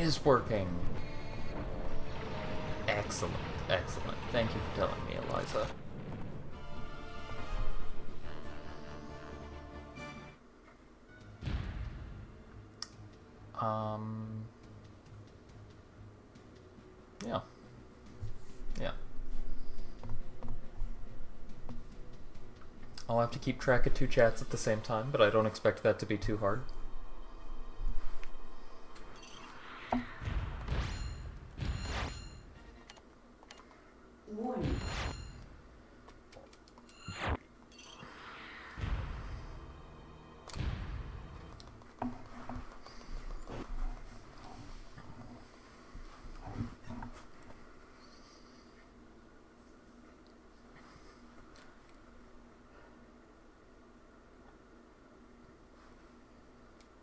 is working. Excellent, excellent. Thank you for telling me, Eliza. Yeah. Yeah. I'll have to keep track of 2 chats at the same time, but I don't expect that to be too hard. Warning.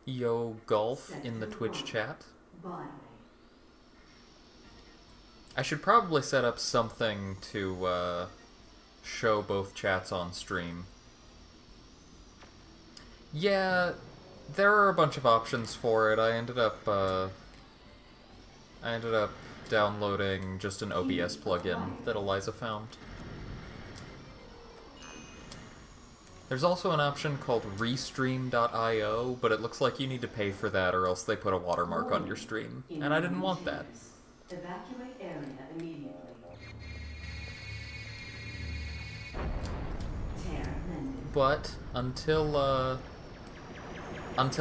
Yo, golf in the Twitch chat. Bye. I should probably set up something to show both chats on stream. Yeah, there are a bunch of options for it. I ended up downloading just an OBS plugin that Eliza found. There's also an option called restream.io, but it looks like you need to pay for that or else they put a watermark on your stream, and I didn't want that. Evacuate area immediately. Tear mended. But until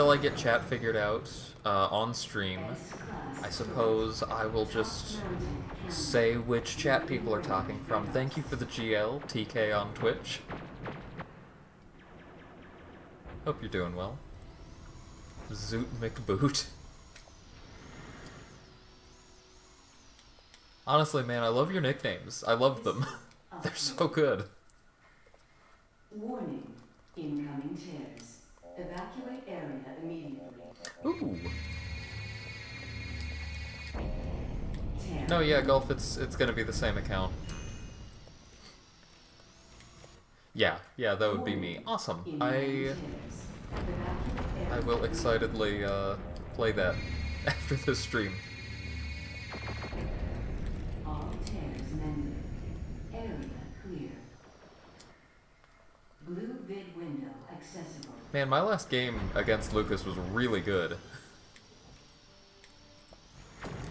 I get chat figured out on stream, I suppose I will just say which chat people are talking from. Thank you for the GL, TK on Twitch. Hope you're doing well. Zoot McBoot. Honestly, man, I love your nicknames. I love them. They're so good. Warning. Incoming tears. Evacuate area immediately. Ooh. Tear No, yeah, Golf, it's gonna be the same account. Yeah, that would be me. Awesome. I will excitedly play that after this stream. All tears mended. Area clear. Blue vid window accessible. Man, my last game against Lucas was really good.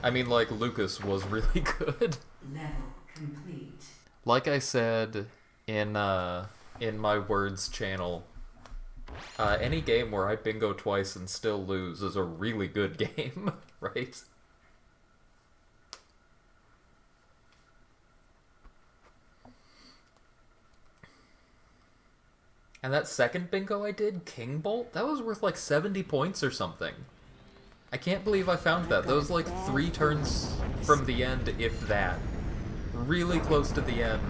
I mean, like, Lucas was really good. Level complete. Like I said in my words channel, any game where I bingo twice and still lose is a really good game, right? And that second bingo I did, King Bolt, that was worth like 70 points or something. I can't believe I found that. That was like 3 turns from the end, if that. Really close to the end.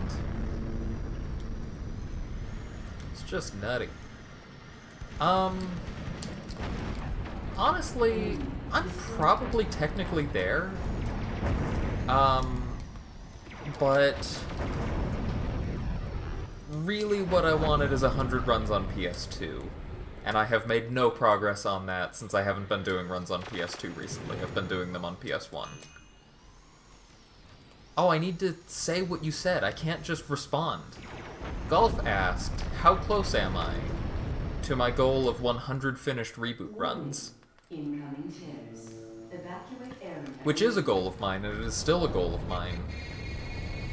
It's just nutty. Honestly, I'm probably technically there. But really what I wanted is 100 runs on PS2. And I have made no progress on that since I haven't been doing runs on PS2 recently. I've been doing them on PS1. Oh, I need to say what you said. I can't just respond. Golf asked, how close am I to my goal of 100 finished ReBoot runs? Incoming tears. Evacuate area. Which is a goal of mine, and it is still a goal of mine.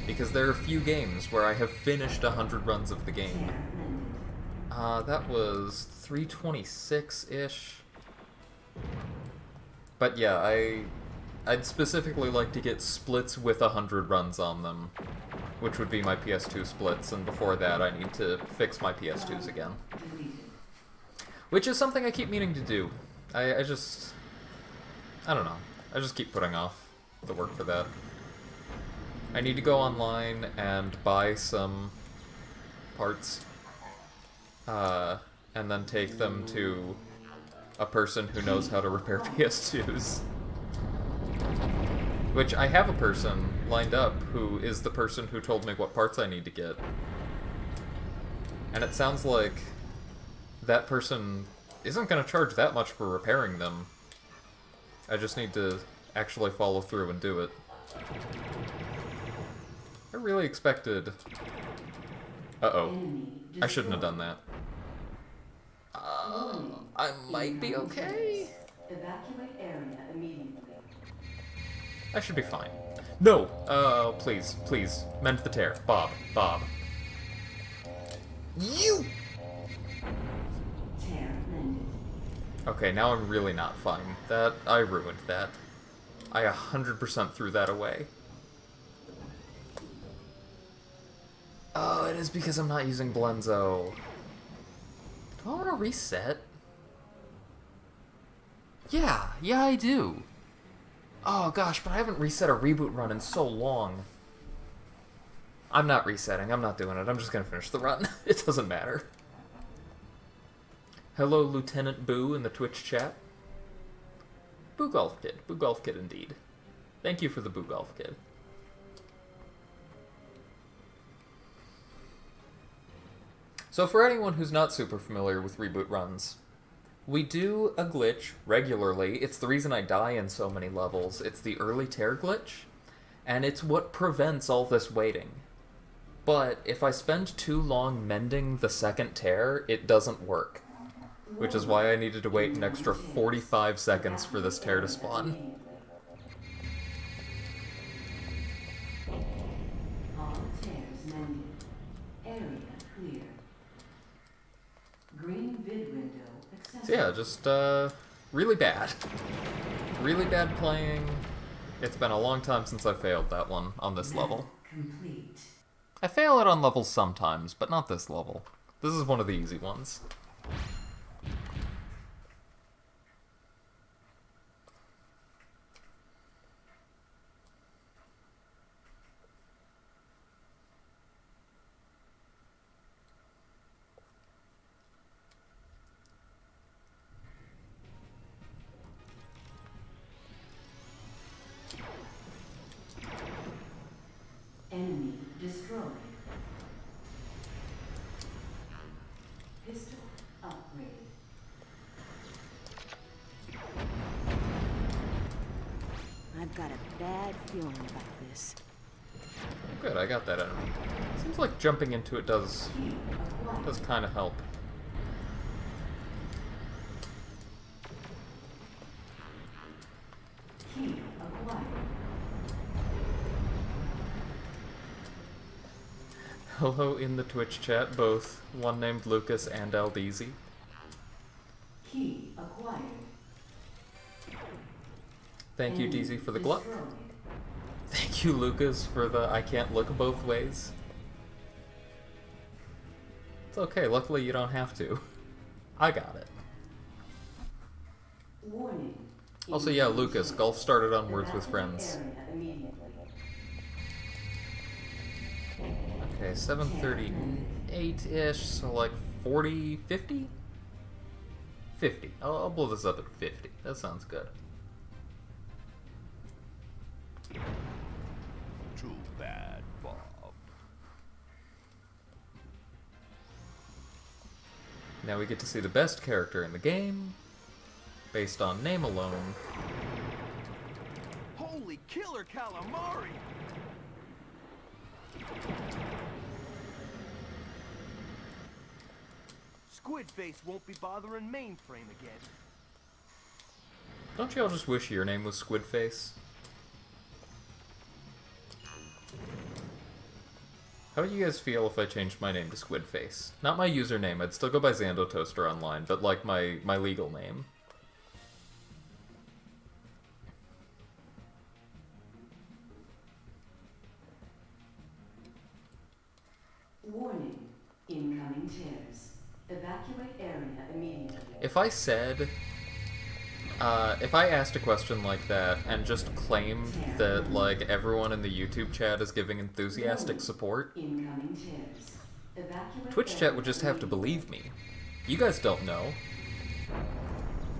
Because there are a few games where I have finished 100 runs of the game. Tear mended. That was 326-ish. But yeah, I'd specifically like to get splits with 100 runs on them, which would be my PS2 splits, and before that I need to fix my PS2s again. Deleted. Which is something I keep meaning to do. I don't know. I just keep putting off the work for that. I need to go online and buy some parts, and then take them to a person who knows how to repair PS2s. Which I have a person lined up who is the person who told me what parts I need to get. And it sounds like that person isn't going to charge that much for repairing them. I just need to actually follow through and do it. I really expected... Uh-oh. Enemy I shouldn't have destroyed. done that. Warning. I might be Incoming okay. terrorists. Evacuate area immediately. I should be fine. No! Please, please. Mend the tear. Bob. Bob. You! Tear mended. Okay, now I'm really not fine. I ruined that. I 100% threw that away. Oh, it is because I'm not using Blenzo. Do I want to reset? Yeah, I do. Oh gosh, but I haven't reset a reboot run in so long. I'm not resetting, I'm not doing it, I'm just gonna finish the run. It doesn't matter. Hello, Lieutenant Boo in the Twitch chat. Boo Golf Kid indeed. Thank you for the Boo Golf Kid. So for anyone who's not super familiar with reboot runs, we do a glitch regularly. It's the reason I die in so many levels. It's the early tear glitch, and it's what prevents all this waiting. But if I spend too long mending the second tear, it doesn't work. Which is why I needed to wait an extra 45 seconds for this tear to spawn. All tears mended. Area clear. Green vid window accessible. So yeah, just, really bad. Really bad playing. It's been a long time since I failed that one on this level. Complete. I fail it on levels sometimes, but not this level. This is one of the easy ones. Enemy destroyed. Pistol upgrade. I've got a bad feeling about this. Good, I got that enemy. Seems like jumping into it does Key acquired. kind of help. Key acquired. Hello in the Twitch chat, both one named Lucas and Aldeezy. Key acquired. Thank you, Enemy DZ, for the gluck. destroyed. Thank you, Lucas, for the I can't look both ways. It's okay, luckily you don't have to. I got it. Warning. Also, yeah, Lucas, golf started on Words with Friends. Area immediately. Okay, 738-ish, so like 40, 50? 50. I'll blow this up at 50. That sounds good. Too bad, Bob. Now we get to see the best character in the game, based on name alone. Holy killer calamari! Squidface won't be bothering mainframe again. Don't you all just wish your name was Squidface? How would you guys feel if I changed my name to Squidface? Not my username, I'd still go by Xando Toaster online, but like my legal name. Warning. Incoming tears. Evacuate area immediately. If I said, if I asked a question like that and just claimed that, like, everyone in the YouTube chat is giving enthusiastic support, Incoming tears. Evacuate Twitch chat would just have to believe me. You guys don't know.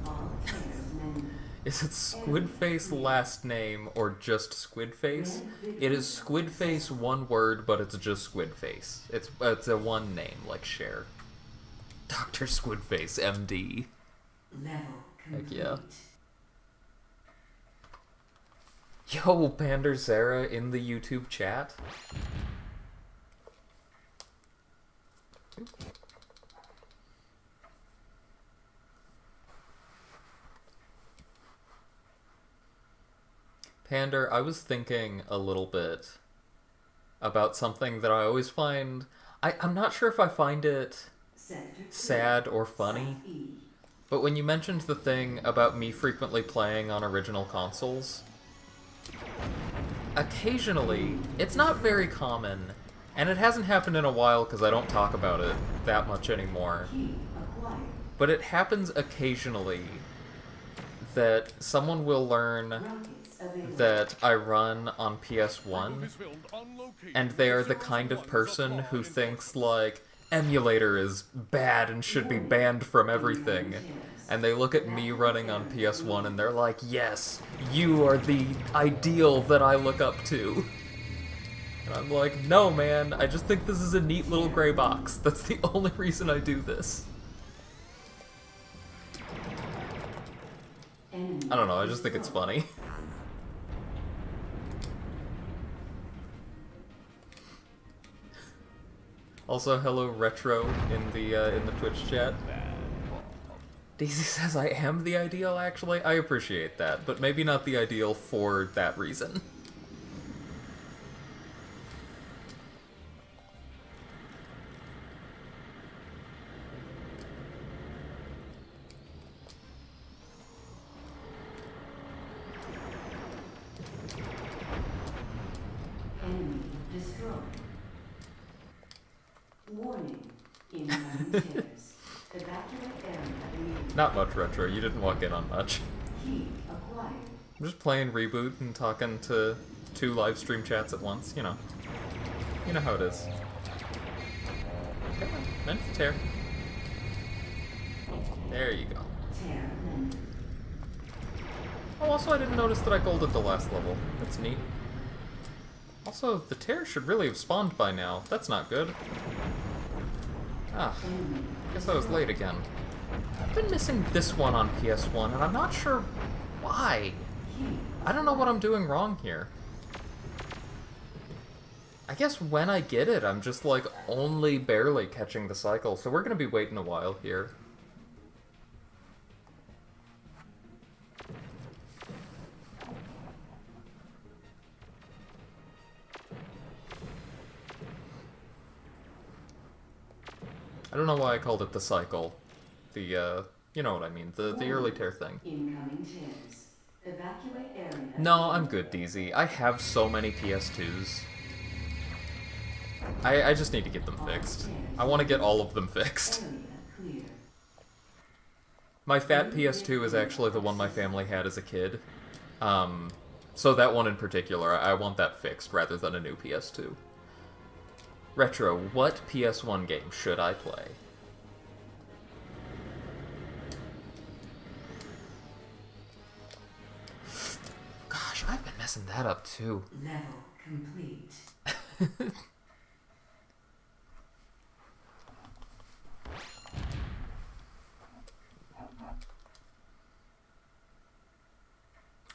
All tears mended. Is it Squidface last name or just Squidface? It is Squidface one word, but it's just Squidface. It's a one name, like Cher. Dr. Squidface, MD. Level complete. yeah. Yo, Pander Zara in the YouTube chat. Pander, I was thinking a little bit about something that I always find... I'm not sure if I find it sad or funny, but when you mentioned the thing about me frequently playing on original consoles, occasionally, it's not very common, and it hasn't happened in a while because I don't talk about it that much anymore, but it happens occasionally that someone will learn that I run on PS1, and they are the kind of person who thinks, like, emulator is bad and should be banned from everything, and they look at me running on PS1 and they're like, yes, you are the ideal that I look up to. And I'm like, no man, I just think this is a neat little gray box. That's the only reason I do this. I don't know, I just think it's funny. Also, hello Retro in the Twitch chat. Daisy says I am the ideal, actually. I appreciate that, but maybe not the ideal for that reason. Enemy destroyed. Warning. Incoming tears. Evacuate area immediately. Not much, Retro. You didn't walk in on much. Key acquired. I'm just playing ReBoot and talking to 2 live stream chats at once, you know. You know how it is. Come on, meant to tear. There you go. Tear length. Oh, also I didn't notice that I golded the last level. That's neat. Also, the tear should really have spawned by now. That's not good. Ah, guess I was late again. I've been missing this one on PS1, and I'm not sure why. I don't know what I'm doing wrong here. I guess when I get it, I'm just, like, only barely catching the cycle, so we're gonna be waiting a while here. I don't know why I called it the cycle. The, you know what I mean, the early tear thing. Incoming tears. Evacuate area. No, I'm good, DZ. I have so many PS2s. I just need to get them fixed. I want to get all of them fixed. Area clear. My fat PS2 is actually the one my family had as a kid. So that one in particular, I want that fixed rather than a new PS2. Retro, what PS1 game should I play? Gosh, I've been messing that up too. Level complete.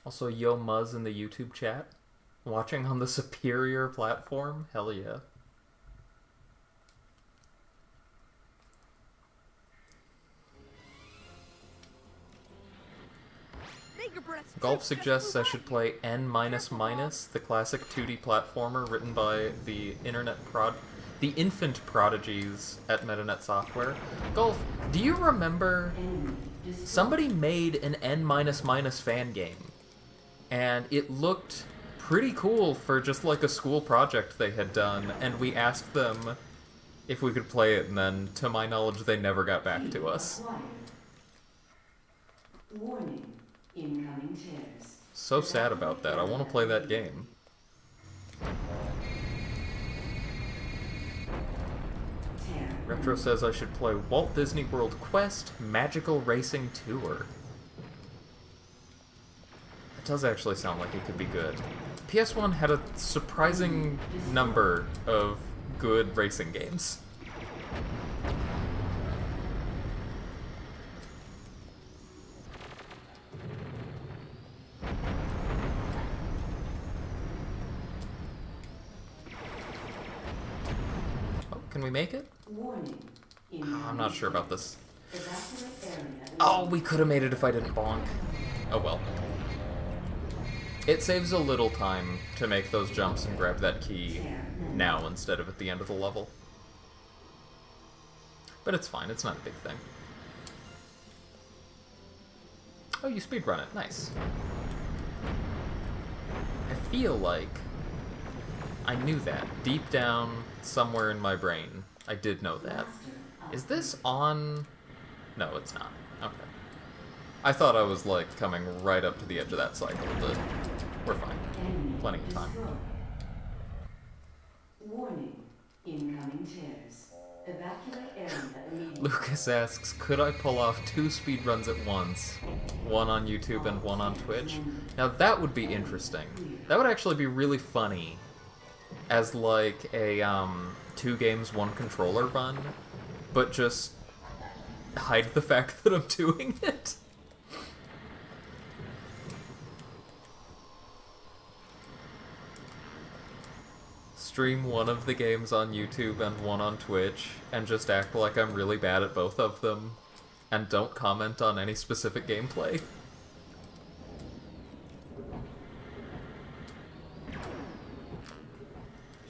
Also, Yo Muzz in the YouTube chat. Watching on the superior platform? Hell yeah. Golf suggests I should play N-, the classic 2D platformer written by the infant prodigies at MetaNet Software. Golf, do you remember somebody made an N-, fan game? And it looked pretty cool for just like a school project they had done, and we asked them if we could play it, and then, to my knowledge, they never got back to us. Warning. Incoming tears. So sad about that. I want to play that game. Tear. Retro says I should play Walt Disney World Quest Magical Racing Tour. It does actually sound like it could be good. PS1 had a surprising number of good racing games. Can we make it? Warning. I'm not sure about this. Evacuate area. Oh, we could have made it if I didn't bonk. Oh well. It saves a little time to make those jumps and grab that key now instead of at the end of the level. But it's fine, it's not a big thing. Oh, you speedrun it. Nice. I feel like I knew that. Deep down, somewhere in my brain, I did know that. Is this on... No, it's not. Okay. I thought I was, like, coming right up to the edge of that cycle, but we're fine. Plenty of time. Warning. Incoming tears. Evacuate area immediately. Lucas asks, could I pull off 2 speedruns at once? One on YouTube and one on Twitch? Now that would be interesting. That would actually be really funny. As like a 2 games, 1 controller run. But just hide the fact that I'm doing it. Stream one of the games on YouTube and one on Twitch, and just act like I'm really bad at both of them, and don't comment on any specific gameplay.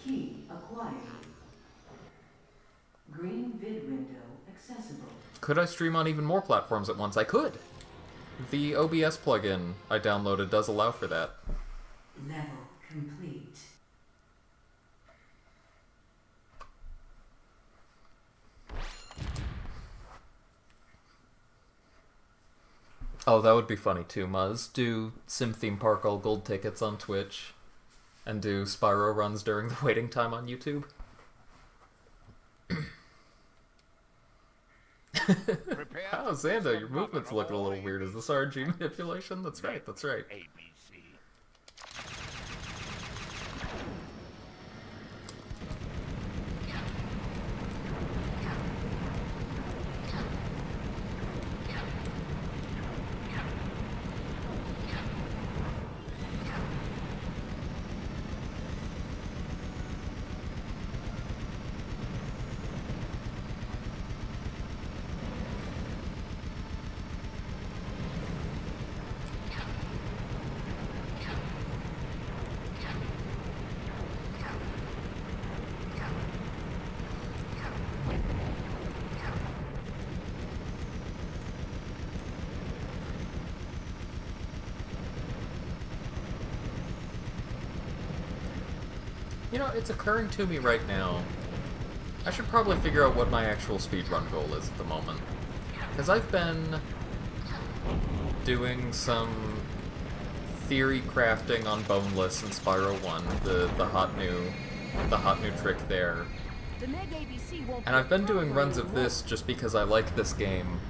Key acquired. Green vid window accessible. Could I stream on even more platforms at once? I could! The OBS plugin I downloaded does allow for that. Level complete. Oh, that would be funny too, Muzz. Do Sim Theme Park all gold tickets on Twitch, and do Spyro runs during the waiting time on YouTube. Oh, Xando, your movements look a little weird. Is this RNG manipulation? That's right, that's right. You know, it's occurring to me right now. I should probably figure out what my actual speedrun goal is at the moment. Because I've been doing some theory crafting on Boneless and Spyro 1, the hot new trick there. The Meg ABC won't And I've been doing runs of this just because I like this game.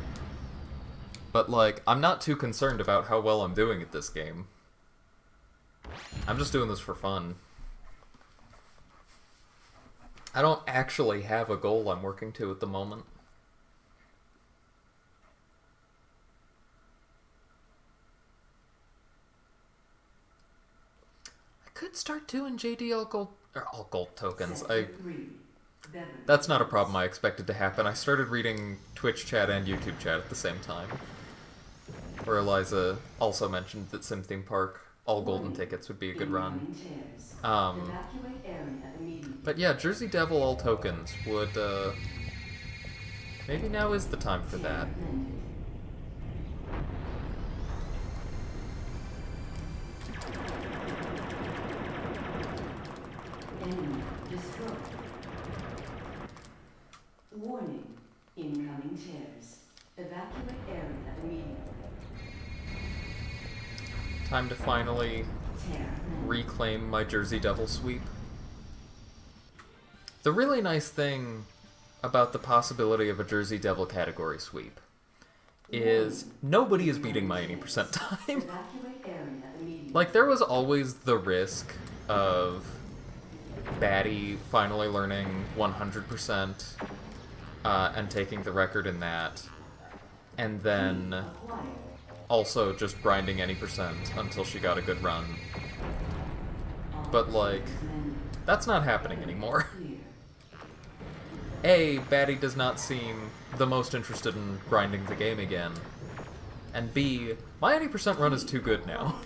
But like, I'm not too concerned about how well I'm doing at this game. I'm just doing this for fun. I don't actually have a goal I'm working to at the moment. I could start doing JDL gold, or all gold tokens. That's not a problem I expected to happen. I started reading Twitch chat and YouTube chat at the same time. Where Eliza also mentioned that Sim Theme Park all golden tickets would be a good run. But yeah, Jersey Devil all tokens would, maybe now is the time for that. Enemy destroyed. Warning. Incoming tears. Evacuate area immediately. Time to finally reclaim my Jersey Devil sweep. The really nice thing about the possibility of a Jersey Devil category sweep is nobody is beating my 80% time. Like, there was always the risk of Batty finally learning 100% and taking the record in that, and then also just grinding any percent until she got a good run. But, like, that's not happening anymore. A, Batty does not seem the most interested in grinding the game again. And B, my 80% run is too good now.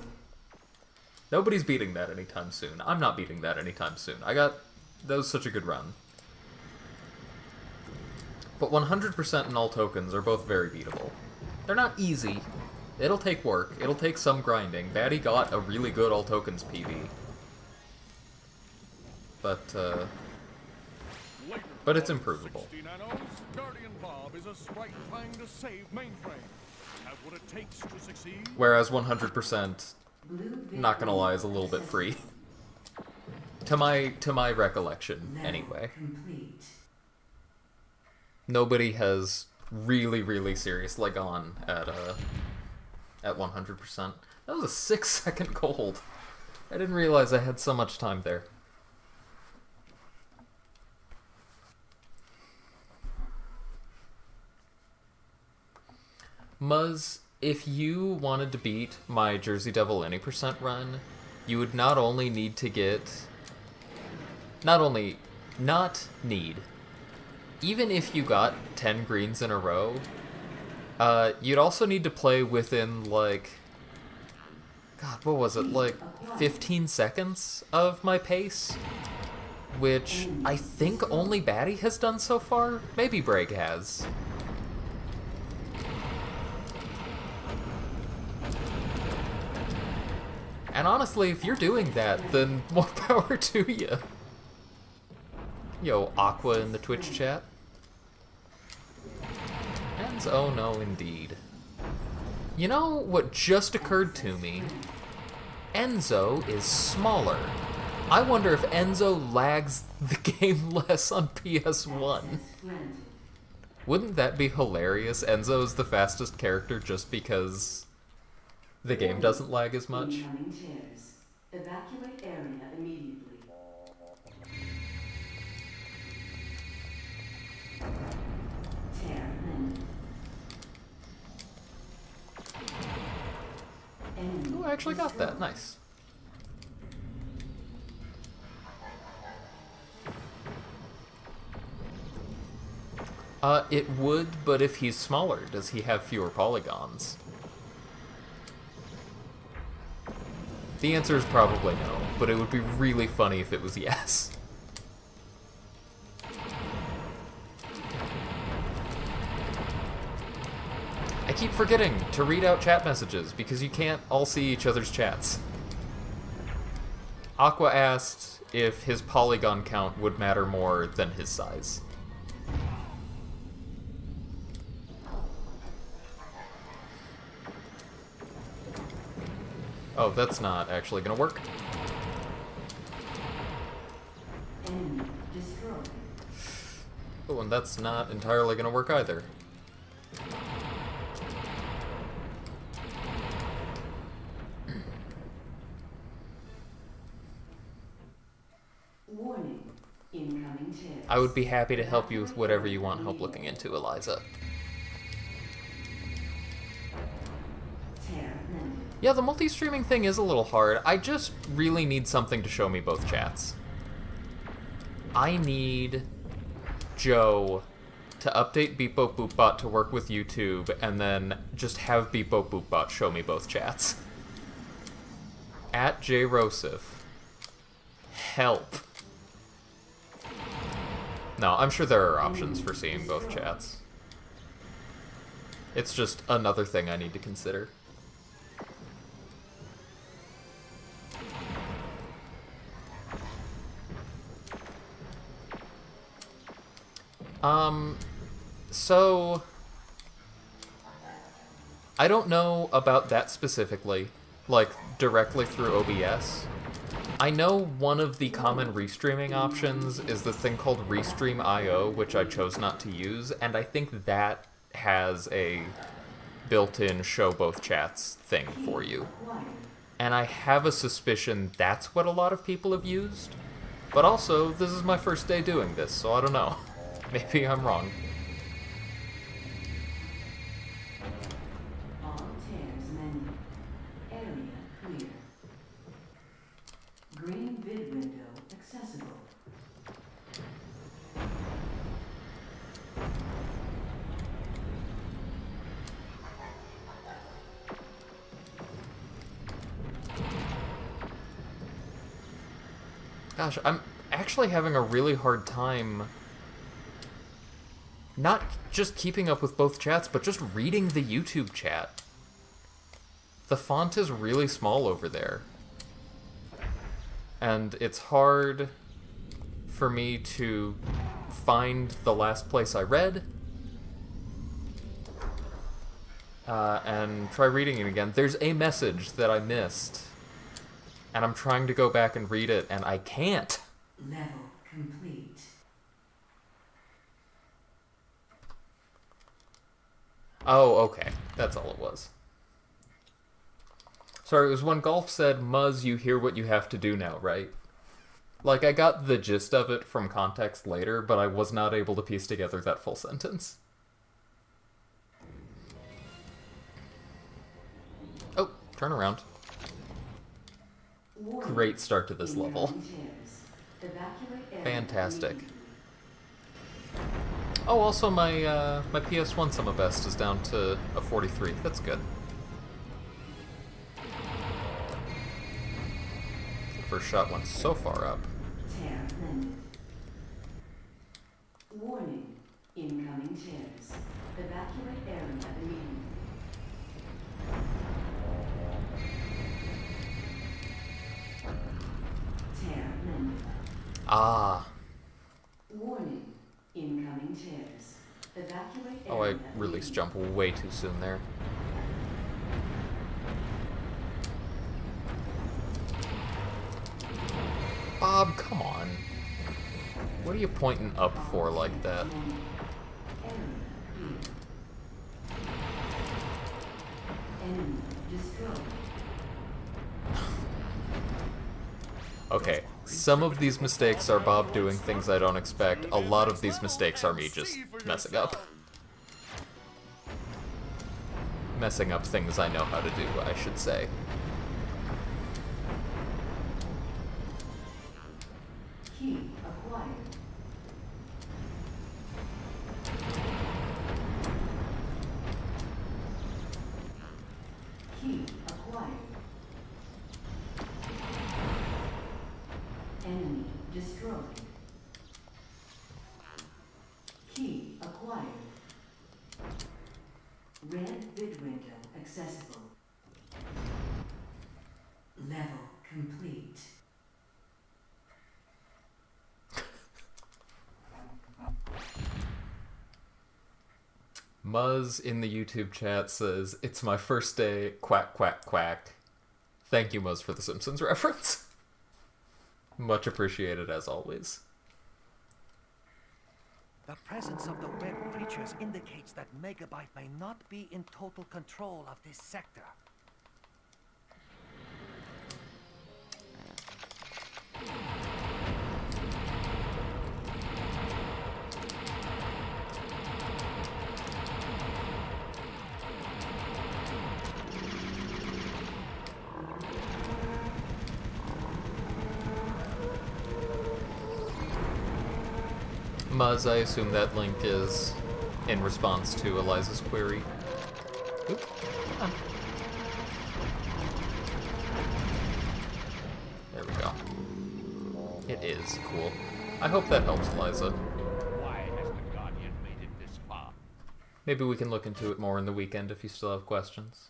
Nobody's beating that anytime soon. I'm not beating that anytime soon. That was such a good run. But 100% and all tokens are both very beatable. They're not easy. It'll take work. It'll take some grinding. Batty got a really good all tokens PB. But it's improvable. Whereas 100%, not gonna lie, is a little bit free. To my recollection, anyway. Nobody has really seriously gone at 100%. That was a 6-second gold. I didn't realize I had so much time there. Muzz, if you wanted to beat my Jersey Devil any percent run, you would not only need to get... Even if you got 10 greens in a row, you'd also need to play within, like... God, what was it? Like, 15 seconds of my pace? Which I think only Batty has done so far? Maybe Bragg has. And honestly, if you're doing that, then more power to you. Yo, Aqua in the Twitch chat. And oh no, indeed. You know what just occurred to me? Enzo is smaller. I wonder if Enzo lags the game less on PS1. Wouldn't that be hilarious? Enzo is the fastest character just because the game doesn't lag as much. Evacuate area immediately. Oh, I actually got that. Nice. It would, but if he's smaller, does he have fewer polygons? The answer is probably no, but it would be really funny if it was yes. I keep forgetting to read out chat messages because you can't all see each other's chats. Aqua asked if his polygon count would matter more than his size. Oh, that's not actually gonna work. Oh, and that's not entirely gonna work either. Warning. Incoming tips. I would be happy to help you with whatever you want help looking into, Eliza. Yeah, the multi-streaming thing is a little hard. I just really need something to show me both chats. I need Joe to update Beep Boop Boop Bot to work with YouTube, and then just have Beep Boop Boop Bot show me both chats. At JRosif. Help. No, I'm sure there are options for seeing both chats. It's just another thing I need to consider. So I don't know about that specifically, like, directly through OBS. I know one of the common restreaming options is this thing called Restream IO, which I chose not to use, and I think that has a built-in show both chats thing for you. And I have a suspicion that's what a lot of people have used. But also, this is my first day doing this, so I don't know. Maybe I'm wrong. All tears menu. Area clear. Green vid window accessible. Gosh, I'm actually having a really hard time not just keeping up with both chats, but just reading the YouTube chat. The font is really small over there. And it's hard for me to find the last place I read and try reading it again. There's a message that I missed, and I'm trying to go back and read it, and I can't. Level complete. Oh, okay. That's all it was. Sorry, it was when Golf said, Muzz, you hear what you have to do now, right? Like, I got the gist of it from context later, but I was not able to piece together that full sentence. Oh, turn around. Warning. Great start to this level. Incoming chairs. Evacuate area Fantastic. immediately. Oh, also my my PS1 Summer Best is down to a 43. That's good. The first shot went so far up. Tear blended. Warning. Incoming chairs. Evacuate area immediately. Tear blended. Ah. Warning. Incoming chairs. Evacuate area Oh, I released jump way too soon there. Bob, come on. What are you pointing up for like that? Enemy destroyed. Okay, some of these mistakes are Bob doing things I don't expect. A lot of these mistakes are me just messing up. Messing up things I know how to do, I should say. Key acquired. Key acquired. Enemy destroyed. Key acquired. Red vid window accessible. Level complete. Muzz in the YouTube chat says, "It's my first day, quack, quack, quack." Thank you, Muzz, for the Simpsons reference. Much appreciated, as always. The presence of the web creatures indicates that Megabyte may not be in total control of this sector. Muzz, I assume that link is in response to Eliza's query. Oop, come on. There we go. It is cool. I hope that helps, Eliza. Why has the Guardian made it this far? Maybe we can look into it more in the weekend if you still have questions.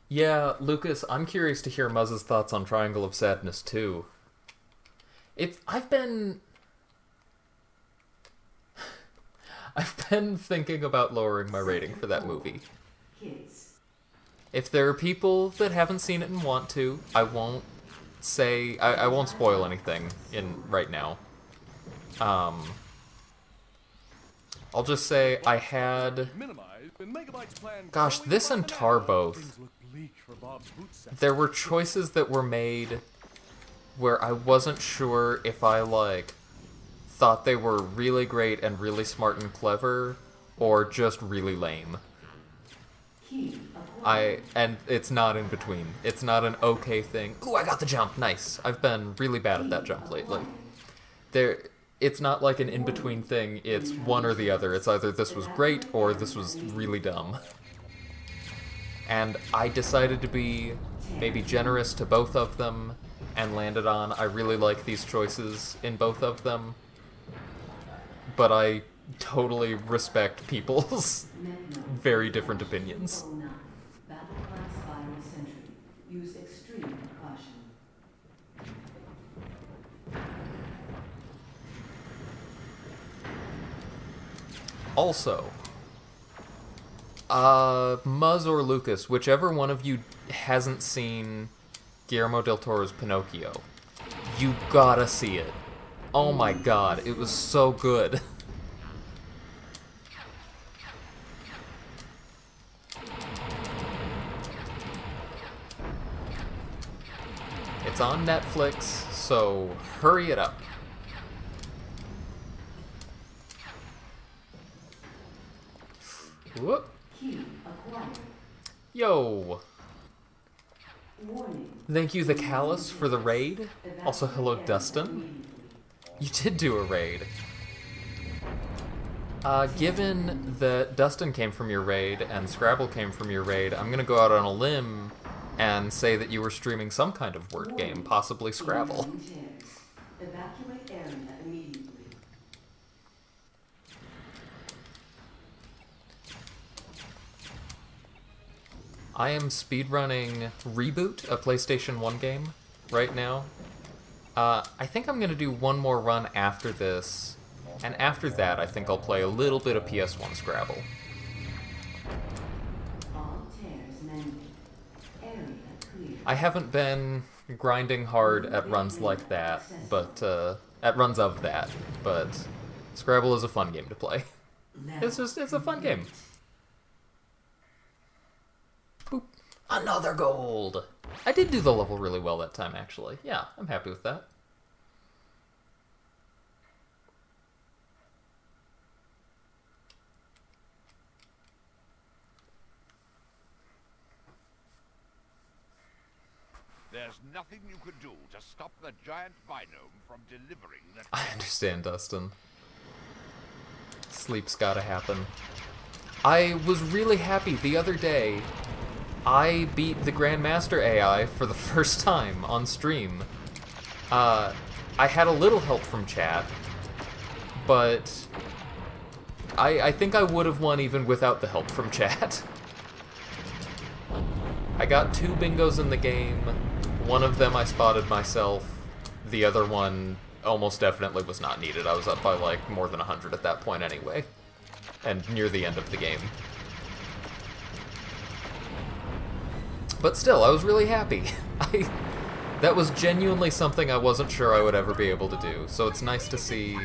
Yeah, Lucas, I'm curious to hear Muzz's thoughts on Triangle of Sadness too. I've been thinking about lowering my rating for that movie. Kids. If there are people that haven't seen it and want to, I won't say I won't spoil anything right now. I'll just say I had gosh, this and Tar both. There were choices that were made where I wasn't sure if I thought they were really great and really smart and clever or just really lame. And it's not in between. It's not an okay thing. Ooh, I got the jump. Nice. I've been really bad at that jump lately. It's not like an in-between thing. It's one or the other. It's either this was great or this was really dumb. and I decided to be maybe generous to both of them and landed on I really like these choices in both of them, but I totally respect people's very different opinions. Battle class final sentry. Use extreme caution. Also, Muzz or Lucas, whichever one of you hasn't seen Guillermo del Toro's Pinocchio, you gotta see it. Oh my god, it was so good. It's on Netflix, so hurry it up. Whoop. Key acquired. Yo. Warning. Thank you, the Callus, for the raid. Also, hello, Dustin. You did do a raid. Given that Dustin came from your raid and Scrabble came from your raid, I'm gonna go out on a limb and say that you were streaming some kind of word game, possibly Scrabble. Incoming chairs. Evacuate area immediately. I am speedrunning ReBoot, a PlayStation 1 game, right now. I think I'm gonna do one more run after this, and after that I think I'll play a little bit of PS1 Scrabble. All tears mended. Area clear. I haven't been grinding hard at runs like that, but, at runs of that, but Scrabble is a fun game to play. It's a fun game. Boop. Another gold! I did do the level really well that time, actually. Yeah, I'm happy with that. There's nothing you could do to stop the giant binome from delivering the... I understand, Dustin. Sleep's gotta happen. I was really happy the other day. I beat the Grandmaster AI for the first time on stream. I had a little help from chat, but I think I would have won even without the help from chat. I got 2 bingos in the game. One of them I spotted myself. The other one almost definitely was not needed. I was up by like more than 100 at that point anyway. And near the end of the game. But still, I was really happy. That was genuinely something I wasn't sure I would ever be able to do, so it's nice to see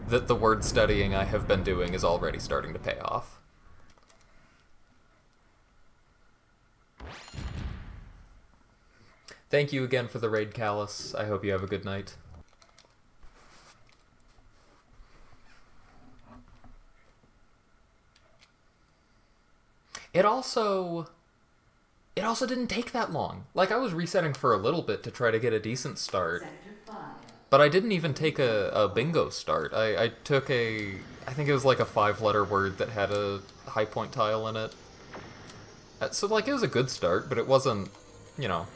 that the word studying I have been doing is already starting to pay off. Thank you again for the raid, Callus. I hope you have a good night. It also didn't take that long. Like, I was resetting for a little bit to try to get a decent start. But I didn't even take a bingo start. I took I think it was like a 5-letter word that had a high point tile in it. So, like, it was a good start, but it wasn't, you know,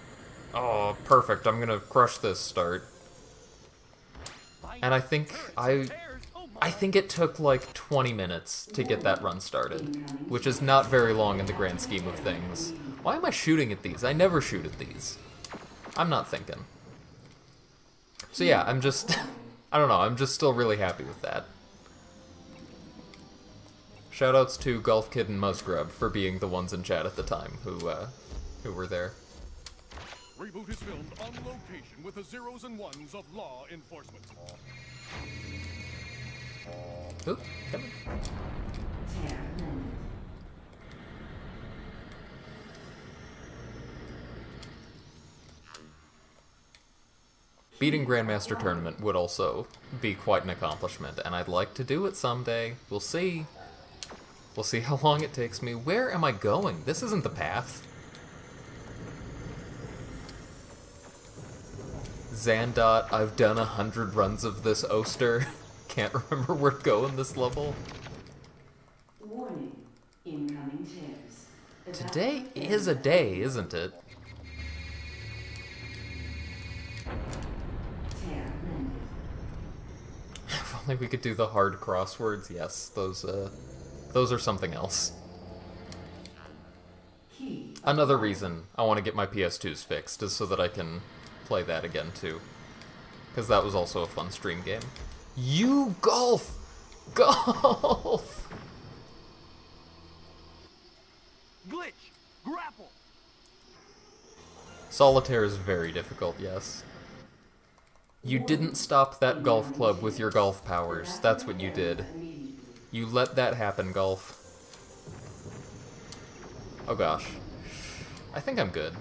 oh, perfect, I'm gonna crush this start. And I think it took like 20 minutes to get that run started, which is not very long in the grand scheme of things. Why am I shooting at these? I never shoot at these. I'm not thinking. So yeah, I'm just... I don't know, I'm just still really happy with that. Shoutouts to Golf Kid and Musgrub for being the ones in chat at the time who were there. ReBoot is filmed on location with the zeros and ones of law enforcement. Oop, come on. Tear mended. Beating Grandmaster Tournament would also be quite an accomplishment, and I'd like to do it someday. We'll see. We'll see how long it takes me. Where am I going? This isn't the path. Zandot, I've done 100 runs of this Oster. Can't remember where to go in this level. Warning. Incoming chairs. Today is a day, isn't it? Tear mended. If only we could do the hard crosswords. Yes, those are something else. Key. Another reason I want to get my PS2s fixed is so that I can play that again, too. Because that was also a fun stream game. You golf! Golf! Glitch! Grapple! Solitaire is very difficult, yes. You didn't stop that golf club with your golf powers. That's what you did. You let that happen, golf. Oh gosh. I think I'm good.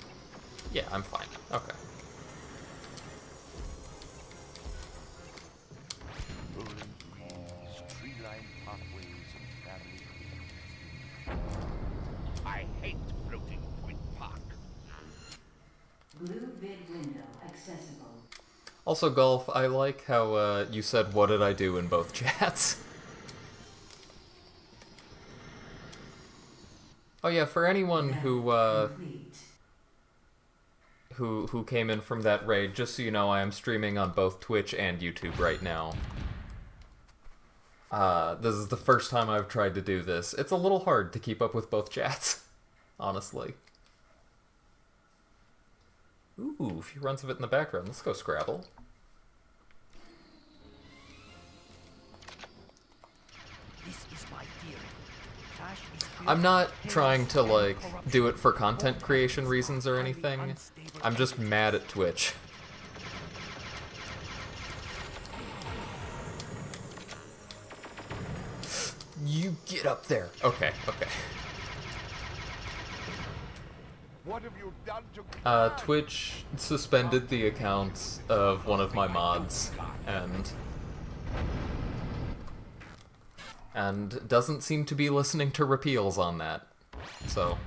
Yeah, I'm fine. Okay. Rolling breeze, tree-lined pathways, and family homes. I hate Floating Point Park. Blue vid window accessible. Also, Golf, I like how you said, "What did I do?" in both chats. Oh yeah, for anyone who Complete. who came in from that raid, just so you know, I am streaming on both Twitch and YouTube right now. This is the first time I've tried to do this. It's a little hard to keep up with both chats, honestly. Ooh, a few runs of it in the background. Let's go Scrabble. This is my theory. Trash is I'm not chaos, trying to, like, corruption. do it for content creation reasons or Highly anything. unstable I'm just mad at Twitch. You get up there. Okay, okay. What have you done to Twitch suspended the account of one of my mods, and doesn't seem to be listening to repeals on that. So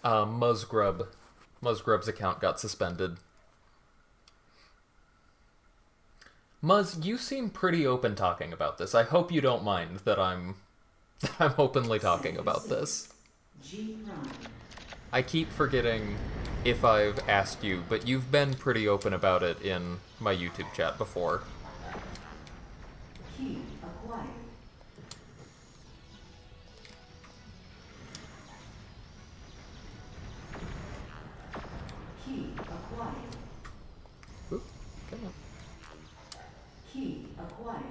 Muzzgrub's account got suspended. Muzz, you seem pretty open talking about this. I hope you don't mind that I'm openly talking about this. G prime. I keep forgetting if I've asked you, but you've been pretty open about it in my YouTube chat before. Key acquired. Key acquired. Oop, come on. Key acquired.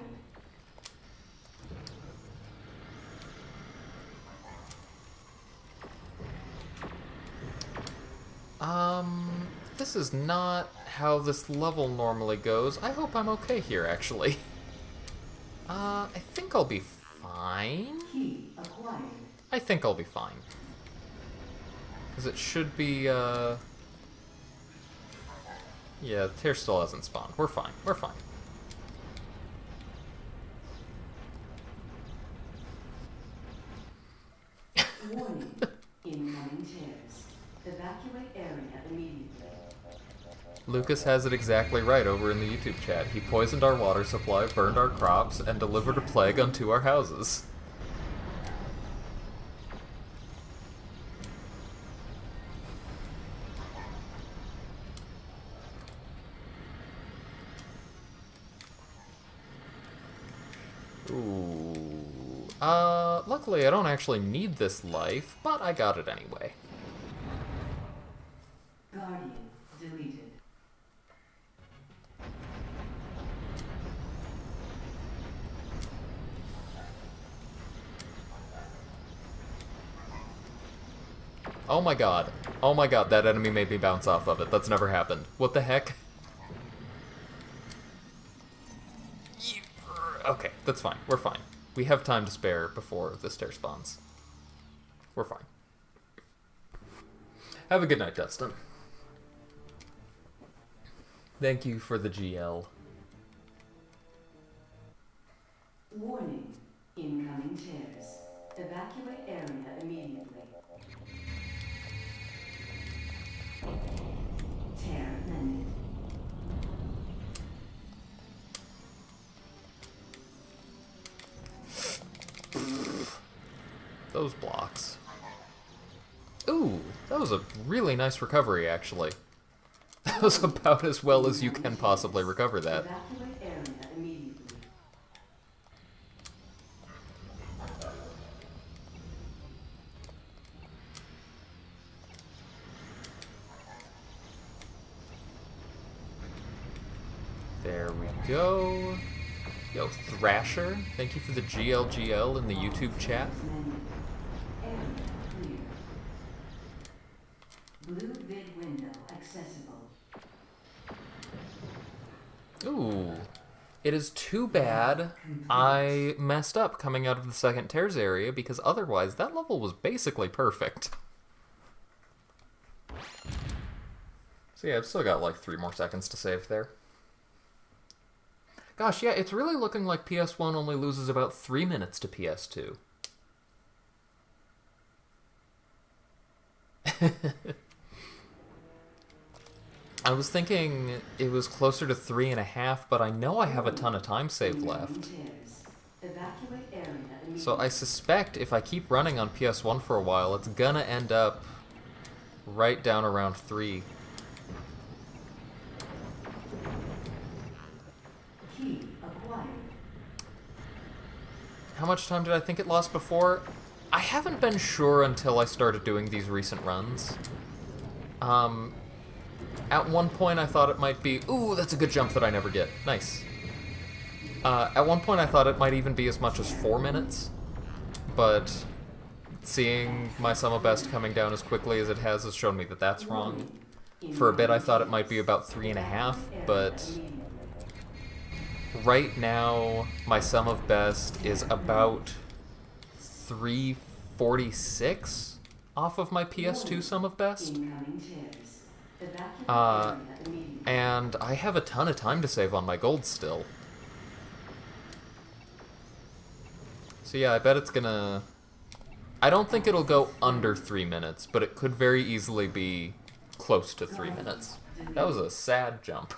This is not how this level normally goes. I hope I'm okay here, actually. I think I'll be fine. Key acquired. I think I'll be fine. Because it should be, yeah, the tear still hasn't spawned. We're fine. We're fine. Warning. Incoming tears. Evacuate area immediately. Lucas has it exactly right over in the YouTube chat. He poisoned our water supply, burned our crops, and delivered a plague unto our houses. Ooh. Luckily I don't actually need this life, but I got it anyway. Guardian deleted. Oh my god. Oh my god, that enemy made me bounce off of it. That's never happened. What the heck? Okay, that's fine. We're fine. We have time to spare before this tear spawns. We're fine. Have a good night, Dustin. Thank you for the GL. Warning. Incoming tears. Evacuate area immediately. Tear mended. those blocks. Ooh, that was a really nice recovery, actually. That was about as well as you can possibly recover that. Evacuate area immediately. There we go. Yo, Thrasher, thank you for the GLGL in the YouTube chat. Menu. Area clear. Blue vid window accessible. Ooh. It is too bad I messed up coming out of the second Tears area, because otherwise that level was basically perfect. So yeah, I've still got like 3 more seconds to save there. Gosh, yeah, it's really looking like PS1 only loses about 3 minutes to PS2. I was thinking it was closer to 3.5, but I know I have a ton of time saved left. Evacuate area immediately. So I suspect if I keep running on PS1 for a while, it's gonna end up right down around 3. Key acquired. How much time did I think it lost before? I haven't been sure until I started doing these recent runs. At one point I thought it might be... Ooh, that's a good jump that I never get. Nice. At one point I thought it might even be as much as 4 minutes. But seeing my sum of best coming down as quickly as it has shown me that that's wrong. For a bit I thought it might be about 3.5, but... right now, my sum of best is about 346 off of my PS2 sum of best. Incoming tears. Evacuate area immediately. And I have a ton of time to save on my gold still. So yeah, I bet it's gonna... I don't think it'll go under 3 minutes, but it could very easily be close to 3 minutes. That was a sad jump.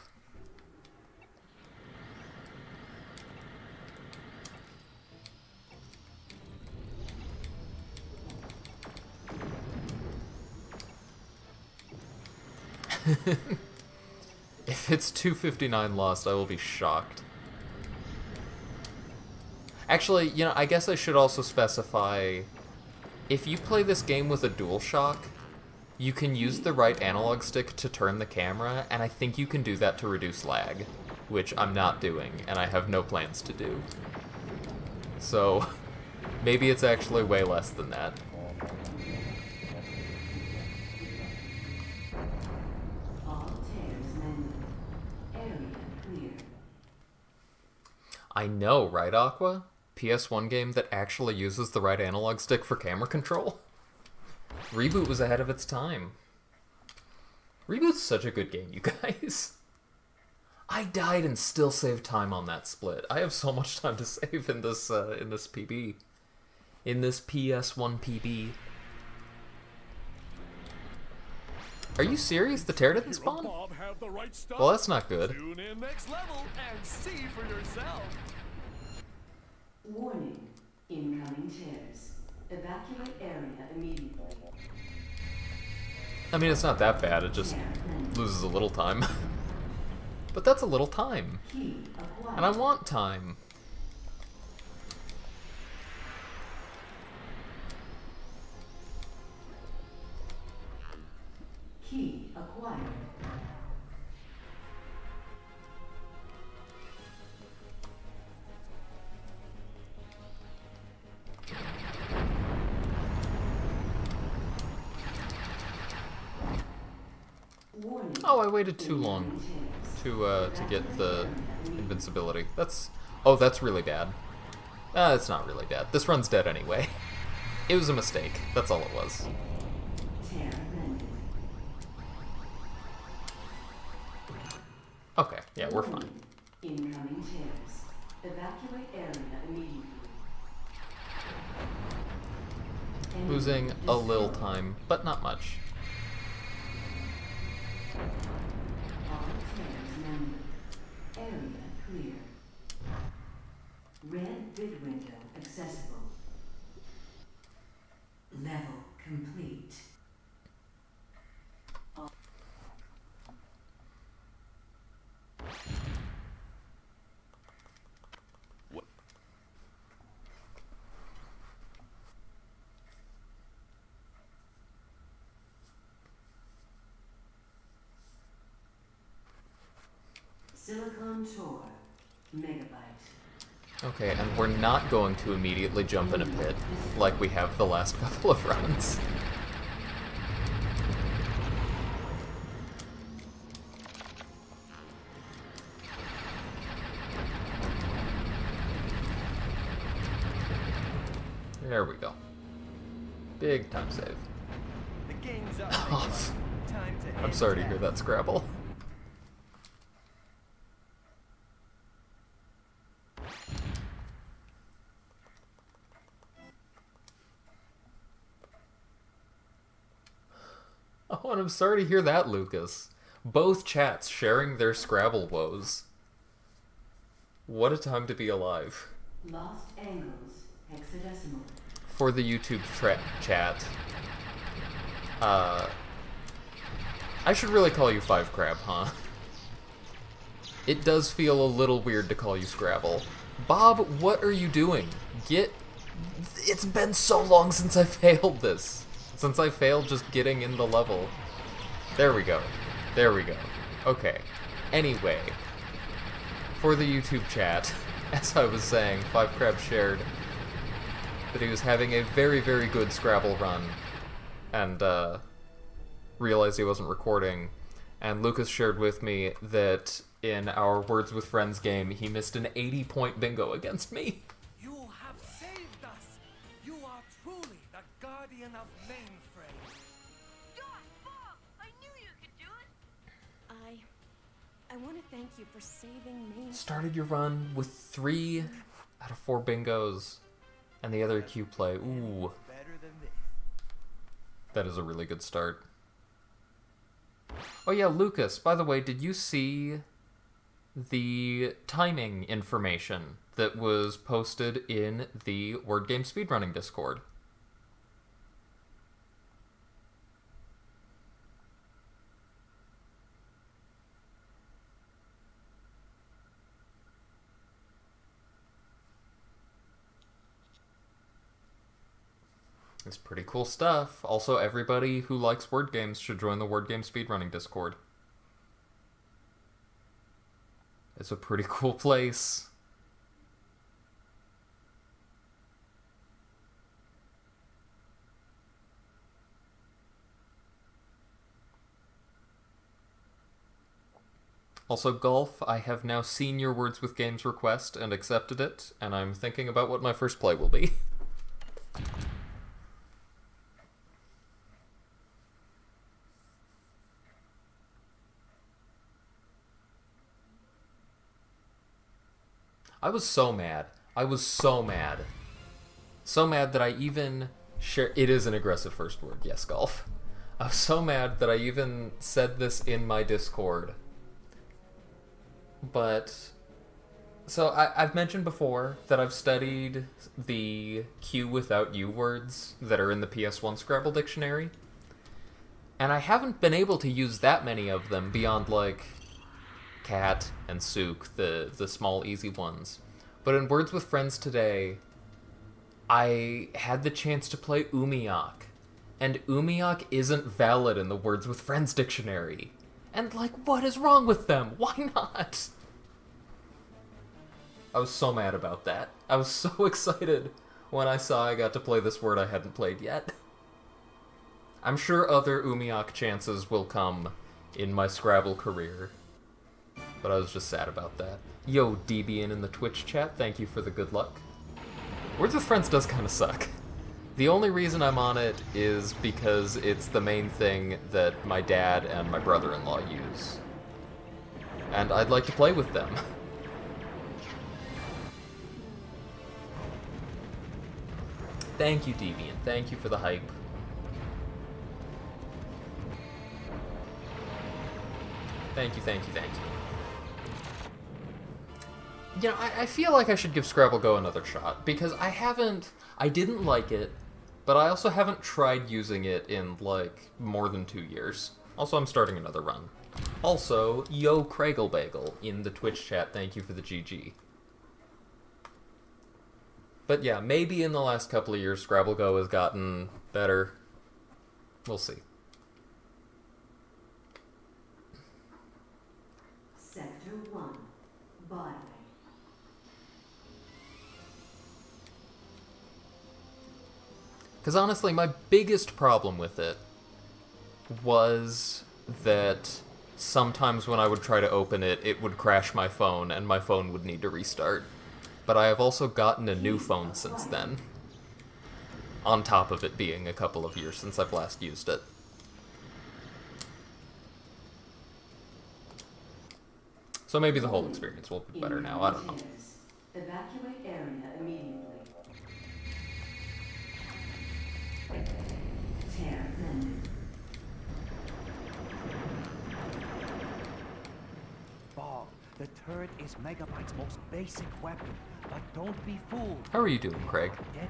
If it's 259 lost, I will be shocked. Actually, you know, I guess I should also specify, if you play this game with a DualShock, you can use the right analog stick to turn the camera, and I think you can do that to reduce lag, which I'm not doing, and I have no plans to do. So, maybe it's actually way less than that. All tears menu. Area clear. I know, right, Aqua? PS1 game that actually uses the right analog stick for camera control? ReBoot was ahead of its time. ReBoot's such a good game, you guys. I died and still saved time on that split. I have so much time to save in this PB. In this PS1 PB. Are you serious? The tear didn't Hero spawn? Bob have the right stuff? Well, that's not good. Tune in next level and see for yourself. Warning. Incoming tears. Evacuate area immediately. I mean, it's not that bad, it just Tear menu. loses a little time. But that's a little time. Key acquired. And I want time. Key acquired. Warning. Oh, I waited too long to get the invincibility. Oh, that's really bad. It's not really bad. This run's dead anyway. It was a mistake. That's all it was. Tear amended. Okay, yeah, we're fine. Warning. Incoming tears. Evacuate area immediately. Enemy Losing a little destroyed. time, but not much. All tears menu. Area clear. Red vid window accessible. Level complete. Silicon Tor, Megabyte. Okay, and we're not going to immediately jump in a pit, like we have the last couple of runs. There we go. Big time save. The game's up. Oh, Time to I'm end sorry to that. hear that, Scrabble. Oh, and I'm sorry to hear that, Lucas. Both chats sharing their Scrabble woes. What a time to be alive. Lost angles, hexadecimal. For the YouTube chat, I should really call you Five Crab, huh? It does feel a little weird to call you Scrabble. Bob, what are you doing? It's been so long since I failed this. Since I failed just getting in the level. There we go. There we go. Okay. Anyway, for the YouTube chat, as I was saying, Five Crab shared that he was having a very, very good Scrabble run, and realized he wasn't recording, and Lucas shared with me that in our Words with Friends game, he missed an 80-point bingo against me. You have saved us. You are truly the guardian of mainframe. Bob, I knew you could do it. I want to thank you for saving me. Started your run with 3 out of 4 bingos, and the other Q play. Ooh, Better than this. that is a really good start. Oh yeah, Lucas, by the way, did you see the timing information that was posted in the Word Game Speedrunning Discord? It's pretty cool stuff. Also, everybody who likes word games should join the Word Game Speedrunning Discord. It's a pretty cool place. Also, Golf, I have now seen your Words with Games request and accepted it, and I'm thinking about what my first play will be. I was so mad. I was so mad. So mad that I even it is an aggressive first word, yes, Golf. I was so mad that I even said this in my Discord. But, so I've mentioned before that I've studied the Q without U words that are in the PS1 Scrabble dictionary. And I haven't been able to use that many of them beyond, like, cat and souk, the small easy ones. But in Words with Friends today, I had the chance to play umiak, and umiak isn't valid in the Words with Friends dictionary. And like, what is wrong with them? Why not? I was so mad about that. I was so excited when I saw I got to play this word I hadn't played yet. I'm sure other umiak chances will come in my Scrabble career. But I was just sad about that. Yo, Debian in the Twitch chat, thank you for the good luck. Words with Friends does kind of suck. The only reason I'm on it is because it's the main thing that my dad and my brother-in-law use. And I'd like to play with them. Thank you, Debian. Thank you for the hype. Thank you, thank you, thank you. You know, I feel like I should give Scrabble Go another shot, because I didn't like it but I also haven't tried using it in, like, more than 2 years. Also, I'm starting another run. Also, yo Craiglebagel in the Twitch chat, thank you for the GG. But yeah, maybe in the last couple of years Scrabble Go has gotten better. We'll see. Sector 1. Byway. Because honestly, my biggest problem with it was that sometimes when I would try to open it, it would crash my phone and my phone would need to restart. But I have also gotten a new phone since then, on top of it being a couple of years since I've last used it. So maybe the whole experience will be better now, I don't know. Evacuate area immediately. Tear landed. Bob, the turret is Megabyte's most basic weapon, but don't be fooled. How are you doing, Craig? Deadly.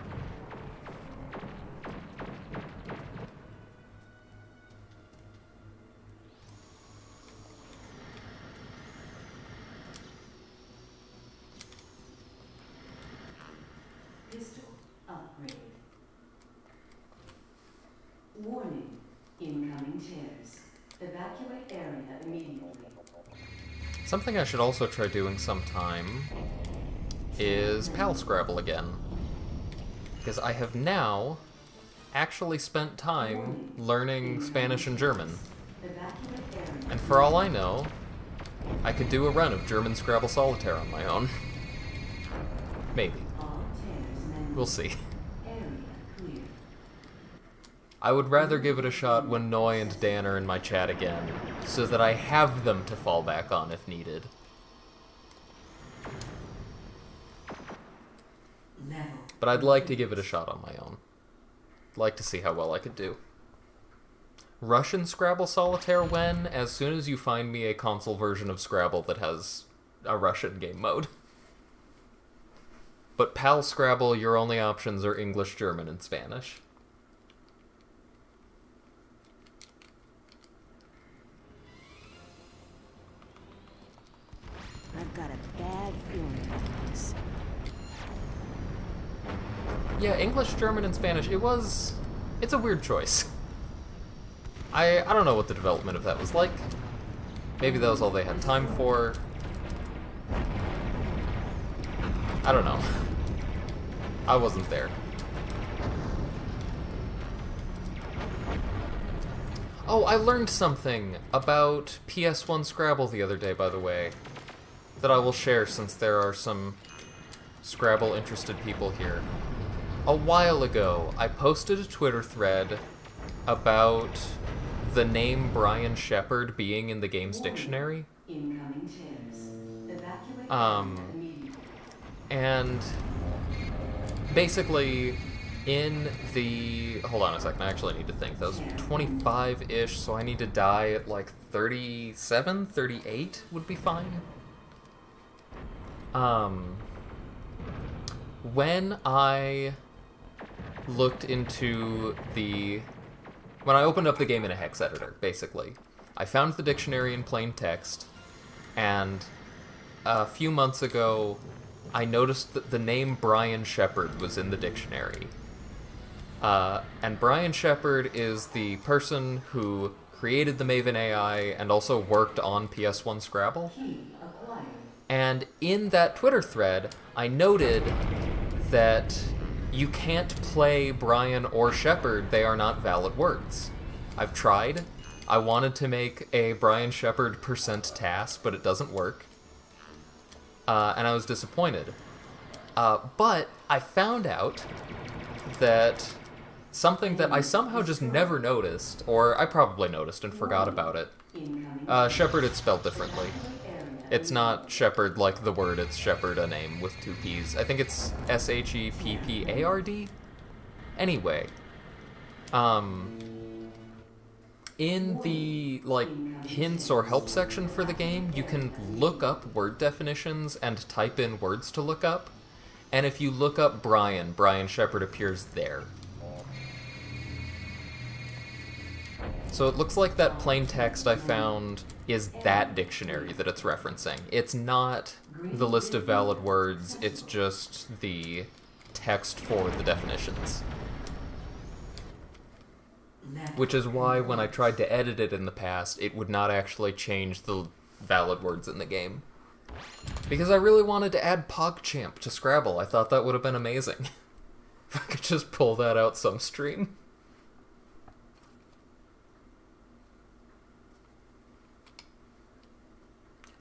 Pistol upgrade. Warning. Incoming tears. Evacuate area immediately. Something I should also try doing sometime is Pal Scrabble again. Because I have now actually spent time learning Spanish and German. Evacuate area. And for all I know, I could do a run of German Scrabble Solitaire on my own. Maybe. All tears landed. We'll see. Area clear. I would rather give it a shot when Noy and Dan are in my chat again, so that I have them to fall back on if needed. Level. But I'd like to give it a shot on my own. Like to see how well I could do. Russian Scrabble Solitaire when? As soon as you find me a console version of Scrabble that has a Russian game mode. But Pal Scrabble, your only options are English, German, and Spanish. I've got a bad feeling about this. Yeah, English, German, and Spanish, it's a weird choice. I don't know what the development of that was like. Maybe that was all they had time for. I don't know. I wasn't there. Oh, I learned something about PS1 Scrabble the other day, by the way, that I will share since there are some Scrabble-interested people here. A while ago, I posted a Twitter thread about the name Brian Shepard being in the game's dictionary. Incoming tears. Evacuate area immediately. And basically, in the... Hold on a second, I actually need to think. That was 25-ish, so I need to die at like 37, 38 would be fine. When I looked into the... When I opened up the game in a hex editor, basically, I found the dictionary in plain text, and a few months ago, I noticed that the name Brian Shepard was in the dictionary. And Brian Shepard is the person who created the Maven AI and also worked on PS1 Scrabble. Key acquired. And in that Twitter thread, I noted that you can't play Brian or Shepard, they are not valid words. I've tried. I wanted to make a Brian Shepard %TAS, but it doesn't work. And I was disappointed. But I found out that something that I somehow just never noticed, or I probably noticed and forgot about it. Incoming Shepard, it's spelled differently. It's not Shepherd like the word, it's Shepherd, a name with 2 P's. I think it's Sheppard? Anyway. In the, like, hints or help section for the game, you can look up word definitions and type in words to look up. And if you look up Brian Shepard appears there. So it looks like that plain text I found is that dictionary that it's referencing. It's not the list of valid words, it's just the text for the definitions. Which is why when I tried to edit it in the past, it would not actually change the valid words in the game. Because I really wanted to add PogChamp to Scrabble. I thought that would have been amazing. If I could just pull that out some stream.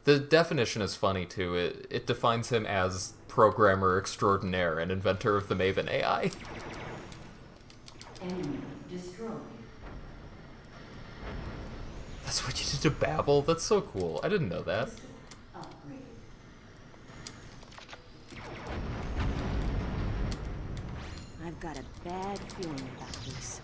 The definition is funny, too. It defines him as programmer extraordinaire and inventor of the Maven AI. Enemy destroyed. That's what you did to Babel? That's so cool. I didn't know that. Upgrade. I've got a bad feeling about this.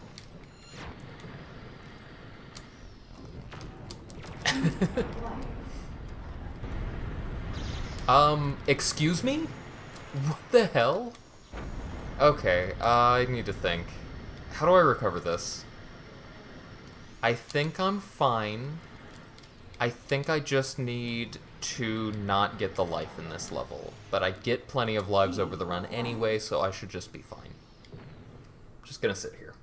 Excuse me? What the hell? Okay, I need to think. How do I recover this? I think I'm fine. I think I just need to not get the life in this level. But I get plenty of lives over the run anyway, so I should just be fine. Just gonna sit here.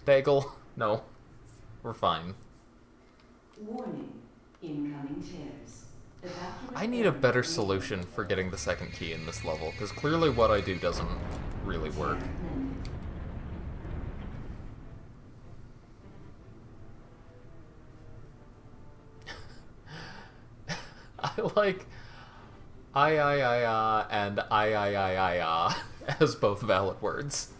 Bagel? No. We're fine. Warning. Incoming tears. Evacuate I need a area better immediately. solution for getting the second key in this level, because clearly what I do doesn't really work. I like and as both valid words.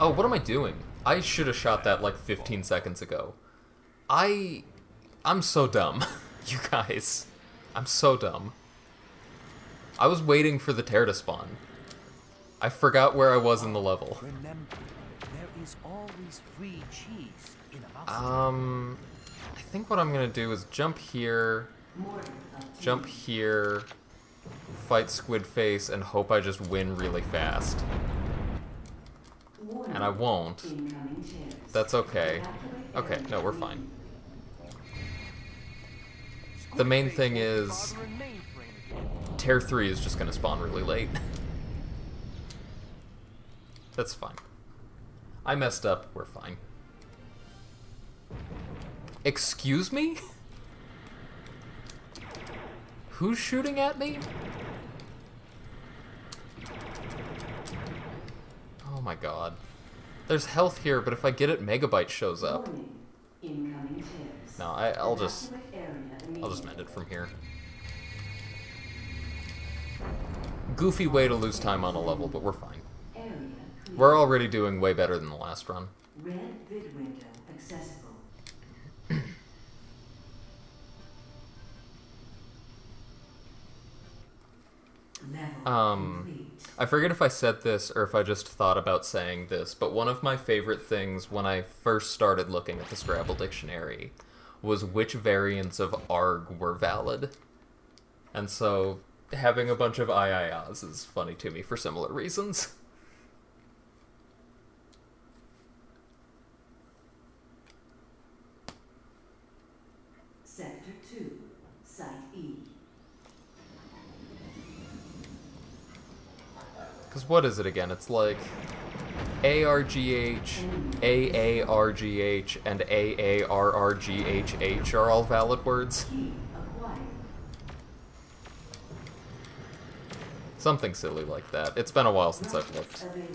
Oh, what am I doing? I should have shot that like 15 seconds ago. I'm so dumb. You guys. I'm so dumb. I was waiting for the tear to spawn. I forgot where I was in the level. Remember, there is always free cheese in a mouse. I think what I'm gonna do is jump here, jump here, fight Squid Face, and hope I just win really fast. Warning. And I won't. Incoming tears. That's okay. Evacuate Okay, area no, we're fine. Squid The main Face thing won't is, bother a mainframe again. Tear 3 is just gonna spawn really late. That's fine. I messed up, we're fine. Excuse me? Who's shooting at me? Oh my god. There's health here, but if I get it, Megabyte shows up. Warning. Incoming tears. No, I'll just Evacuate area mend immediately. it from here. Goofy way to lose time on a level, but we're fine. Area clear. We're already doing way better than the last run. Red vid window accessible. Level complete. I forget if I said this or if I just thought about saying this, but one of my favorite things when I first started looking at the Scrabble dictionary was which variants of ARG were valid. And so having a bunch of IIAs is funny to me for similar reasons. Sector 2, Site E. Because what is it again? It's like ARGH, AARGH, and AARRGHH are all valid words. Key acquired. Something silly like that. It's been a while since I've looked. Available.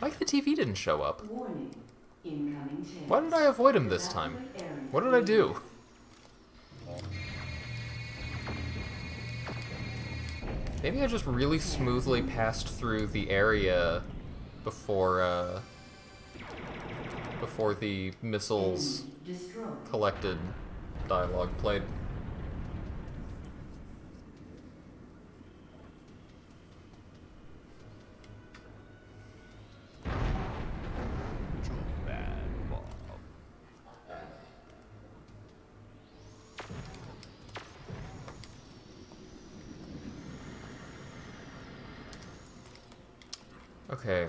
Like the TV didn't show up. Warning. Incoming tears. Why did I avoid him this time? Evacuate area What did I do? Maybe I just really smoothly passed through the area before the missiles Enemy destroyed. collected dialogue played. Okay.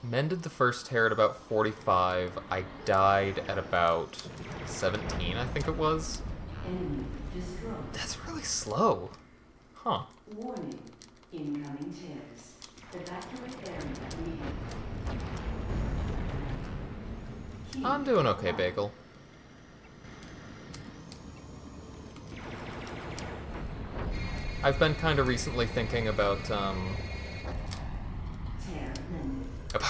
Mended the first tear at about 45. I died at about 17, I think it was. Enemy destroyed. That's really slow. Huh. Warning. Incoming tears. Evacuate area immediately. I'm doing okay, Bagel. I've been kind of recently thinking about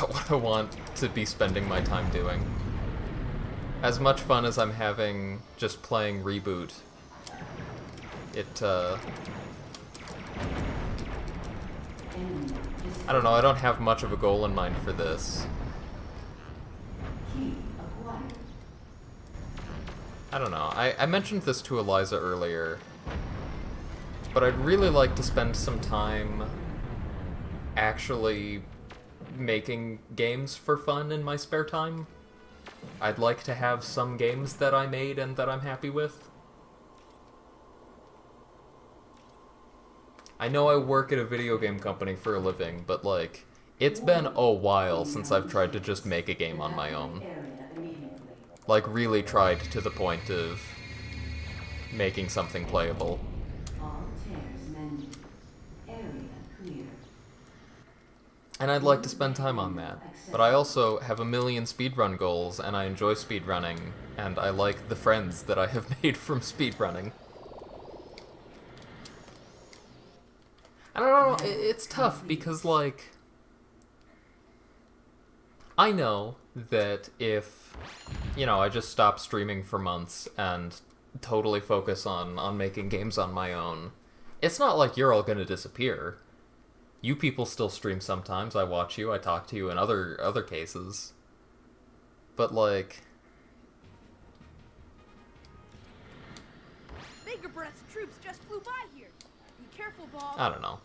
what I want to be spending my time doing. As much fun as I'm having just playing ReBoot, I don't know, I don't have much of a goal in mind for this. I don't know, I mentioned this to Eliza earlier, but I'd really like to spend some time actually making games for fun in my spare time. I'd like to have some games that I made and that I'm happy with. I know I work at a video game company for a living, but like, it's been a while since I've tried to just make a game on my own. Like, really tried to the point of making something playable. And I'd like to spend time on that. But I also have a million speedrun goals, and I enjoy speedrunning, and I like the friends that I have made from speedrunning. I don't know, it's tough, because, like, I know that if, you know, I just stop streaming for months and totally focus on making games on my own, it's not like you're all gonna disappear. You people still stream sometimes, I watch you, I talk to you in other cases. But, like... Mega Breath's troops just flew by here. Be careful, Ball. I don't know.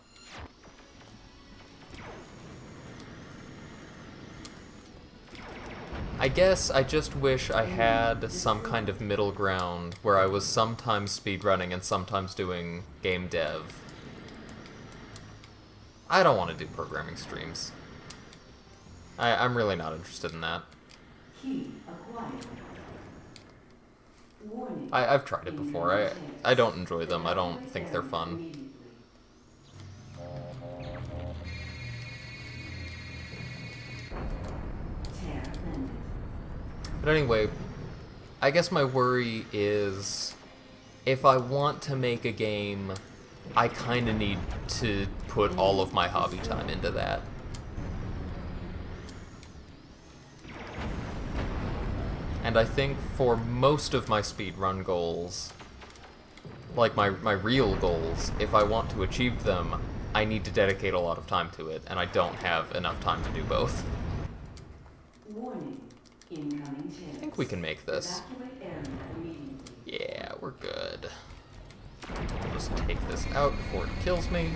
I guess I just wish I had some kind of middle ground where I was sometimes speedrunning and sometimes doing game dev. I don't want to do programming streams. I'm really not interested in that. I've tried it before. I don't enjoy them. I don't think they're fun. But anyway, I guess my worry is if I want to make a game, I kind of need to put all of my hobby time into that. And I think for most of my speedrun goals, like my real goals, if I want to achieve them, I need to dedicate a lot of time to it, and I don't have enough time to do both. I think we can make this. Yeah, we're good. I'll just take this out before it kills me.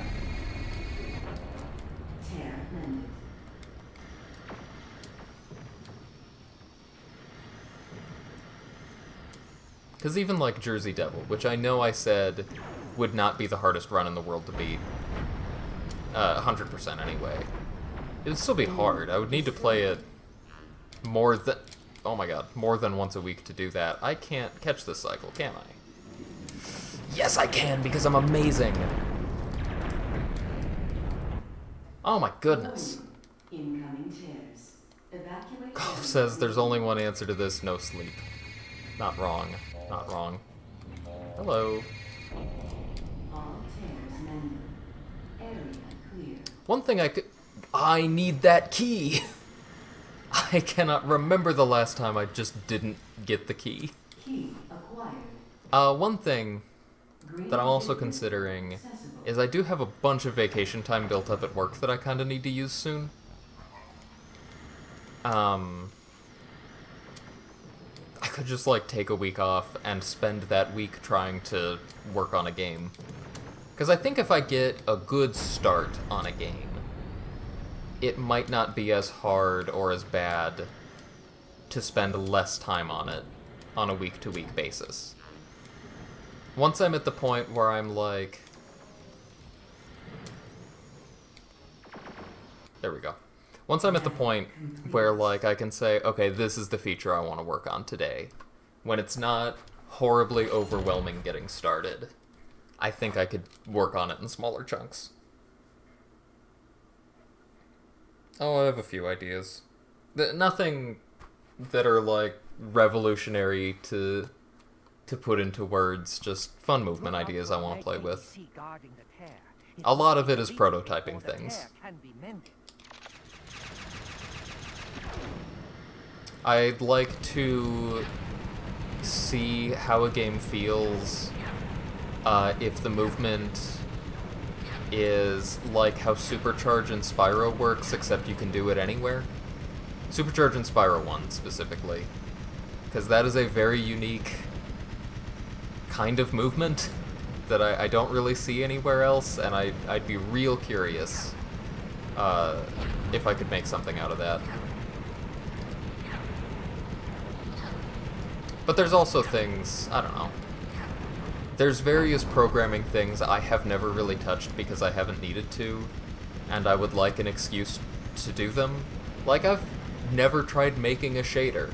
Because even like Jersey Devil, which I know I said would not be the hardest run in the world to beat, 100% anyway, it would still be hard. I would need to play it more than, oh my god, more than once a week to do that. I can't catch this cycle, can I? Yes, I can, because I'm amazing! Oh my goodness. Golf says there's only one answer to this, no sleep. Not wrong. Not wrong. Hello. One thing I need that key! I cannot remember the last time I just didn't get the key. One thing that I'm also considering is I do have a bunch of vacation time built up at work that I kind of need to use soon. I could just, like, take a week off and spend that week trying to work on a game. Because I think if I get a good start on a game, it might not be as hard or as bad to spend less time on it on a week-to-week basis. Once I'm at the point where I'm like, There we go. Once I'm at the point where, like, I can say, okay, this is the feature I want to work on today, when it's not horribly overwhelming getting started, I think I could work on it in smaller chunks. Oh, I have a few ideas. Nothing that are, like, revolutionary to put into words, just fun movement ideas I want to play with. A lot of it is prototyping things. I'd like to see how a game feels if the movement is like how Supercharge and Spyro works, except you can do it anywhere. Supercharge and Spyro 1, specifically. Because that is a very unique kind of movement that I don't really see anywhere else, and I'd be real curious if I could make something out of that. But there's also things, I don't know. There's various programming things I have never really touched because I haven't needed to, and I would like an excuse to do them. Like, I've never tried making a shader.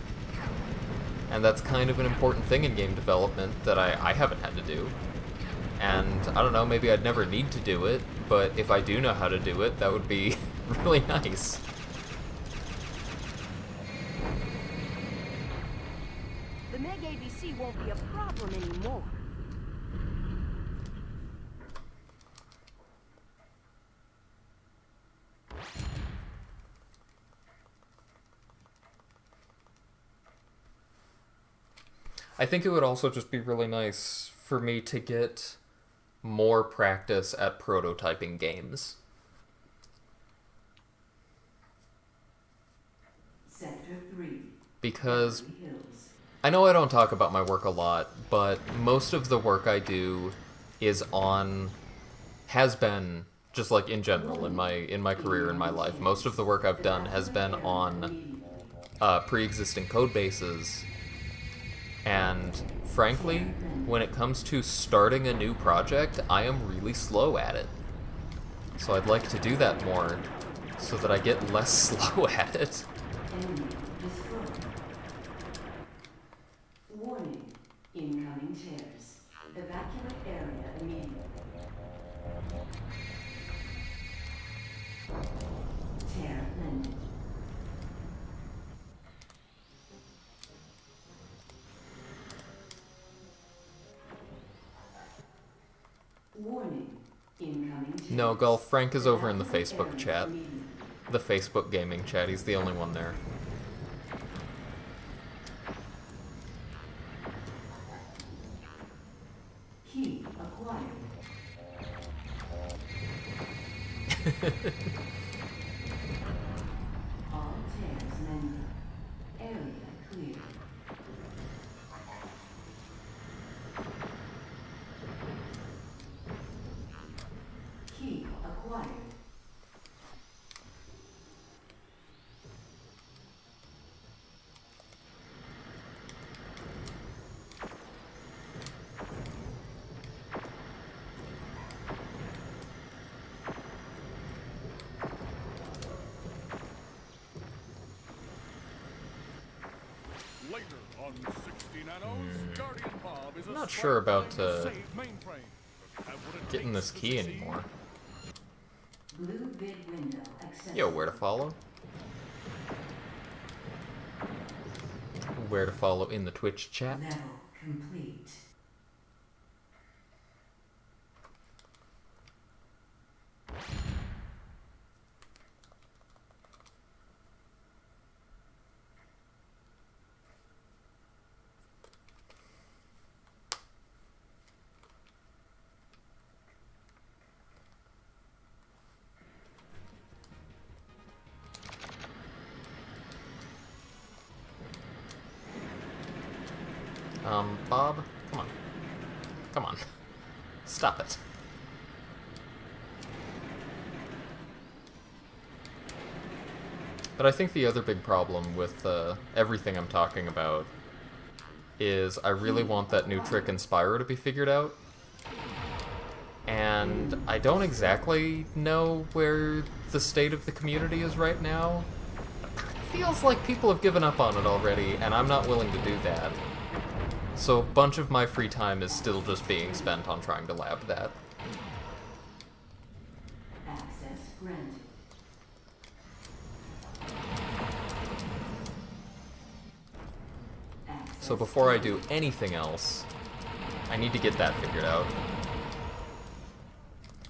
And that's kind of an important thing in game development that I haven't had to do. And, I don't know, maybe I'd never need to do it, but if I do know how to do it, that would be really nice. The Meg ABC won't be a problem anymore. I think it would also just be really nice for me to get more practice at prototyping games. Sector 3. Because Beverly Hills. I know I don't talk about my work a lot, but most of the work I do has been, just like in general, in my career, in my life, most of the work I've done has been on pre-existing code bases. And frankly, when it comes to starting a new project, I am really slow at it. So I'd like to do that more, so that I get less slow at it. Enemy destroyed. Warning. Incoming tears. Evacuate area immediately. Tear landed. Warning. Incoming tears. No, Golf, Frank is over in the Facebook chat. The Facebook gaming chat, he's the only one there. Key acquired. All tears mended. Area clear. Key acquired. Later on 60 Nanos, Guardian Bob is a Not sure about save mainframe. Have what it getting takes this key to anymore. Blue bid window accessible. Yo, where to follow? Where to follow in the Twitch chat? Level complete. Bob? Come on. Come on. Stop it. But I think the other big problem with everything I'm talking about is I really want that new trick in Spyro to be figured out. and I don't exactly know where the state of the community is right now. It feels like people have given up on it already, and I'm not willing to do that. So a bunch of my free time is still just being spent on trying to lab that. Access granted. So before I do anything else, I need to get that figured out.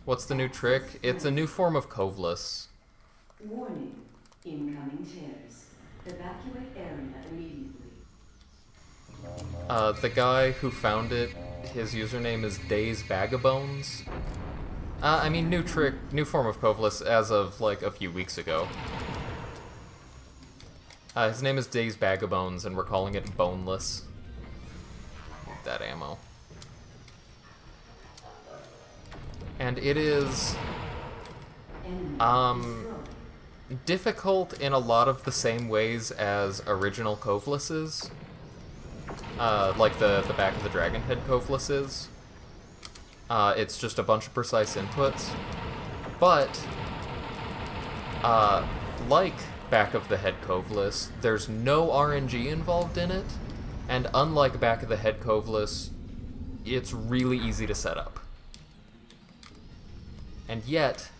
What's the new trick? It's a new form of Coveless. Warning. Incoming tears. Evacuate area immediately. The guy who found it, his username is Days Bag of Bones. I mean, new trick, new form of Coveless as of, like, a few weeks ago. His name is Days Bag of Bones, and we're calling it Boneless. That ammo. And it is, difficult in a lot of the same ways as original Coveless is. Like the back of the Dragon Head Coveless is. It's just a bunch of precise inputs. But, like Back of the Head Coveless, there's no RNG involved in it, and unlike Back of the Head Coveless, it's really easy to set up. And yet,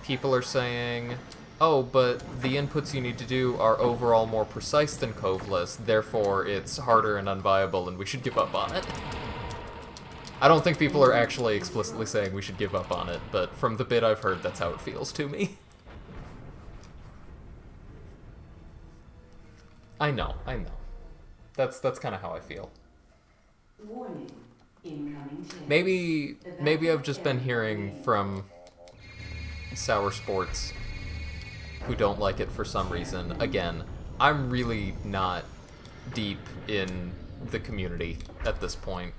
people are saying, oh, but the inputs you need to do are overall more precise than Coveless, therefore it's harder and unviable and we should give up on it. I don't think people are actually explicitly saying we should give up on it, but from the bit I've heard, that's how it feels to me. I know. That's kind of how I feel. Warning. Incoming tears. Maybe I've just been hearing from sour sports who don't like it for some reason. Again, I'm really not deep in the community at this point.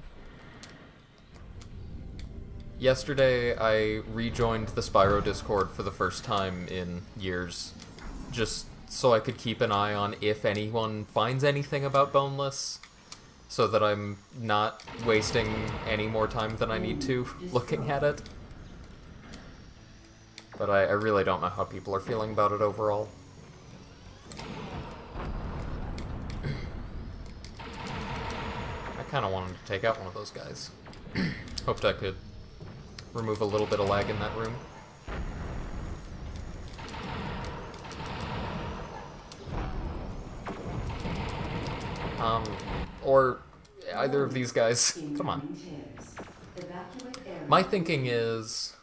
Yesterday, I rejoined the Spyro Discord for the first time in years, just so I could keep an eye on if anyone finds anything about Boneless, so that I'm not wasting any more time than I need to looking at it. But I really don't know how people are feeling about it overall. I kind of wanted to take out one of those guys. Hoped I could remove a little bit of lag in that room. Or either of these guys. Come on. My thinking is,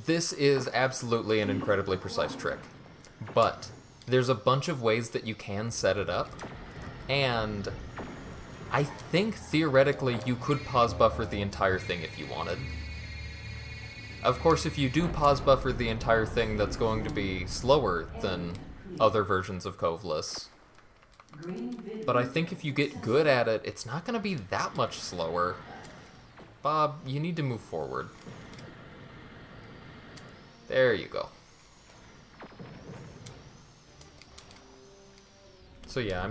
this is absolutely an incredibly precise trick, but there's a bunch of ways that you can set it up, and I think theoretically you could pause buffer the entire thing if you wanted. Of course, if you do pause buffer the entire thing, that's going to be slower than other versions of Coveless. But I think if you get good at it, it's not going to be that much slower. Bob, you need to move forward. There you go. So yeah,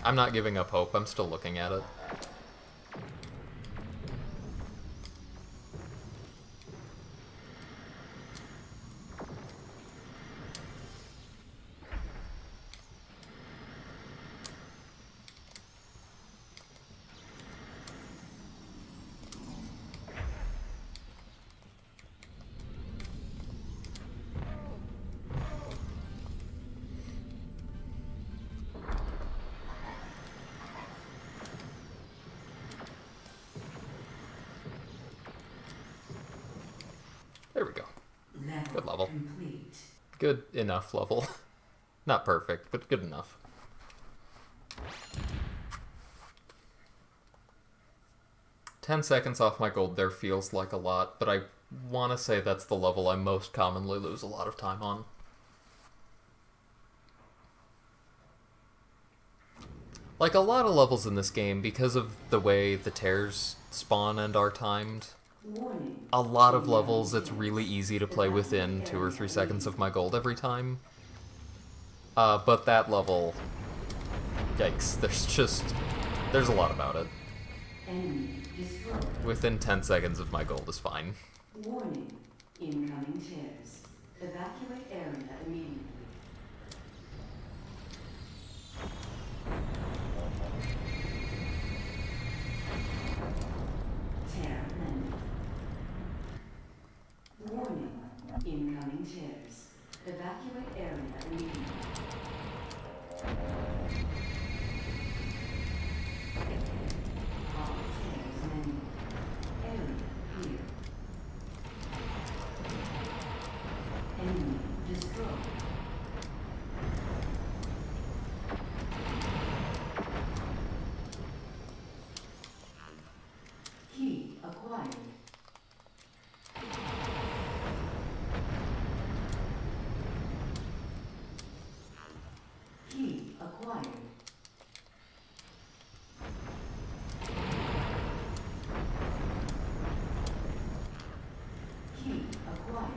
I'm not giving up hope. I'm still looking at it. There we go. Good level. Complete. Good enough level. Not perfect, but good enough. $10 off my gold there feels like a lot, but I want to say that's the level I most commonly lose a lot of time on. Like a lot of levels in this game, because of the way the tears spawn and are timed, a lot of levels it's really easy to play within 2 or 3 seconds of my gold every time. But that level, yikes, there's a lot about it. Enemy destroyed. Within 10 seconds of my gold is fine. Warning. Incoming tears. Evacuate area immediately. Tear landed. Warning. Incoming tears. Evacuate area immediately. All tears landed. Area clear. Enemy destroyed. Key acquired. Key acquired. Key acquired.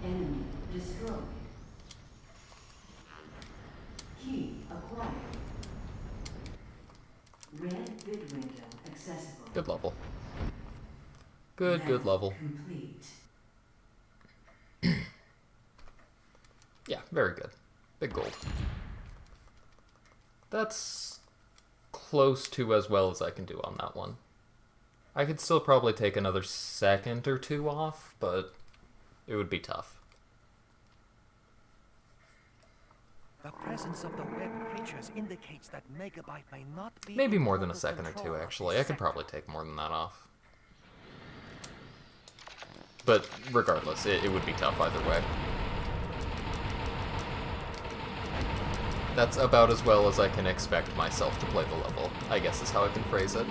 Enemy destroyed. Key acquired. Red bid window accessible. Good level. Good Lab level. Complete. Yeah, very good. Big gold. That's close to as well as I can do on that one. I could still probably take another second or two off, but it would be tough. The presence of the web creatures indicates that Megabyte may not be Maybe in more than a total second or control two, of actually. this I could sector. probably take more than that off. But regardless, it would be tough either way. That's about as well as I can expect myself to play the level, I guess is how I can phrase it.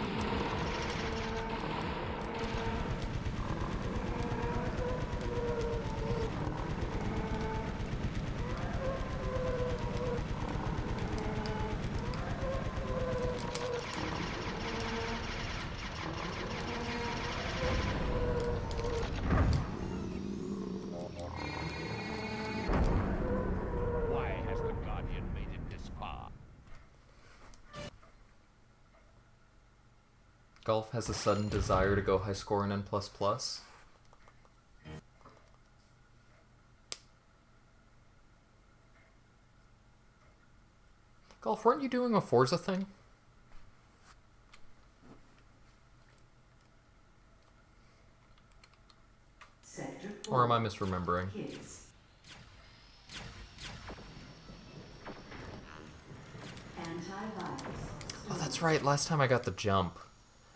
Why has the Guardian made it this far? Golf has a sudden desire to go high score in N++. Golf, weren't you doing a Forza thing? Sector Or am I 4. misremembering? Hits. Antivirus. Oh, that's right, last time I got the jump.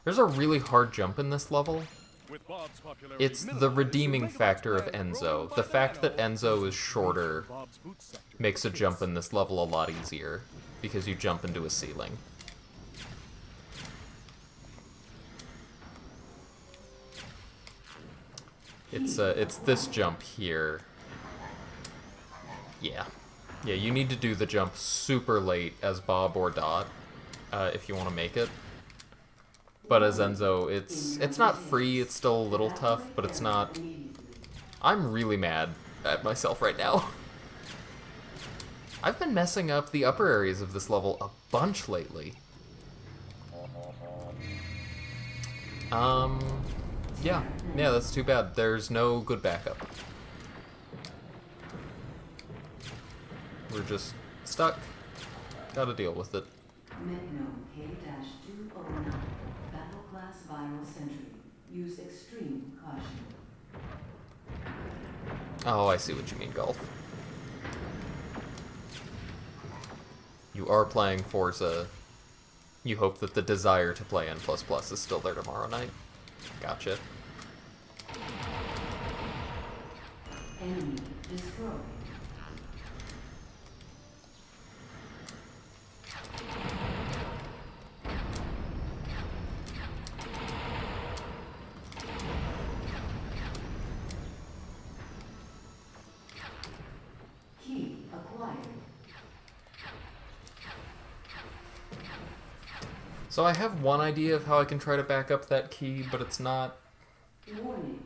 There's a really hard jump in this level. With Bob's popularity It's the minimized, redeeming Megabyte's factor of brand Enzo. growing The by fact that nano Enzo is shorter Bob's boot sector makes a jump hits. in this level a lot easier, because you jump into a ceiling. It's this jump here. Yeah. Yeah, you need to do the jump super late as Bob or Dot, if you want to make it. But as Enzo, it's not free, it's still a little tough, but it's not... I'm really mad at myself right now. I've been messing up the upper areas of this level a bunch lately. Yeah, that's too bad. There's no good backup. We're just stuck. Gotta deal with it. Metnome K-209. Battle class viral sentry. Use extreme caution. Oh, I see what you mean, Golf. You are playing Forza. You hope that the desire to play N++ is still there tomorrow night. Gotcha. Enemy destroyed. Key acquired. So I have one idea of how I can try to back up that key, but it's not... Warning.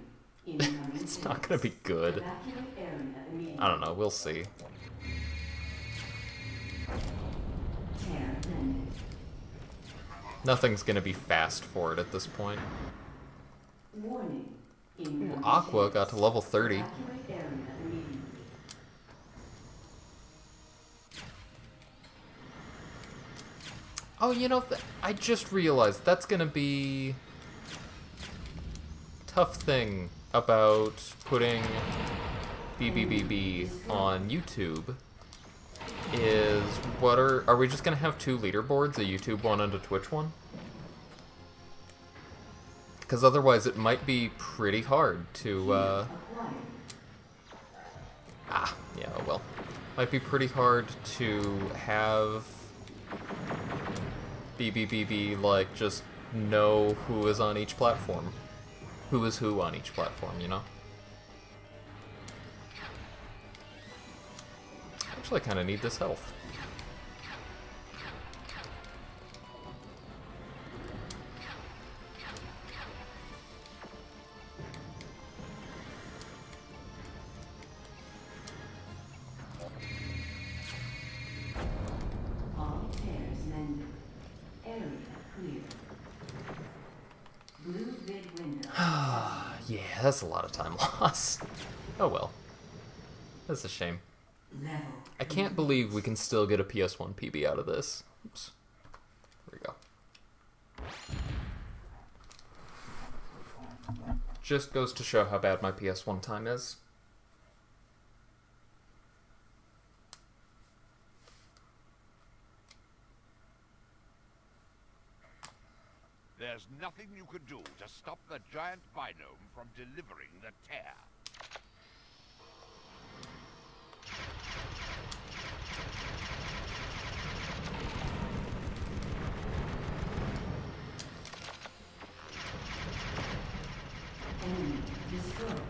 Incoming It's not tears. gonna be good. Evacuate area immediately. I don't know, we'll see. Tear landed. Nothing's gonna be fast for it at this point. Warning. Ooh, Incoming Aqua terrorists. got to level 30. Evacuate area immediately. Oh, you know, I just realized that's gonna be tough thing about putting BBBB on YouTube is what are we just gonna have two leaderboards, a YouTube one and a Twitch one? Because otherwise it might be pretty hard to Acquired. yeah, oh well. Might be pretty hard to have BBBB, like, just know who is on each platform. Who is who on each platform, you know? Actually, I kind of need this health. All tears mended. Area clear. Blue vid window. Yeah, that's a lot of time loss. Oh well. That's a shame. Level. I can't believe we can still get a PS1 PB out of this. Oops. Here we go. Just goes to show how bad my PS1 time is. There's nothing you can do to stop the giant binome from delivering the tear. Enemy destroyed.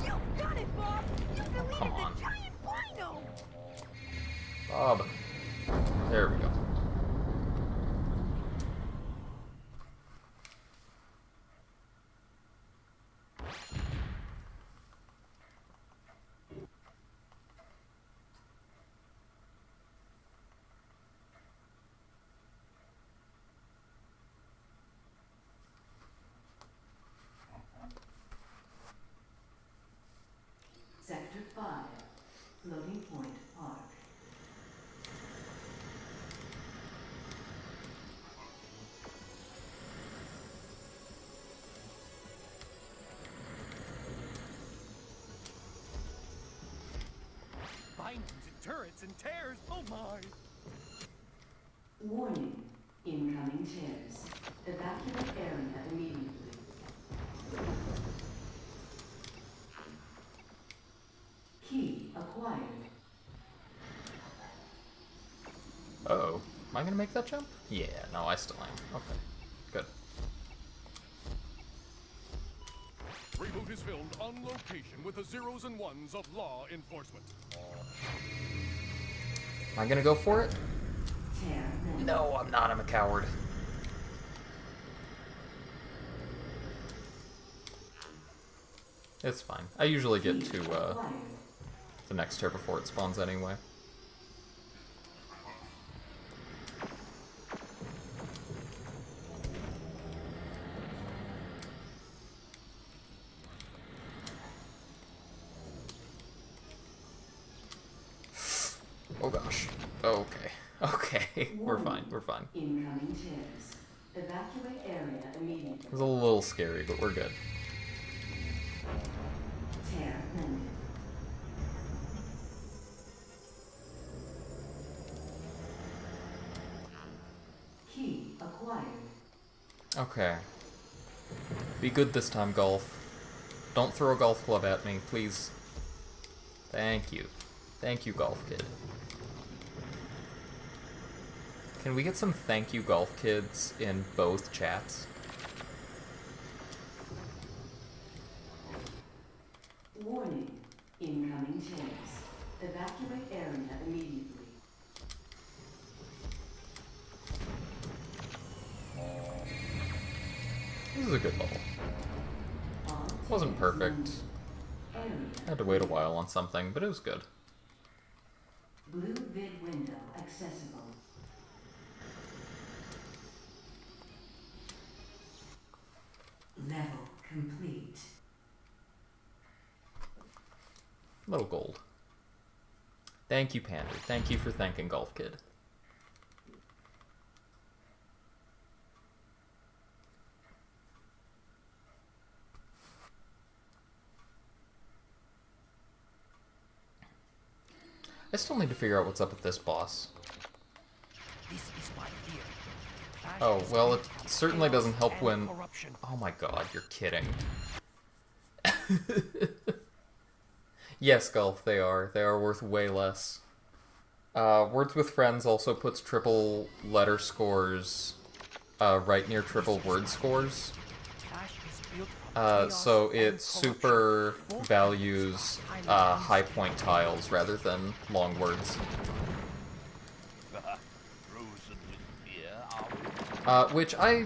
You've done it, Bob! You deleted come on. the giant rhino! Bob. There we go. Sector 5. Floating Point Park. Bindings and turrets and tears. Oh my! Warning. Incoming tears. Evacuate area immediately. Key acquired. Uh-oh. Am I gonna make that jump? Yeah, no, I still am. Okay. Good. ReBoot is filmed on location with the zeros and ones of law enforcement. Am I gonna go for it? Tear mended. No, I'm not. I'm a coward. It's fine. I usually get to Acquired. the next tear before it spawns anyway. Oh gosh. Okay. Okay. We're fine. We're fine. Incoming tears. Evacuate area immediately. It was a little scary, but we're good. Tear mended. Key acquired. Okay. Be good this time, golf. Don't throw a golf club at me, please. Thank you. Thank you, golf kid. Can we get some thank you, golf kids in both chats? Incoming chairs. Evacuate area immediately. This is a good level. All Wasn't tiers perfect. numbered. Area. Had to wait a while on something, but it was good. Blue vid window accessible. Level complete. Little gold. Thank you, Pander. Thank you for thanking Golf Kid. I still need to figure out what's up with this boss. This is my theory. Flash Oh, is well, built it on certainly chaos doesn't help and when... corruption. Oh my god, you're kidding. Yes, Golf, they are. They are worth way less. Words with Friends also puts triple letter scores right near triple word scores. Flash is built from chaos So and it corruption. super Both values engines are highly high point tiles rather than long words. Frozen with fear, are we? Which I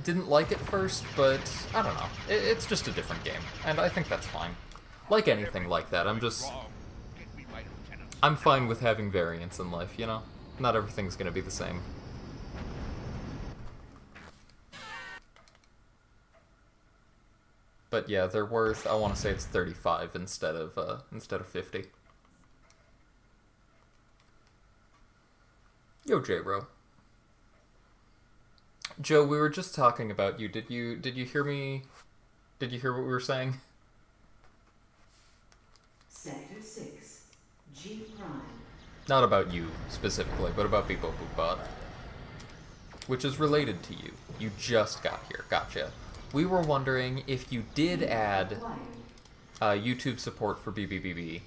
didn't like at first, but I don't know. It's just a different game, and I think that's fine. Like anything like that, Wrong. Get me my lieutenant. I'm fine with having variance in life, you know? Not everything's gonna be the same. But yeah, they're worth, I want to say it's 35 instead of 50. Yo, J-Ro. Joe, we were just talking about you. Did you hear me? Did you hear what we were saying? Sector 6. G prime. Not about you specifically, but about Beepo Boopbot. Which is related to you. You just got here. Gotcha. We were wondering if you did add Acquired. YouTube support for BBBB,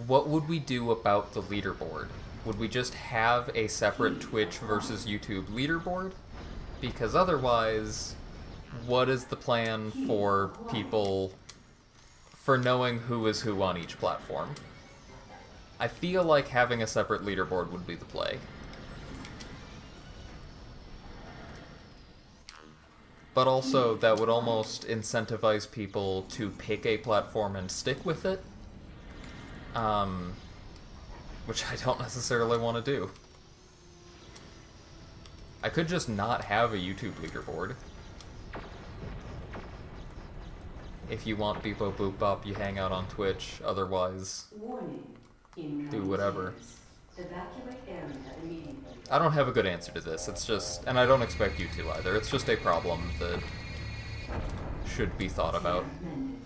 what would we do about the leaderboard? Would we just have a separate Twitch versus YouTube leaderboard? Because otherwise, what is the plan for people for knowing who is who on each platform? I feel like having a separate leaderboard would be the play. But also, that would almost incentivize people to pick a platform and stick with it. Which I don't necessarily want to do. I could just not have a YouTube leaderboard. If you want Beepo Boop Bop, you hang out on Twitch. Otherwise, Warning. Incoming do whatever. chairs. Evacuate area immediately. I don't have a good answer to this. It's just, and I don't expect you to either. It's just a problem that should be thought about. Amended.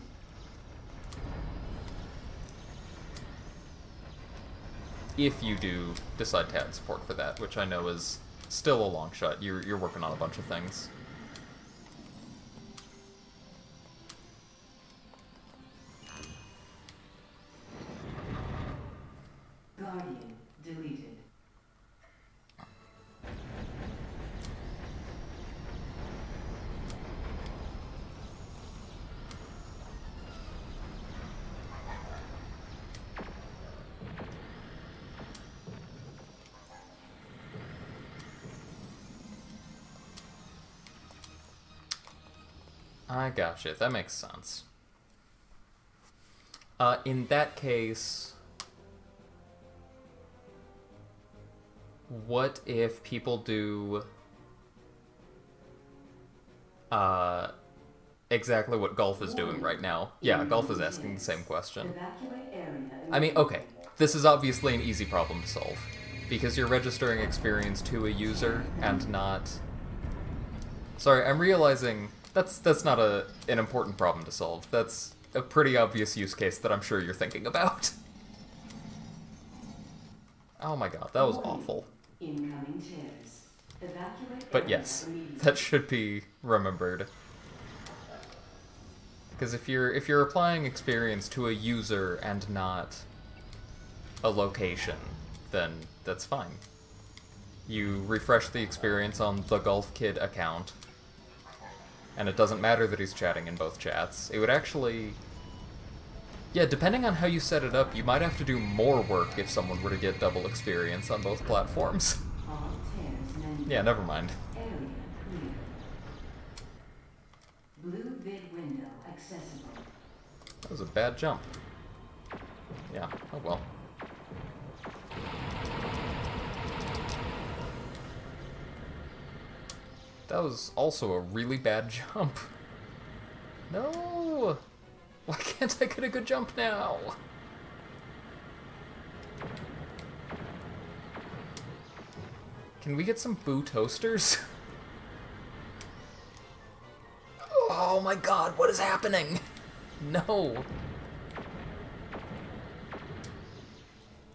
If you do decide to add support for that, which I know is still a long shot. You're working on a bunch of things. Guardian deleted. I gotcha. That makes sense. In that case, what if people do exactly what Golf is doing right now? Yeah, Golf is asking the same question. Evacuate area I mean, okay, this is obviously an easy problem to solve, because you're registering experience to a user and not... Sorry, I'm realizing that's not an important problem to solve. That's a pretty obvious use case that I'm sure you're thinking about. Oh my god, that was awful. Incoming chairs. Evacuate But area yes, immediately. that should be remembered. Because if you're applying experience to a user and not a location, then that's fine. You refresh the experience on the Golf Kid account, and it doesn't matter that he's chatting in both chats. It would actually Yeah, depending on how you set it up, you might have to do more work if someone were to get double experience on both platforms. All tears mended. Yeah, never mind. Area clear. Blue vid window accessible. That was a bad jump. Yeah, oh well. That was also a really bad jump. No! Why can't I get a good jump now? Can we get some Boo toasters? Oh my god, what is happening? No.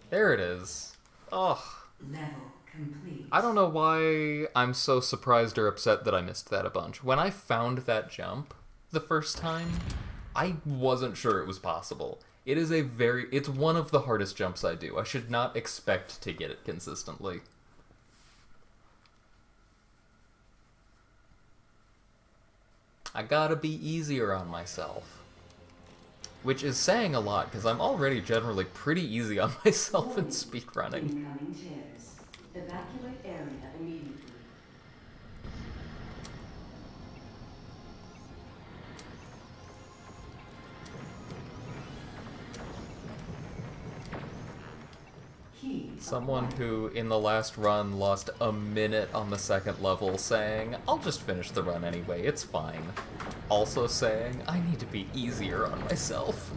There it is. Ugh. Level complete. I don't know why I'm so surprised or upset that I missed that a bunch. When I found that jump the first time, I wasn't sure it was possible. It's one of the hardest jumps I do. I should not expect to get it consistently. I gotta be easier on myself. Which is saying a lot, because I'm already generally pretty easy on myself in speedrunning. Incoming tears. Evacuate area immediately. Key Someone acquired. who, in the last run, lost a minute on the second level saying, I'll just finish the run anyway, it's fine. Also saying, I need to be easier on myself.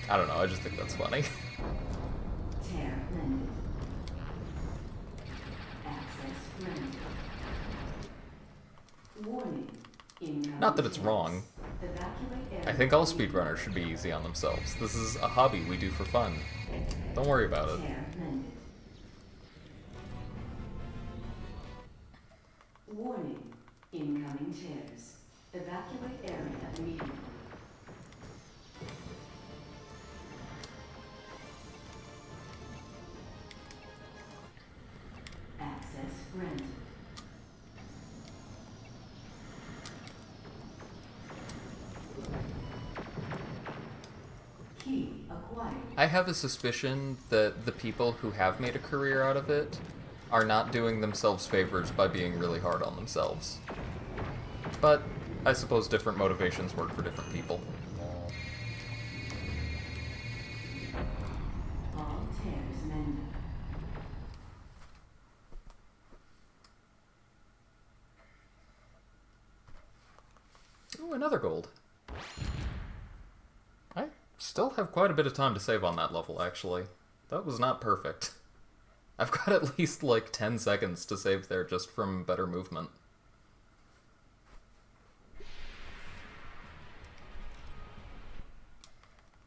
I don't know, I just think that's funny. Tear mended. Access granted. Warning. Incoming Not that it's tears. wrong. Evacuate area. I think all speedrunners should be easy on themselves. This is a hobby we do for fun. Don't worry about it. Tear mended. Warning. Incoming tears. Evacuate area immediately. Access granted. Key acquired. I have a suspicion that the people who have made a career out of it are not doing themselves favors by being really hard on themselves. But I suppose different motivations work for different people. All tears mended. Ooh, another gold. I still have quite a bit of time to save on that level, actually. That was not perfect. I've got at least like 10 seconds to save there just from better movement.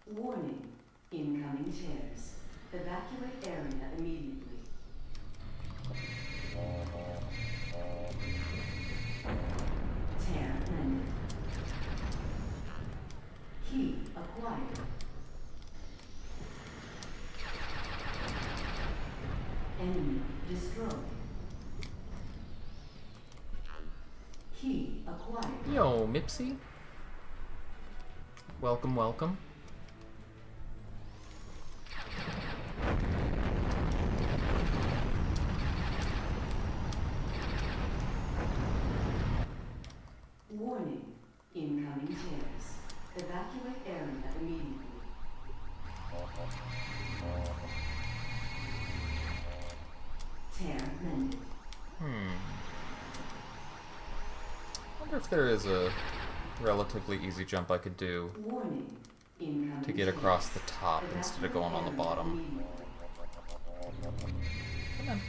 Warning. Incoming tears. Evacuate area immediately. Tear mended. Key acquired. Enemy destroyed. Key acquired. Yo, Mipsy. Welcome, welcome. Warning. Incoming tears. Evacuate area immediately. Tear mended. I wonder if there is a relatively easy jump I could do Warning. Incoming to get tears. across the top instead of going on the bottom. Immediately. Come on.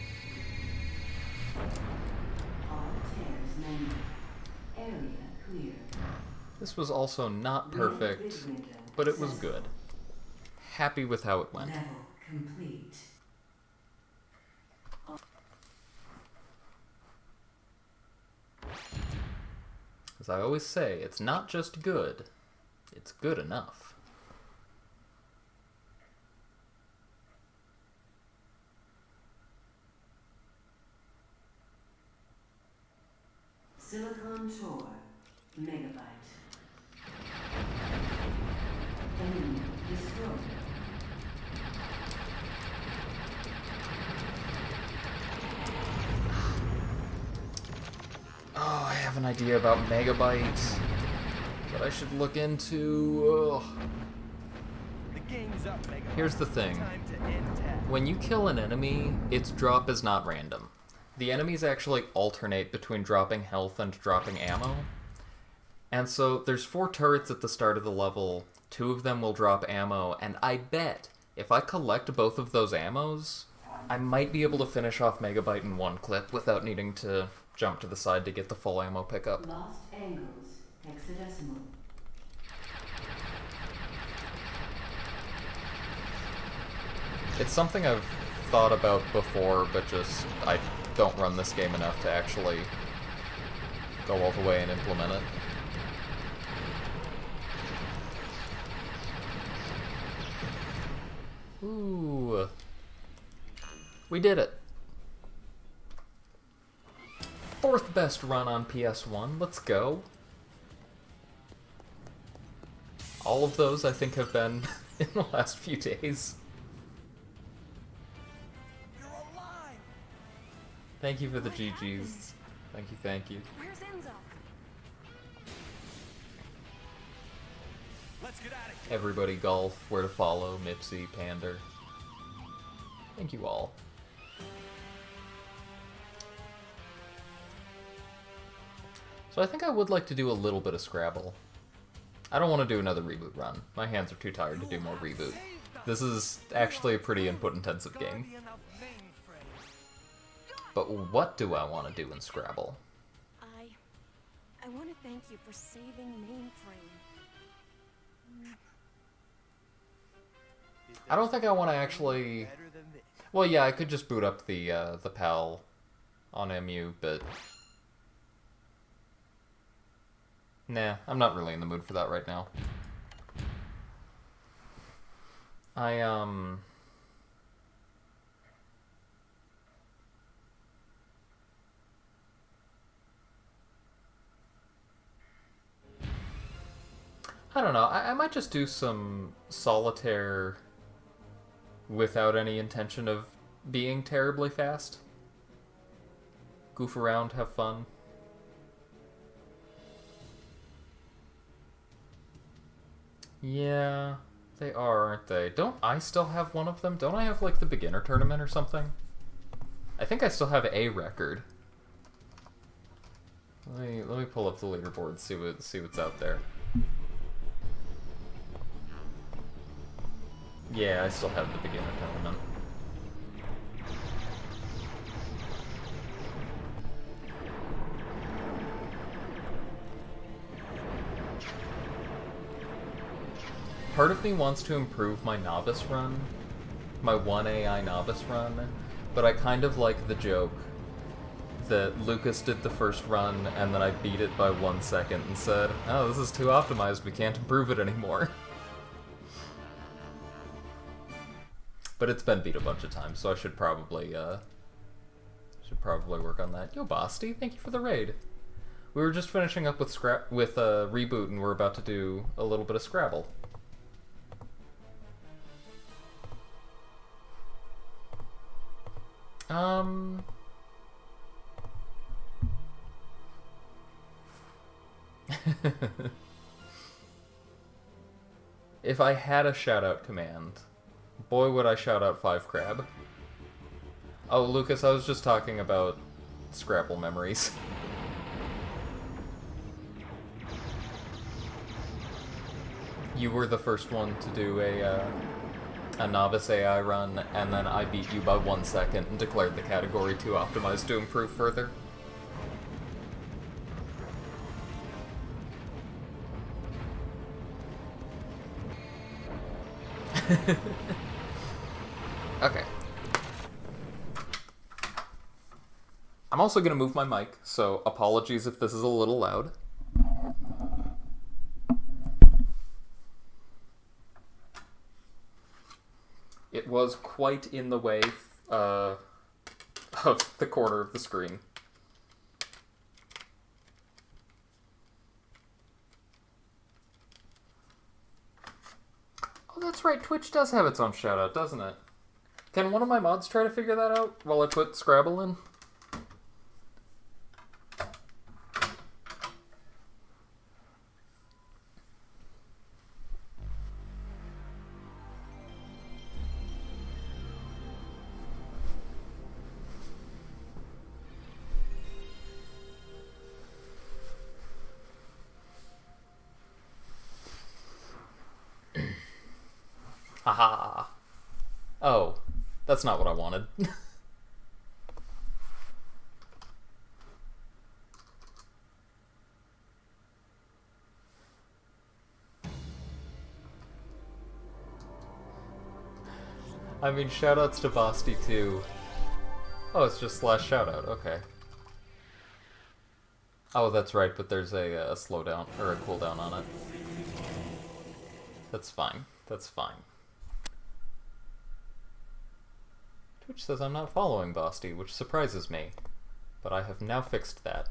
All tears mended. Area clear. This was also not perfect, but it was good. Happy with how it went. Level complete. As I always say, it's not just good, it's good enough. Silhouette Contour. Megabyte. Enemy destroyed. Oh, I have an idea about megabytes that I should look into. Ugh. The game's up, Megabyte. Here's the thing. Time to end tag. When you kill an enemy, its drop is not random. The enemies actually alternate between dropping health and dropping ammo. And so there's 4 turrets at the start of the level, 2 of them will drop ammo, and I bet if I collect both of those ammos, I might be able to finish off Megabyte in one clip without needing to jump to the side to get the full ammo pickup. Lost angles. Hexadecimal. It's something I've thought about before, but just I don't run this game enough to actually go all the way and implement it. Ooh. We did it. 4th best run on PS1. Let's go. All of those, I think, have been in the last few days. You're alive! Thank you for the GGs. Thank you, thank you. Where's Enzo? Let's get out of here. Everybody, Golf, Where to Follow, Mipsy, Pander. Thank you all. So I think I would like to do a little bit of Scrabble. I don't want to do another reboot run. My hands are too tired to do more reboot. This is actually a pretty input-intensive game. Guardian of mainframe. But what do I want to do in Scrabble? I want to thank you for saving mainframe. I don't think I want to actually... Better than this. Well, yeah, I could just boot up the PAL on MU, but... Nah, I'm not really in the mood for that right now. I don't know, I might just do some solitaire without any intention of being terribly fast. Goof around, have fun. Yeah, they are, aren't they? Don't I still have one of them? Don't I have, like, the beginner tournament or something? I think I still have a record. Let me pull up the leaderboard, see what's out there. Yeah, I still have the beginner tournament. Part of me wants to improve my novice run, my 1 AI novice run, but I kind of like the joke that Lucas did the first run and then I beat it by 1 second and said, oh, this is too optimized, we can't improve it anymore. But it's been beat a bunch of times, so I should probably work on that. Yo, Basti, thank you for the raid. We were just finishing up with Reboot, and we're about to do a little bit of Scrabble. If I had a shout-out command, boy would I shout out 5Crab. Oh, Lucas, I was just talking about Scrabble memories. You were the first one to do a novice AI run, and then I beat you by 1 second and declared the category too optimized to improve further. Okay. I'm also going to move my mic, so apologies if this is a little loud. It was quite in the way of the corner of the screen. that's right, Twitch does have its own shoutout, doesn't it? Can one of my mods try to figure that out while I put Scrabble in? Haha. Oh, that's not what I wanted. I mean, shoutouts to Basti too. Oh, it's just slash shoutout, okay. Oh, that's right, but there's a slowdown, or a cooldown on it. That's fine, that's fine. Twitch says I'm not following Basti, which surprises me, but I have now fixed that.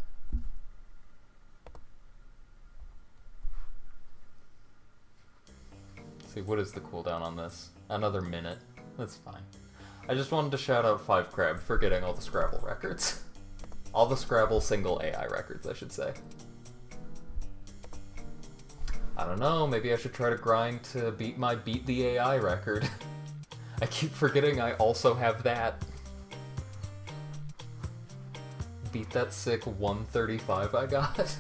Let's see, what is the cooldown on this? Another minute. That's fine. I just wanted to shout out 5Crab for getting all the Scrabble records. All the Scrabble single AI records, I should say. I don't know, maybe I should try to grind to beat my Beat the AI record. I keep forgetting I also have that. Beat that sick 135 I got.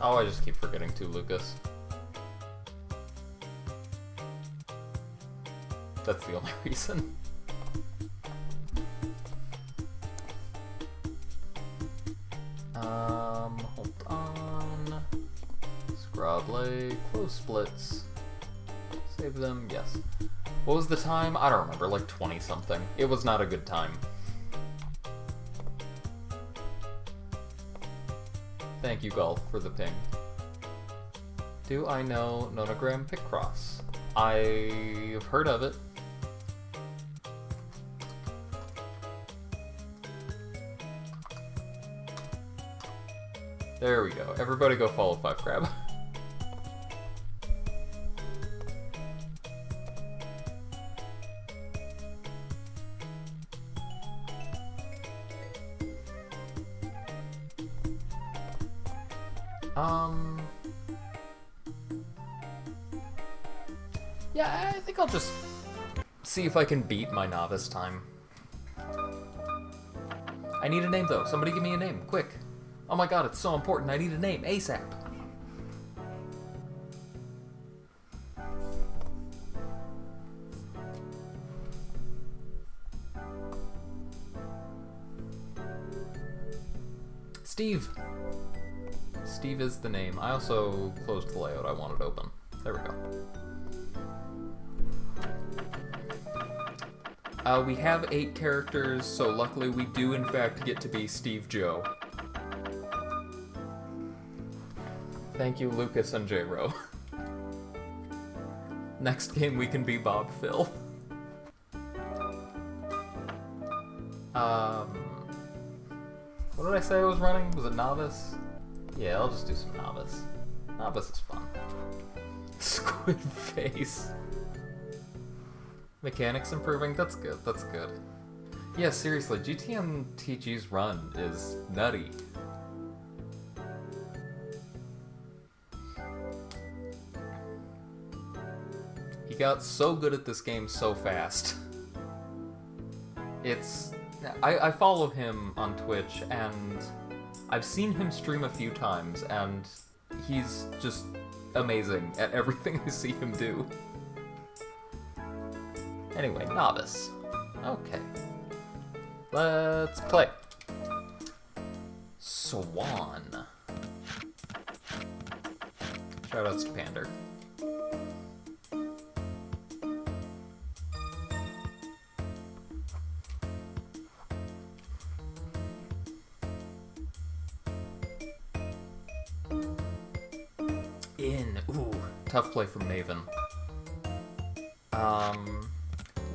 Oh, I just keep forgetting too, Lucas. That's the only reason. Hold on. Scrabble, close splits. Save them, yes. What was the time? I don't remember, like 20 something. It was not a good time. Thank you, Golf, for the ping. Do I know Nonogram Picross? I've heard of it. There we go. Everybody go follow 5Crab. Yeah, I think I'll just see if I can beat my novice time. I need a name though. Somebody give me a name, quick. Oh my god, it's so important. I need a name, ASAP. Steve. Steve is the name. I also closed the layout I wanted open. There we go. We have 8 characters, so luckily we do in fact get to be Steve Joe. Thank you, Lucas and J-Ro. Next game we can be Bob Phil. What did I say I was running? Was it Novice? Yeah, I'll just do some Novice. Novice is fun. Squid face. Mechanics improving? That's good, that's good. Yeah, seriously, GTMTG's run is nutty. He got so good at this game so fast. I follow him on Twitch, and I've seen him stream a few times, and he's just amazing at everything I see him do. Anyway, Novice. Okay. Let's play. Swan. Shoutouts to Pander. Ooh, tough play from Maven.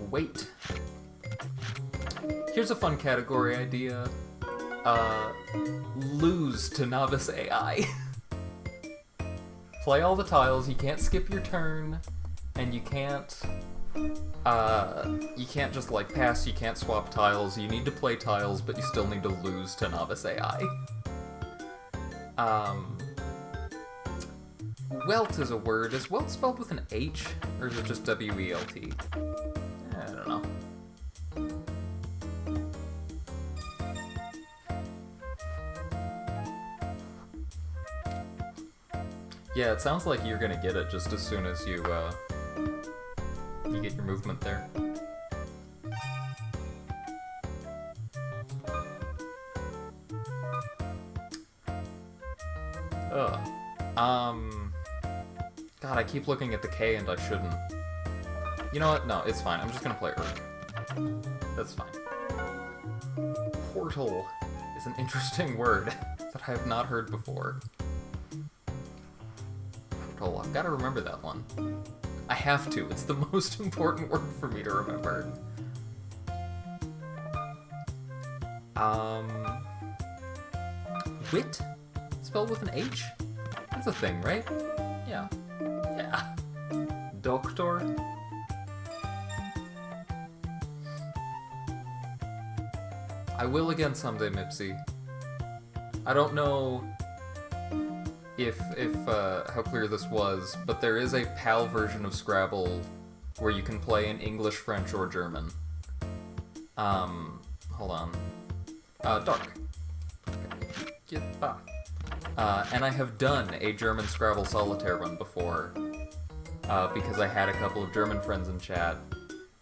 Wait. Here's a fun category idea. Lose to novice AI. Play all the tiles, you can't skip your turn, and you can't just, like, pass, you can't swap tiles, you need to play tiles, but you still need to lose to novice AI. Welt is a word. Is welt spelled with an H, or is it just W-E-L-T? I don't know. Yeah, it sounds like you're gonna get it just as soon as you get your movement there. Ugh. God, I keep looking at the K and I shouldn't. You know what? No, it's fine. I'm just gonna play Urk. That's fine. Portal is an interesting word that I have not heard before. Portal, I've got to remember that one. I have to. It's the most important word for me to remember. Wit? Spelled with an H? That's a thing, right? Yeah. Yeah. Doctor? I will again someday, Mipsy. I don't know if how clear this was, but there is a PAL version of Scrabble where you can play in English, French, or German. Hold on. Dark. Okay. Get back. And I have done a German Scrabble solitaire run before, because I had a couple of German friends in chat,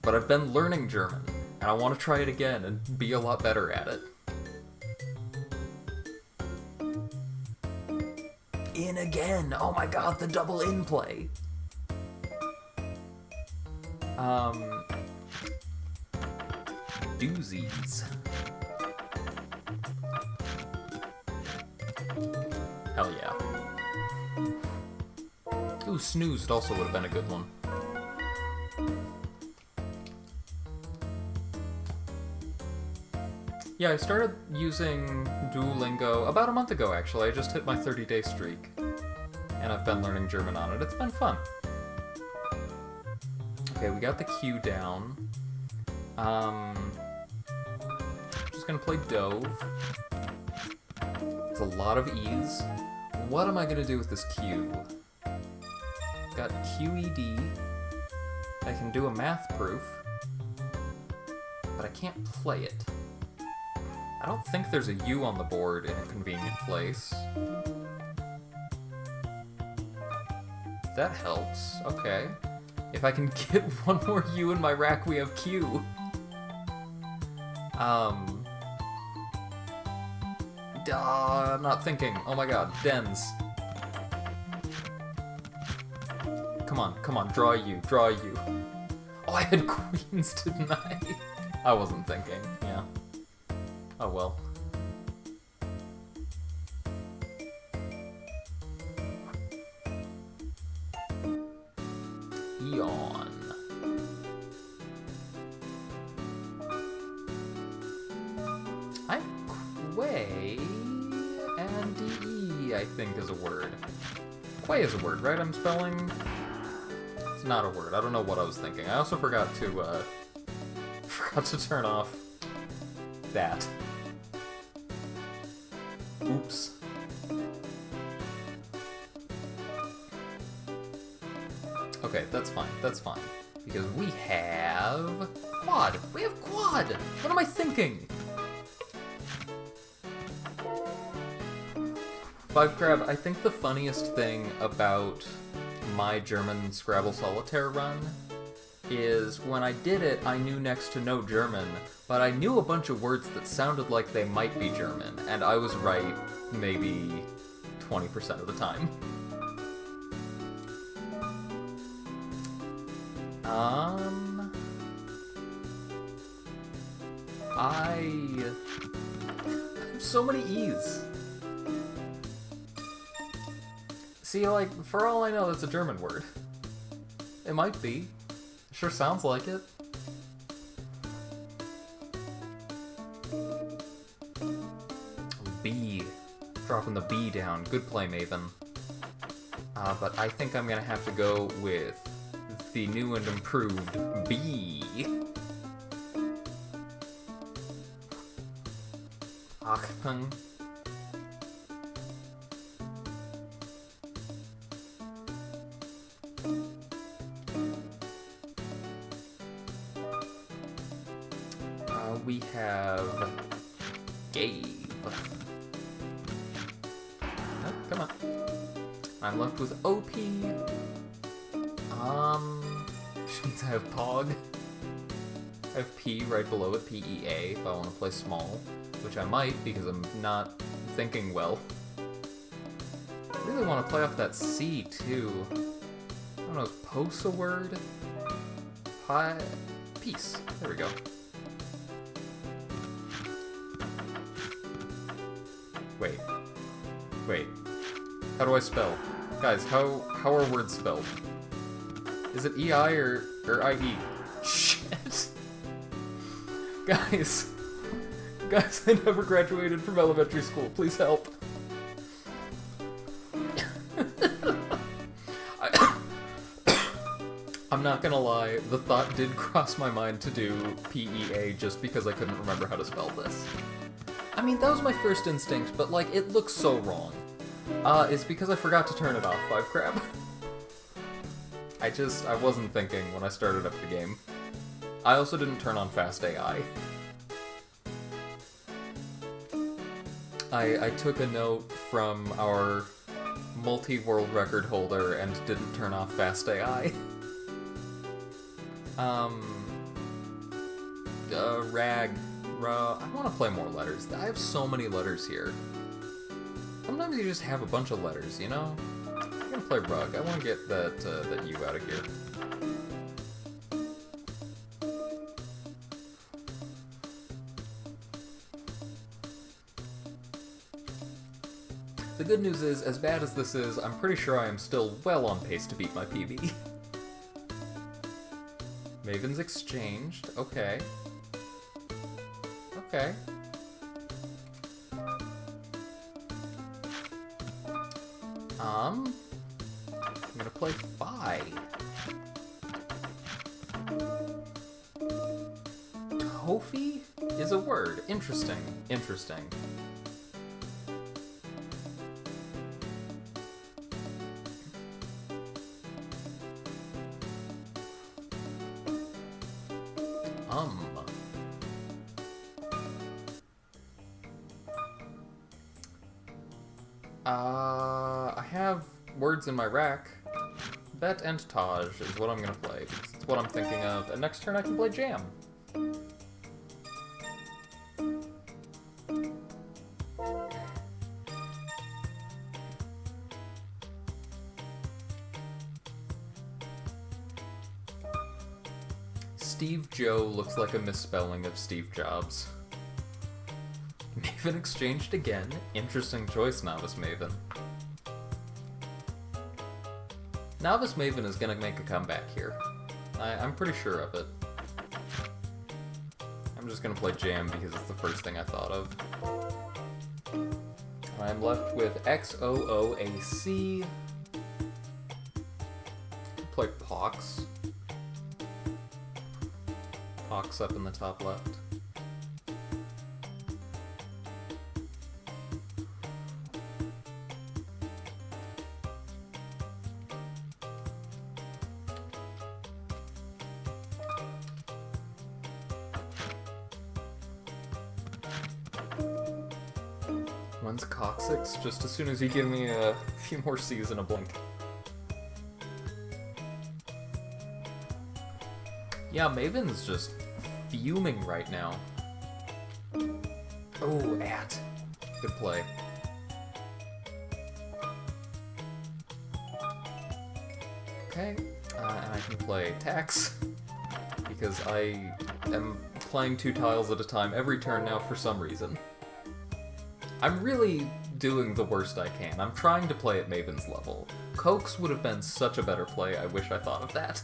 but I've been learning German, and I want to try it again and be a lot better at it. In again! Oh my god, the double in play! Doozies. Hell yeah. Ooh, snoozed also would have been a good one. Yeah, I started using Duolingo about a month ago, actually. I just hit my 30-day streak. And I've been learning German on it. It's been fun. Okay, we got the Q down. Just gonna play Dove. It's a lot of E's. What am I gonna do with this Q? Got QED. I can do a math proof. But I can't play it. I don't think there's a U on the board in a convenient place. That helps. Okay. If I can get one more U in my rack, we have Q. I'm not thinking. Oh my god. Dens. Come on, draw you, draw you. Oh, I had queens, didn't I? I wasn't thinking, yeah. Oh well. Eon. I Quay and DE, I think, is a word. Quay is a word, right? I'm spelling. It's not a word. I don't know what I was thinking. I also forgot to turn off that. Oops. Okay, that's fine. That's fine. Because we have quad. We have quad. What am I thinking? Five Crab, I think the funniest thing about my German Scrabble solitaire run is when I did it, I knew next to no German, but I knew a bunch of words that sounded like they might be German, and I was right maybe 20% of the time. I have so many E's. See, like, for all I know, that's a German word. It might be. Sure sounds like it. B. Dropping the B down. Good play, Maven. But I think I'm gonna have to go with the new and improved B. Achtung. We have Gabe. Oh, come on. I'm left with OP. Which means I have Pog. I have P right below it, PEA, if I want to play small. Which I might, because I'm not thinking well. I really want to play off that C, too. I don't know, is pos a word? Peace. There we go. Wait. How do I spell? Guys, how are words spelled? Is it EI or IE? Shit. Guys, I never graduated from elementary school. Please help. I'm not gonna lie, the thought did cross my mind to do PEA just because I couldn't remember how to spell this. I mean, that was my first instinct, but, like, it looks so wrong. It's because I forgot to turn it off, 5Crab. I wasn't thinking when I started up the game. I also didn't turn on Fast AI. I took a note from our multi-world record holder and didn't turn off Fast AI. I want to play more letters. I have so many letters here. Sometimes you just have a bunch of letters, you know? I'm gonna play Rug. I want to get that U out of here. The good news is, as bad as this is, I'm pretty sure I am still well on pace to beat my PB. Maven's exchanged. Okay. Okay. I'm gonna play Phi. Tofi is a word. Interesting. Interesting. I have words in my rack. Bet and Taj is what I'm gonna play. It's what I'm thinking of. And next turn I can play Jam. Steve Joe looks like a misspelling of Steve Jobs. Maven exchanged again. Interesting choice, Novice Maven. Novice Maven is gonna make a comeback here. I'm pretty sure of it. I'm just gonna play Jam because it's the first thing I thought of. I'm left with XOOAC. Play Pox. Pox up in the top left. One's Coccyx, just as soon as you give me a few more C's in a blink. Yeah, Maven's just fuming right now. Oh, at. Good play. Okay, and I can play Tax, because I am playing 2 tiles at a time every turn now for some reason. I'm really doing the worst I can. I'm trying to play at Maven's level. Coax would have been such a better play, I wish I thought of that.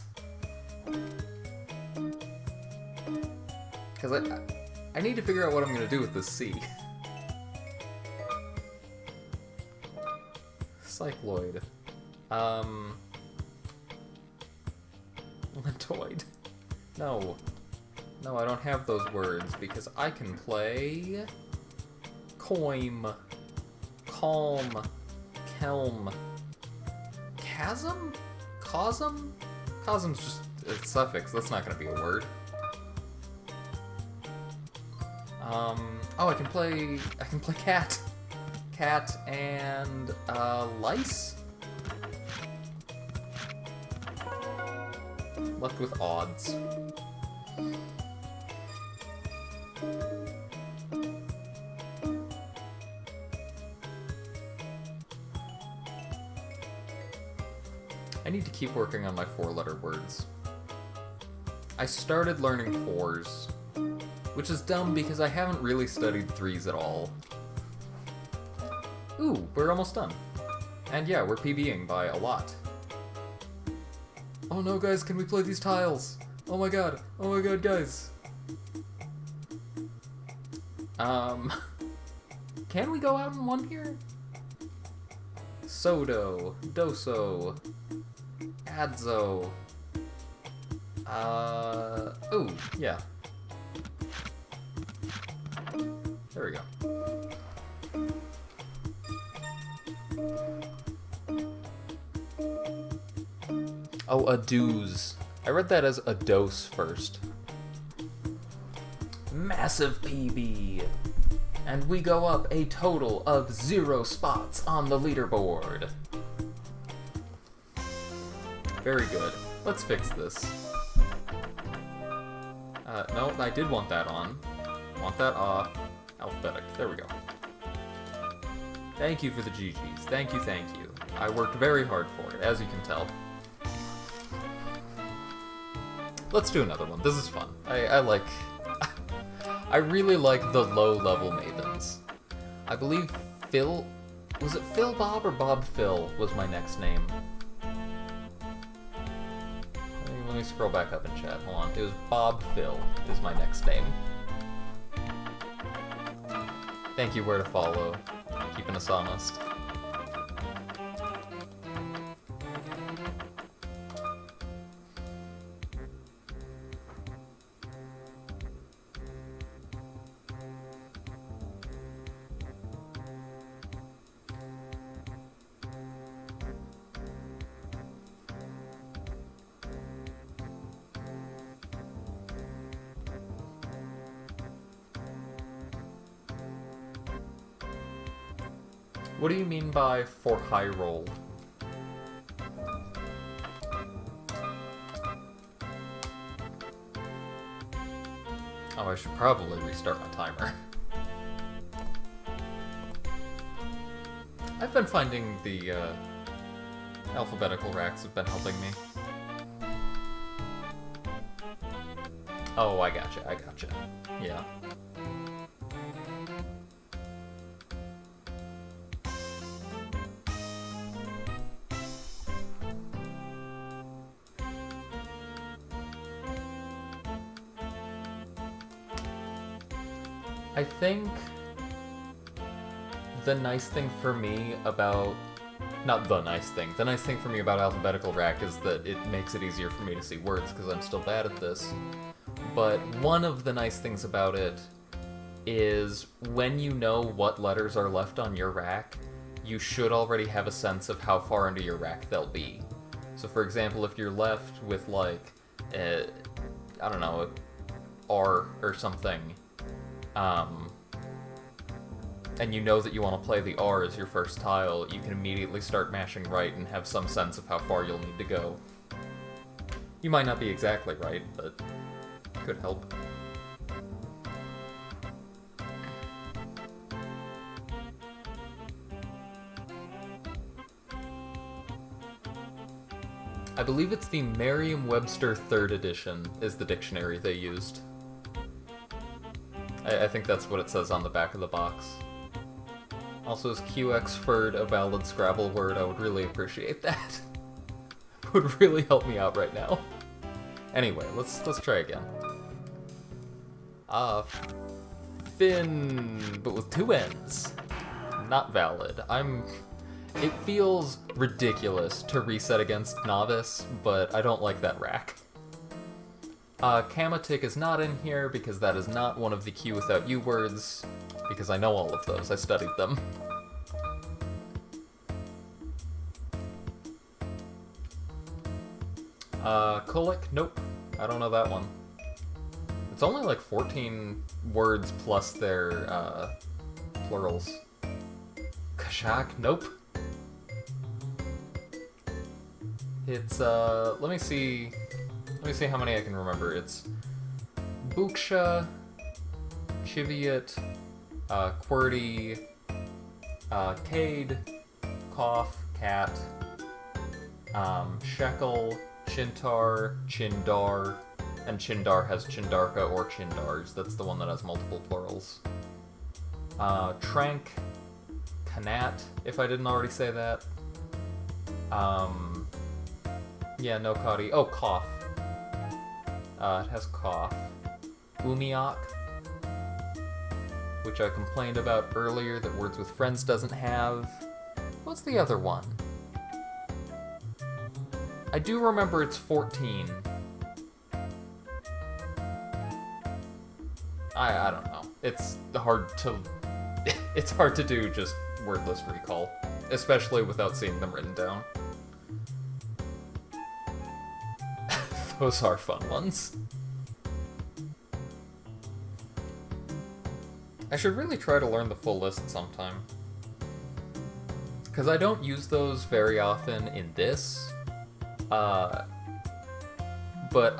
Because I need to figure out what I'm going to do with this C. Cycloid. Lentoid. No. No, I don't have those words, because I can play... Coim. Calm. Kelm. Chasm? Cosm? Cosm's just a suffix, that's not gonna be a word. Oh, I can play cat. Cat and, lice? Left with odds. I need to keep working on my 4-letter words. I started learning 4s, which is dumb because I haven't really studied 3s at all. Ooh, we're almost done. And yeah, we're PBing by a lot. Oh no, guys, can we play these tiles? Oh my god, guys. Can we go out in one here? Sodo, Doso, Adzo. Ooh, yeah. There we go. Oh, a dooze. I read that as a dose first. Massive PB! And we go up a total of 0 spots on the leaderboard. Very good. Let's fix this. No, I did want that on. Want that off. Alphabetic. There we go. Thank you for the GGs. Thank you, thank you. I worked very hard for it, as you can tell. Let's do another one. This is fun. I like... I really like the low-level maidens. I believe Phil... Was it Phil Bob or Bob Phil was my next name? Let me scroll back up in chat. Hold on. It was Bob Phil is my next name. Thank you, Where to Follow. Keeping us honest. What do you mean by for high roll? Oh, I should probably restart my timer. I've been finding the alphabetical racks have been helping me. Oh, I gotcha, Yeah. I think the nice thing for me about... Not the nice thing. The nice thing for me about alphabetical rack is that it makes it easier for me to see words because I'm still bad at this. But one of the nice things about it is when you know what letters are left on your rack, you should already have a sense of how far into your rack they'll be. So for example, if you're left with like, I don't know, R or something, and you know that you want to play the R as your first tile, you can immediately start mashing right and have some sense of how far you'll need to go. You might not be exactly right, but it could help. I believe it's the Merriam-Webster 3rd edition is the dictionary they used. I think that's what it says on the back of the box. Also, is QXford a valid Scrabble word? I would really appreciate that. Would really help me out right now. Anyway, let's try again. Finn, but with 2 N's. Not valid. It feels ridiculous to reset against Novice, but I don't like that rack. Kamatik is not in here because that is not one of the Q without U words, because I know all of those, I studied them. Kulik? Nope. I don't know that one. It's only like 14 words plus their, plurals. Kashak? Nope. It's, let me see how many I can remember. It's Buksha, Chiviot, Qwerty, Cade, Cough, Cat, Shekel, Chintar, Chindar, and Chindar has Chindarka or Chindars. That's the one that has multiple plurals. Trank, Kanat, if I didn't already say that. Yeah, no Kadi. Oh, Cough. It has Cough. Umiak, which I complained about earlier that Words with Friends doesn't have. What's the other one? I do remember it's 14. I don't know. It's hard to do just wordless recall, especially without seeing them written down. Those are fun ones. I should really try to learn the full list sometime, because I don't use those very often in this, but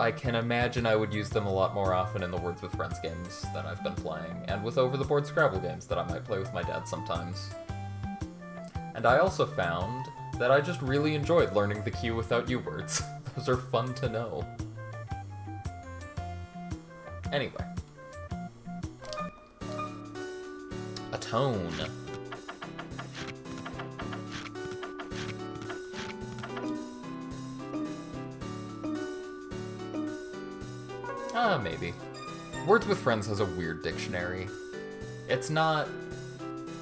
I can imagine I would use them a lot more often in the Words with Friends games that I've been playing, and with over-the-board Scrabble games that I might play with my dad sometimes. And I also found that I just really enjoyed learning the Q without U words. Those are fun to know. Anyway. Atone. Maybe. Words with Friends has a weird dictionary. It's not...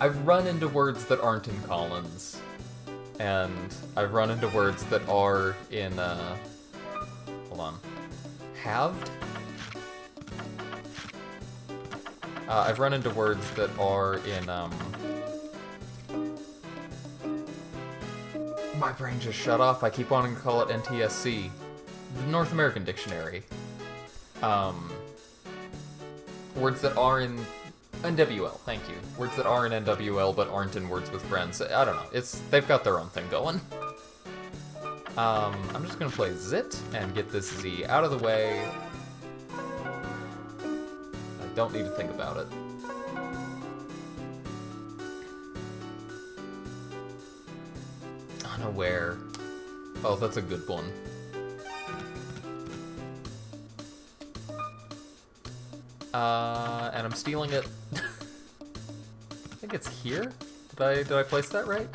I've run into words that aren't in Collins, and I've run into words that are in, hold on. Halved? I've run into words that are in, my brain just shut off. I keep wanting to call it NTSC. The North American Dictionary. Words that are in NWL, thank you. Words that are in NWL but aren't in Words with Friends. I don't know. They've got their own thing going. I'm just gonna play Zit and get this Z out of the way. I don't need to think about it. Unaware. Oh, that's a good one. And I'm stealing it. I think it's here? Did I place that right?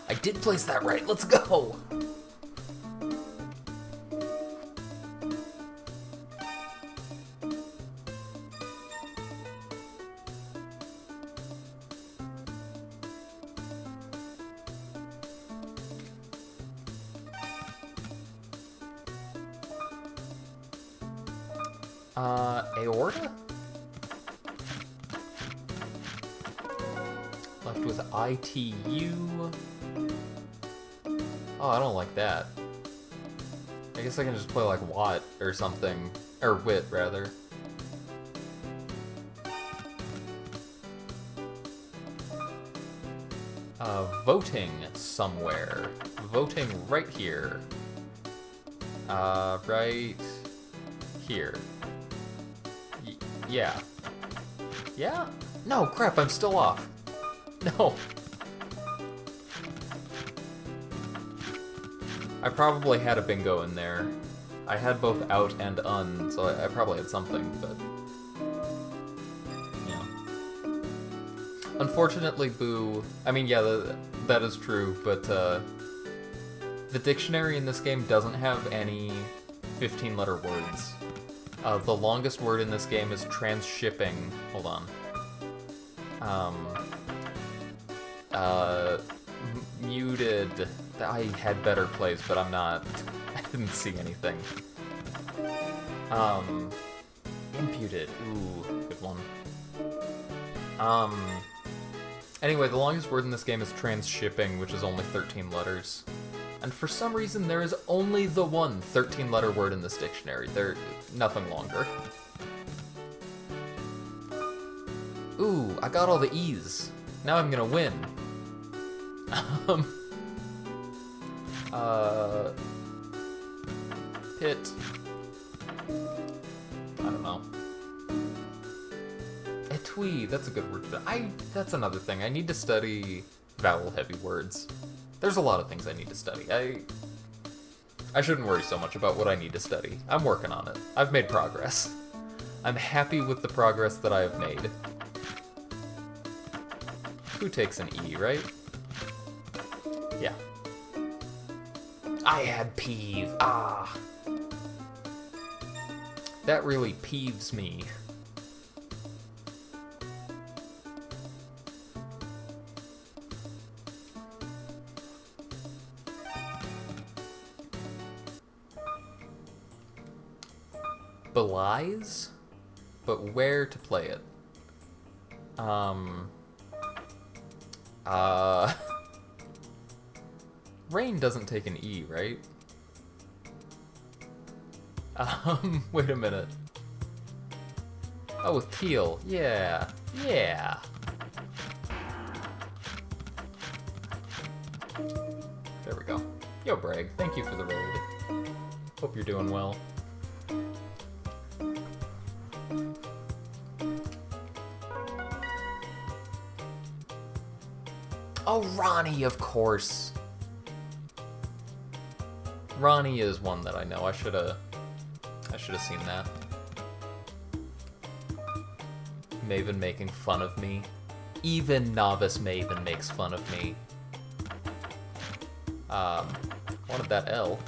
I did place that right, let's go! Aorta? Left with ITU. Oh, I don't like that. I guess I can just play like Watt or something. Or Wit, rather. Voting somewhere. Voting right here. Right here. Yeah. Yeah? No, crap, I'm still off. No. I probably had a bingo in there. I had both out and un, so I probably had something, but... yeah. Unfortunately, Boo... I mean, yeah, that is true, but, the dictionary in this game doesn't have any 15-letter words. The longest word in this game is transshipping. Hold on. Muted. I had better plays, but I'm not. I didn't see anything. Imputed. Ooh, good one. Anyway, the longest word in this game is transshipping, which is only 13 letters. And for some reason, there is only the one 13-letter word in this dictionary. There's nothing longer. Ooh, I got all the E's. Now I'm gonna win. Pit. I don't know. Etui, that's a good word. That's another thing. I need to study vowel-heavy words. There's a lot of things I need to study. I shouldn't worry so much about what I need to study. I'm working on it. I've made progress. I'm happy with the progress that I have made. Who takes an E, right? Yeah. I had peeve. Ah. That really peeves me. Belies? But where to play it? Rain doesn't take an E, right? Wait a minute. Oh, with teal. Yeah. Yeah. There we go. Yo, Bragg, thank you for the raid. Hope you're doing well. Oh, Ronnie, of course. Ronnie is one that I know. I should have seen that. Maven making fun of me. Even novice Maven makes fun of me. Wanted that L.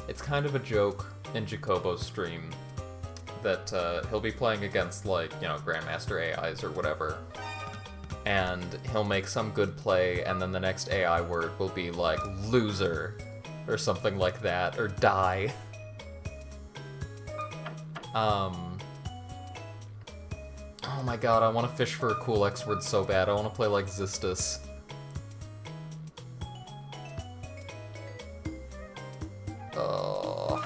It's kind of a joke in Jacobo's stream that he'll be playing against, like, you know, Grandmaster AIs or whatever, and he'll make some good play, and then the next AI word will be like loser or something like that, or die. Oh my god, I want to fish for a cool X word so bad. I want to play like Xistus. Oh,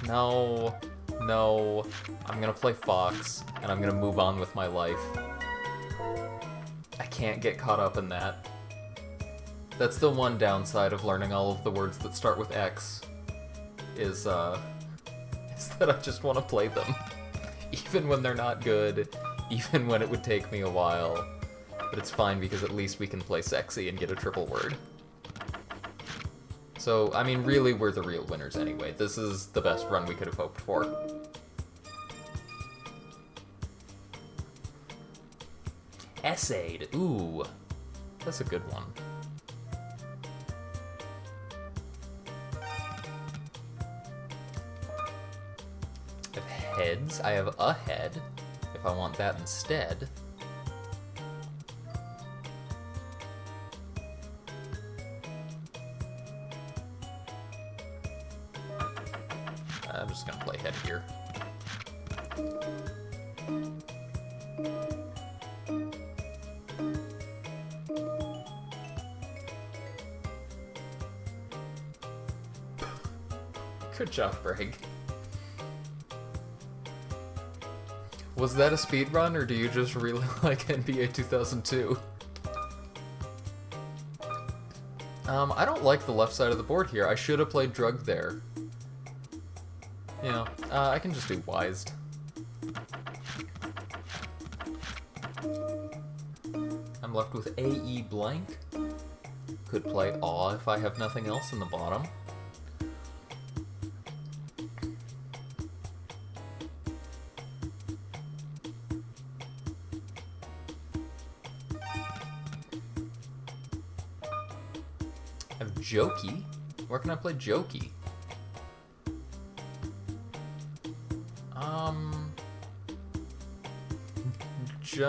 no, no. I'm gonna play Fox, and I'm gonna move on with my life. I can't get caught up in that. That's the one downside of learning all of the words that start with X, is that I just want to play them. Even when they're not good, even when it would take me a while. But it's fine because at least we can play sexy and get a triple word. So, I mean, really, we're the real winners anyway. This is the best run we could have hoped for. Essayed. Ooh. That's a good one. If heads, I have a head. If I want that instead. I'm just gonna play head here. Good job, Bragg. Was that a speedrun, or do you just really like NBA 2002? I don't like the left side of the board here. I should have played Drug there. You know, I can just do Wised. I'm left with AE blank. Could play Awe if I have nothing else in the bottom. I have Jokey. Where can I play Jokey?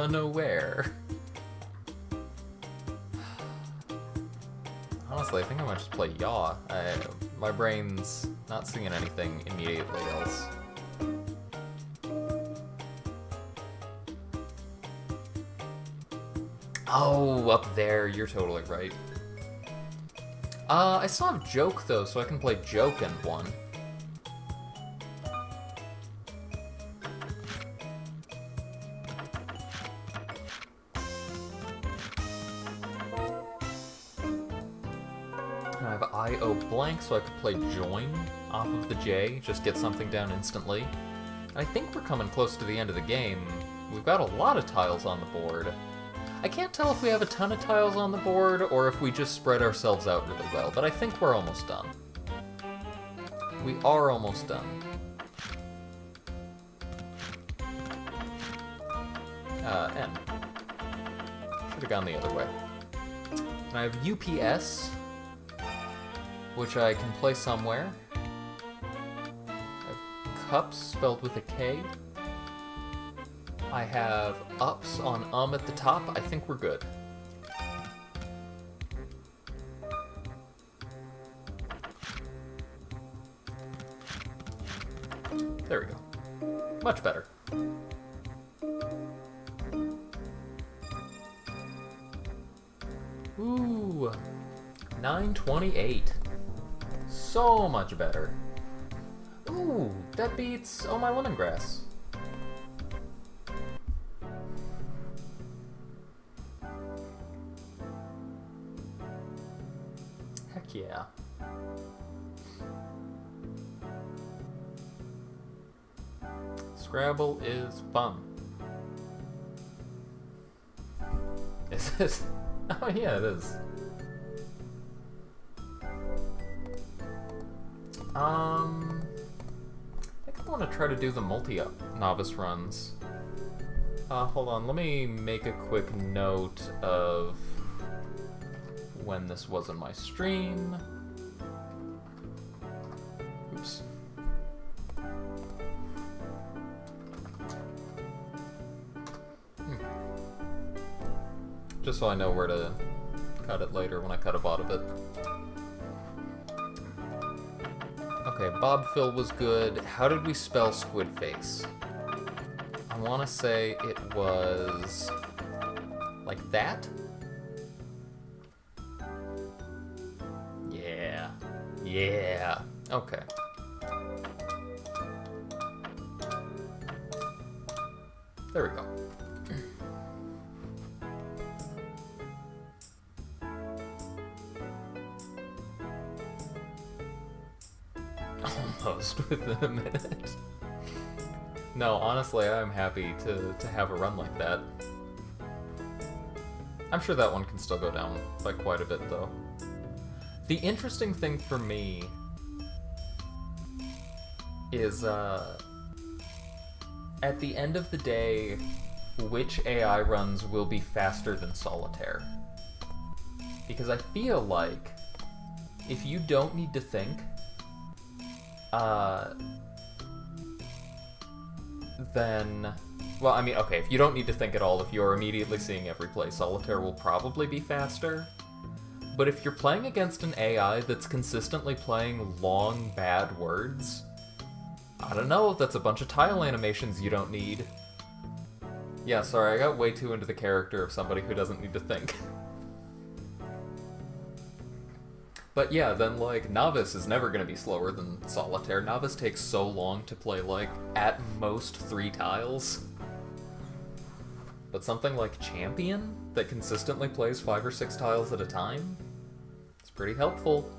Nowhere. Honestly, I think I might just play Yaw. My brain's not seeing anything immediately else. Oh, up there, you're totally right. I still have Joke, though, so I can play Joke and one. I have IO blank, so I could play Join off of the J, just get something down instantly. And I think we're coming close to the end of the game. We've got a lot of tiles on the board. I can't tell if we have a ton of tiles on the board, or if we just spread ourselves out really well, but I think we're almost done. We are almost done. N. Should have gone the other way. And I have UPS, which I can play somewhere. I have Cups spelled with a K. I have ups on at the top. I think we're good. There we go. Much better. Ooh, 928. So much better. Ooh, that beats Oh My Lemongrass. Heck yeah. Scrabble is fun. Is it? Oh yeah, it is. I think I want to try to do the multi-novice runs. Hold on, let me make a quick note of when this was in my stream. Oops. Just so I know where to cut it later when I cut a bot of it. Okay, Bob Phil was good. How did we spell Squid Face? I want to say it was like that? Yeah. Yeah. Okay. There we go. Almost within a minute. No, honestly, I'm happy to have a run like that. I'm sure that one can still go down by quite a bit, though. The interesting thing for me is, at the end of the day, which AI runs will be faster than Solitaire? Because I feel like if you don't need to think, then, well, I mean, okay, if you don't need to think at all, if you're immediately seeing every play, Solitaire will probably be faster. But if you're playing against an AI that's consistently playing long, bad words, I don't know, that's a bunch of tile animations you don't need. Yeah, sorry, I got way too into the character of somebody who doesn't need to think. But yeah, then, like, Novice is never going to be slower than Solitaire. Novice takes so long to play, like, at most 3 tiles. But something like Champion, that consistently plays 5 or 6 tiles at a time, it's pretty helpful.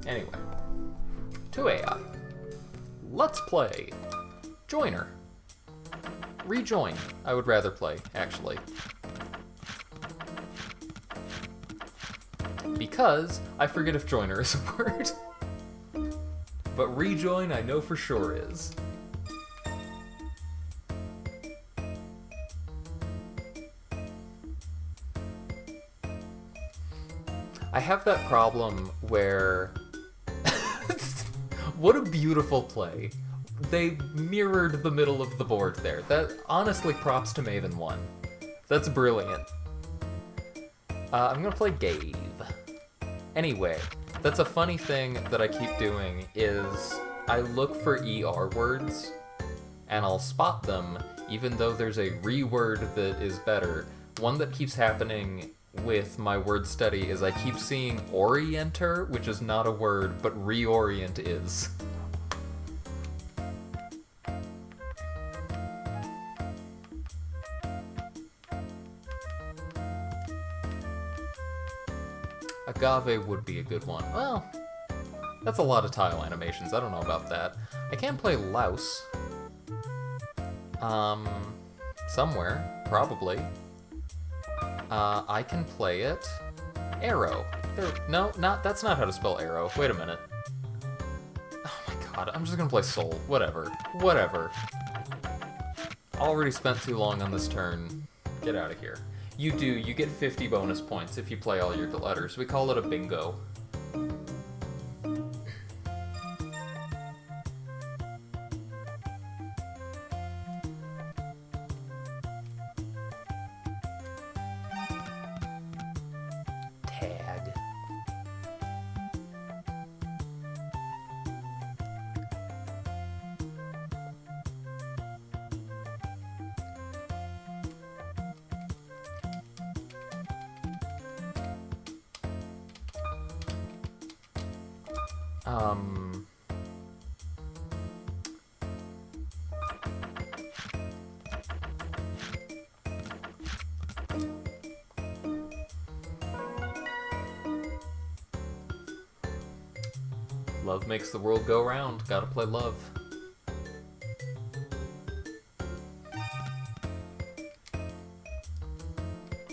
Anyway, to AI. Let's play Joiner. Rejoin, I would rather play, actually. Because I forget if joiner is a word. But rejoin I know for sure is. I have that problem where... What a beautiful play. They mirrored the middle of the board there. That, honestly, props to Maven 1. That's brilliant. I'm gonna play Gave. Anyway, that's a funny thing that I keep doing, is I look for ER words, and I'll spot them, even though there's a re-word that is better. One that keeps happening with my word study is I keep seeing orienter, which is not a word, but reorient is. Agave would be a good one. Well, that's a lot of tile animations. I don't know about that. I can play Louse. Somewhere, probably. I can play it. Arrow. No, that's not how to spell arrow. Wait a minute. Oh my god, I'm just gonna play Soul. Whatever. Whatever. Already spent too long on this turn. Get out of here. You get 50 bonus points if you play all your letters. We call it a bingo. Tag. Love makes the world go round. Gotta play love.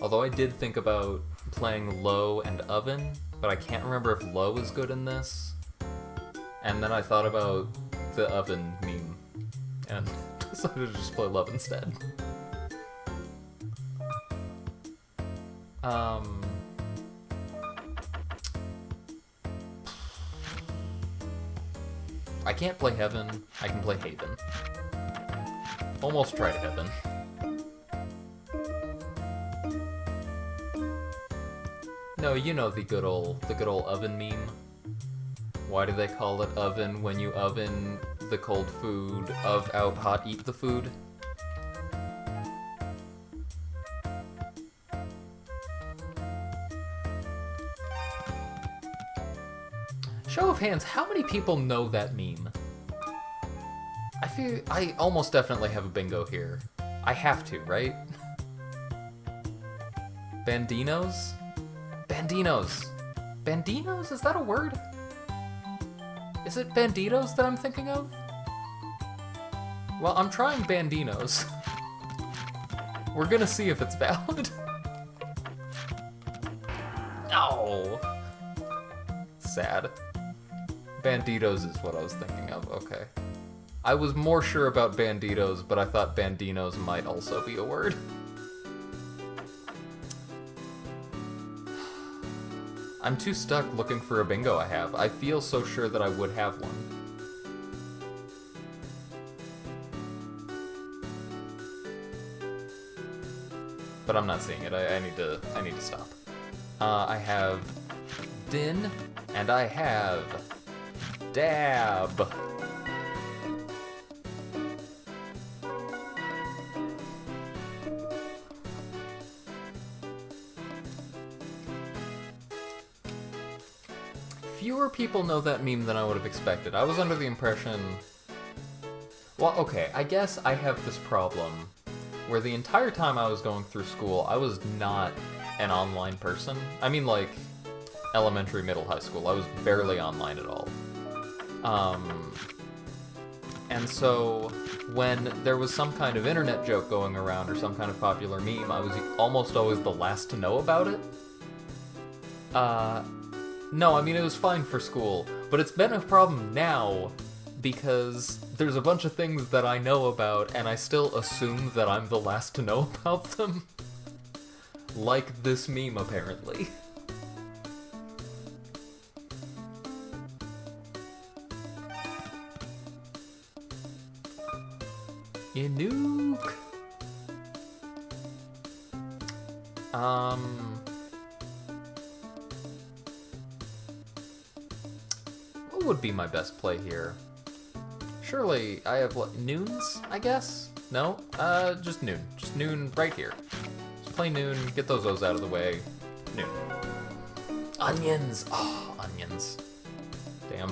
Although I did think about playing low and oven, but I can't remember if low is good in this. And then I thought about the oven meme, and decided to just play love instead. I can't play Heaven, I can play Haven. Almost tried Heaven. No, you know the good old oven meme. Why do they call it oven when you oven the cold food of out hot eat the food? Show of hands, how many people know that meme? I feel I almost definitely have a bingo here. I have to, right? Bandinos? Bandinos. Bandinos? Is that a word? Is it banditos that I'm thinking of? Well, I'm trying bandinos. We're gonna see if it's valid. No! Sad. Banditos is what I was thinking of, okay. I was more sure about banditos, but I thought bandinos might also be a word. I'm too stuck looking for a bingo I have. I feel so sure that I would have one. But I'm not seeing it. I need to stop. I have Din, and I have Dab. Fewer people know that meme than I would have expected. I was under the impression... Well, okay, I guess I have this problem where the entire time I was going through school, I was not an online person. I mean, like, elementary, middle, high school. I was barely online at all. And so, when there was some kind of internet joke going around or some kind of popular meme, I was almost always the last to know about it. No, I mean, it was fine for school, but it's been a problem now because there's a bunch of things that I know about and I still assume that I'm the last to know about them. Like this meme, apparently. Nuke. What would be my best play here? Surely I have what, Noons, I guess? No? Just Noon. Just Noon right here. Just play Noon, get those O's out of the way. Noon. Onions! Oh, onions. Damn.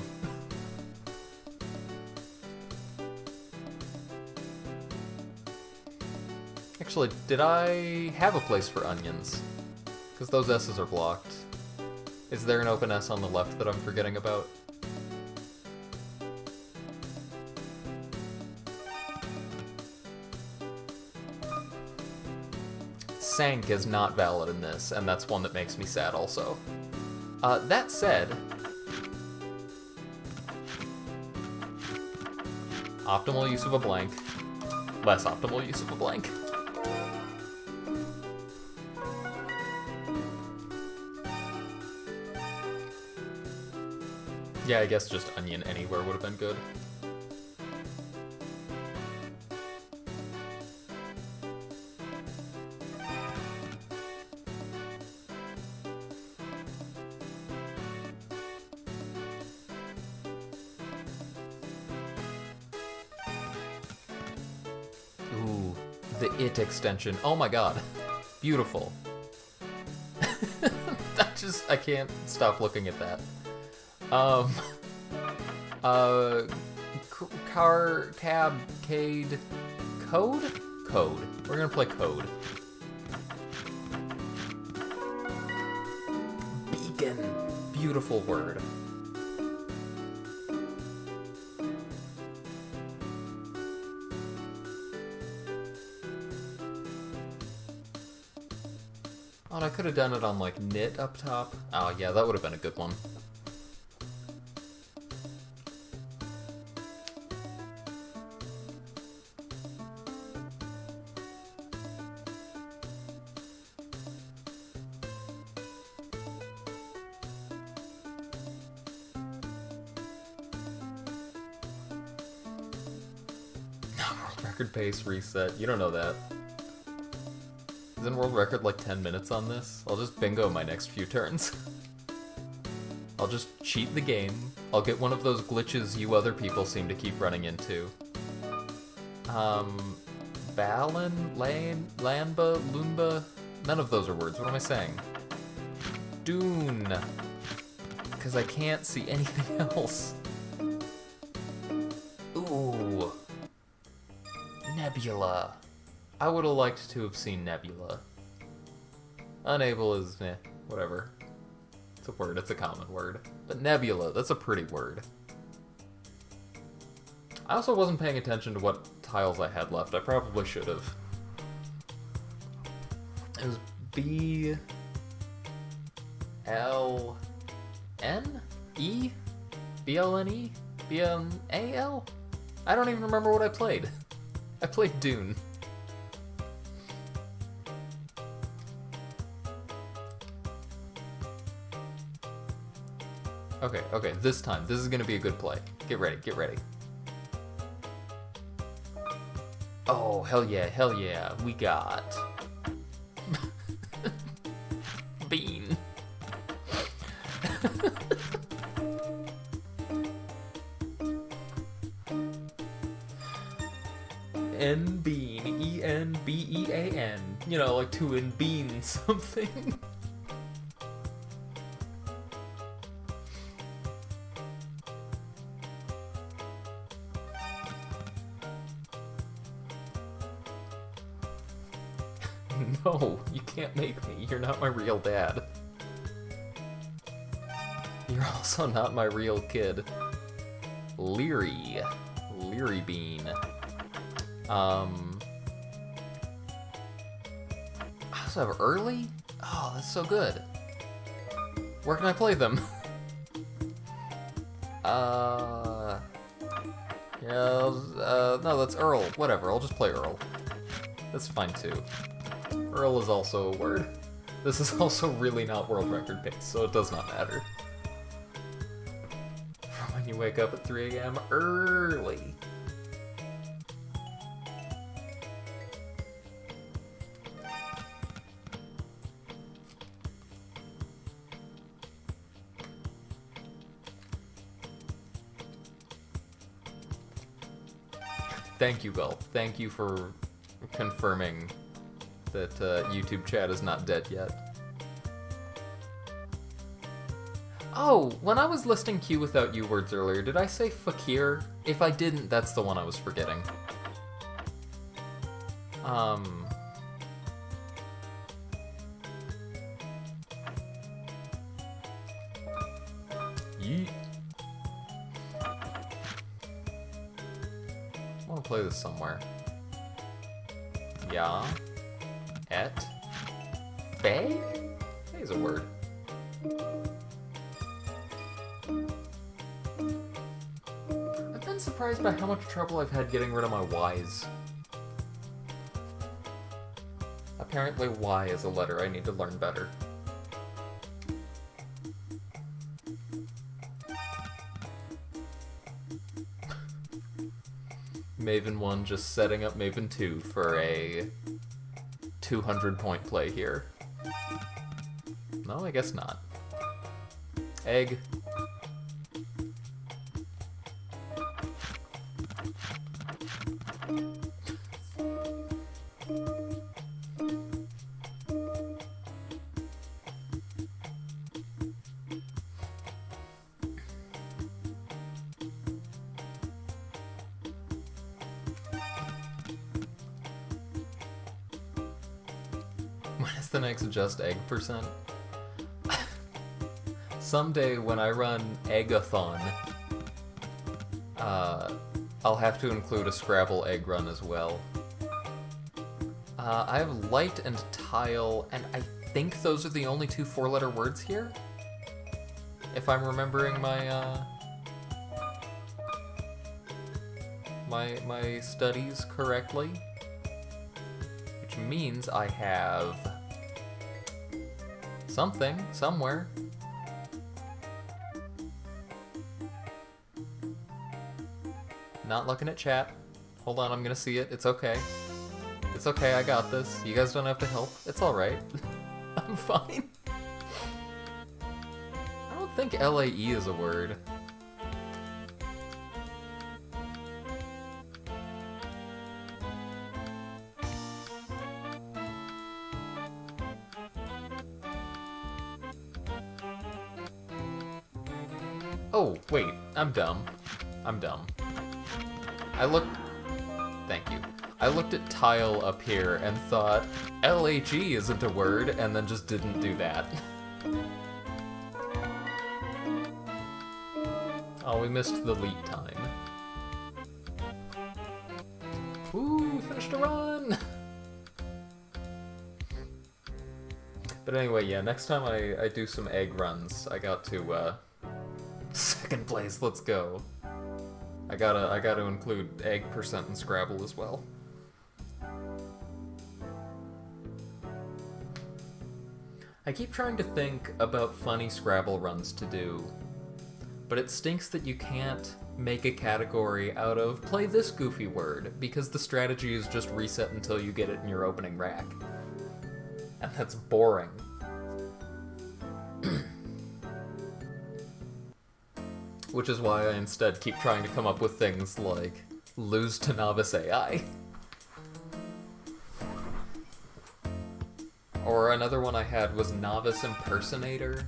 Actually, did I have a place for onions? Because those S's are blocked. Is there an open S on the left that I'm forgetting about? Sank is not valid in this, and that's one that makes me sad also. That said, optimal use of a blank, less optimal use of a blank. Yeah, I guess just onion anywhere would have been good. Ooh, the it extension. Oh my god. Beautiful. I can't stop looking at that. Cabcade, Code? Code. We're gonna play Code. Beacon. Beautiful word. Oh, and I could have done it on, like, knit up top. Oh, yeah, that would have been a good one. World record pace reset. You don't know that. Isn't world record like 10 minutes on this? I'll just bingo my next few turns. I'll just cheat the game. I'll get one of those glitches you other people seem to keep running into. Balin, Lanba, Loomba? None of those are words. What am I saying? Dune. Because I can't see anything else. Ooh. Nebula. I would have liked to have seen Nebula. Unable is, whatever. It's a word, it's a common word. But Nebula, that's a pretty word. I also wasn't paying attention to what tiles I had left. I probably should have. It was B... L... N? E? B-L-N-E? B-N-A-L? I don't even remember what I played. I played Dune. Okay, this time. This is gonna be a good play. Get ready, get ready. Oh, hell yeah, we got... Bean. N-Bean, E-N-B-E-A-N. You know, like to in bean something. No, you can't make me. You're not my real dad. You're also not my real kid. Leary. Leary Bean. I also have early? Oh, that's so good. Where can I play them? No, that's Earl. Whatever, I'll just play Earl. That's fine too. Earl is also a word. This is also really not world record pace, so it does not matter. From when you wake up at 3 AM early. Thank you, Gulp. Thank you for confirming that YouTube chat is not dead yet. Oh, when I was listing Q without U words earlier, did I say fakir? If I didn't, that's the one I was forgetting. Yeet. I want to play this somewhere. Ja. Et. Fey? Fey is a word. I've been surprised by how much trouble I've had getting rid of my Y's. Apparently Y is a letter I need to learn better. Maven 1 just setting up Maven 2 for a 200-point play here. No, I guess not. Egg. When is the next just egg percent? Someday when I run Eggathon, I'll have to include a Scrabble egg run as well. I have light and tile, and I think those are the only two four-letter words here? If I'm remembering my, my studies correctly. Which means I have something, somewhere. Not looking at chat. Hold on, I'm gonna see it. It's okay. It's okay, I got this. You guys don't have to help. It's alright. I'm fine. I don't think LAE is a word. Oh, wait, I'm dumb. I'm dumb. Thank you. I looked at tile up here and thought, LHE isn't a word, and then just didn't do that. Oh, we missed the lead time. Ooh, we finished a run! But anyway, yeah, next time I do some egg runs, I got to, second place, let's go. I gotta include egg percent in Scrabble as well. I keep trying to think about funny Scrabble runs to do, but it stinks that you can't make a category out of play this goofy word, because the strategy is just reset until you get it in your opening rack. And that's boring. Which is why I instead keep trying to come up with things like lose to novice AI. Or another one I had was novice impersonator,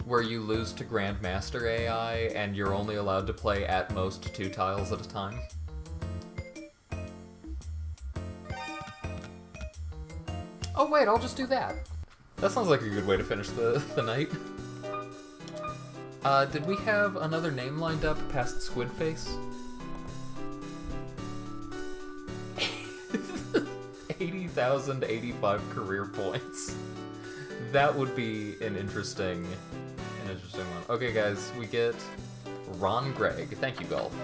where you lose to grandmaster AI and you're only allowed to play at most 2 tiles at a time. Oh wait, I'll just do that. That sounds like a good way to finish the night. Did we have another name lined up past Squidface? 80,085 career points. That would be an interesting one. Okay, guys, we get Ron Gregg. Thank you, Golf.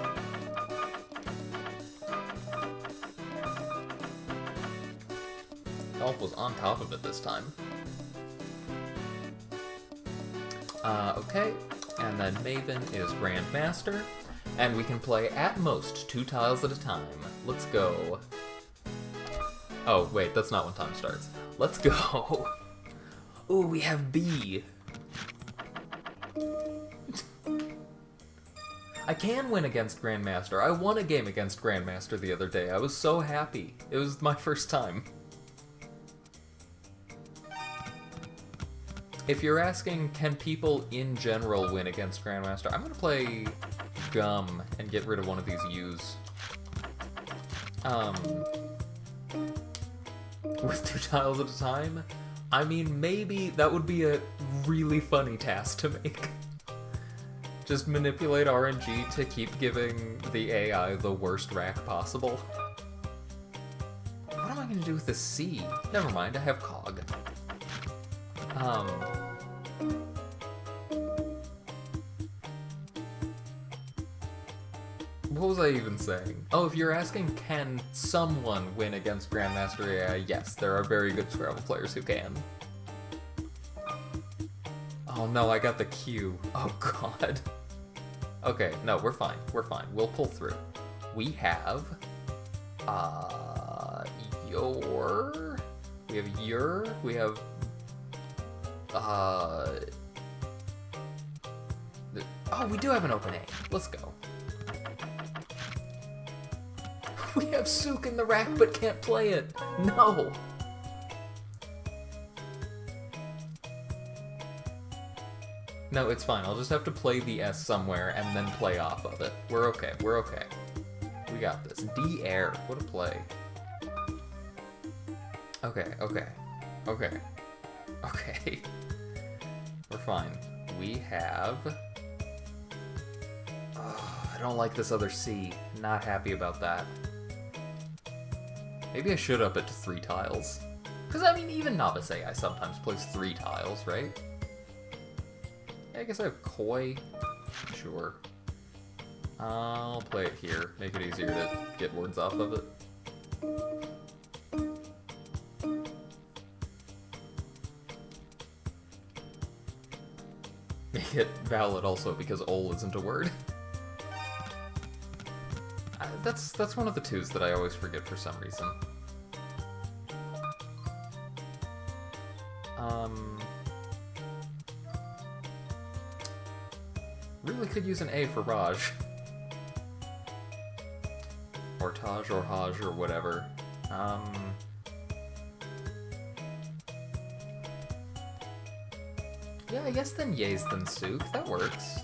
Golf was on top of it this time. Okay. And then Maven is Grandmaster, and we can play at most 2 tiles at a time. Let's go. Oh, wait, that's not when time starts. Let's go. Ooh, we have B. I can win against Grandmaster. I won a game against Grandmaster the other day. I was so happy. It was my first time. If you're asking, can people in general win against Grandmaster, I'm gonna play Gum and get rid of one of these U's. With 2 tiles at a time? I mean, maybe that would be a really funny task to make. Just manipulate RNG to keep giving the AI the worst rack possible. What am I gonna do with the C? Never mind, I have Cog. What was I even saying? Oh, if you're asking, can someone win against Grandmaster AI? Yes, there are very good Scrabble players who can. Oh no, I got the Q. Oh god. Okay, no, we're fine. We're fine. We'll pull through. We have... your... We have your... We have... Oh, we do have an open A. Let's go. We have Sook in the rack but can't play it. No! No, it's fine. I'll just have to play the S somewhere and then play off of it. We're okay. We're okay. We got this. D air. What a play. Okay, okay. Okay. Okay. We're fine. We have... Oh, I don't like this other C. Not happy about that. Maybe I should up it to 3 tiles. Because, I mean, even Novice AI sometimes plays 3 tiles, right? I guess I have Koi. Sure. I'll play it here. Make it easier to get words off of it. Make it valid also because ol isn't a word. That's one of the 2s that I always forget for some reason. Really could use an A for Raj. Or Taj or Haj or whatever. Yeah, I guess then Yays then Sook. That works.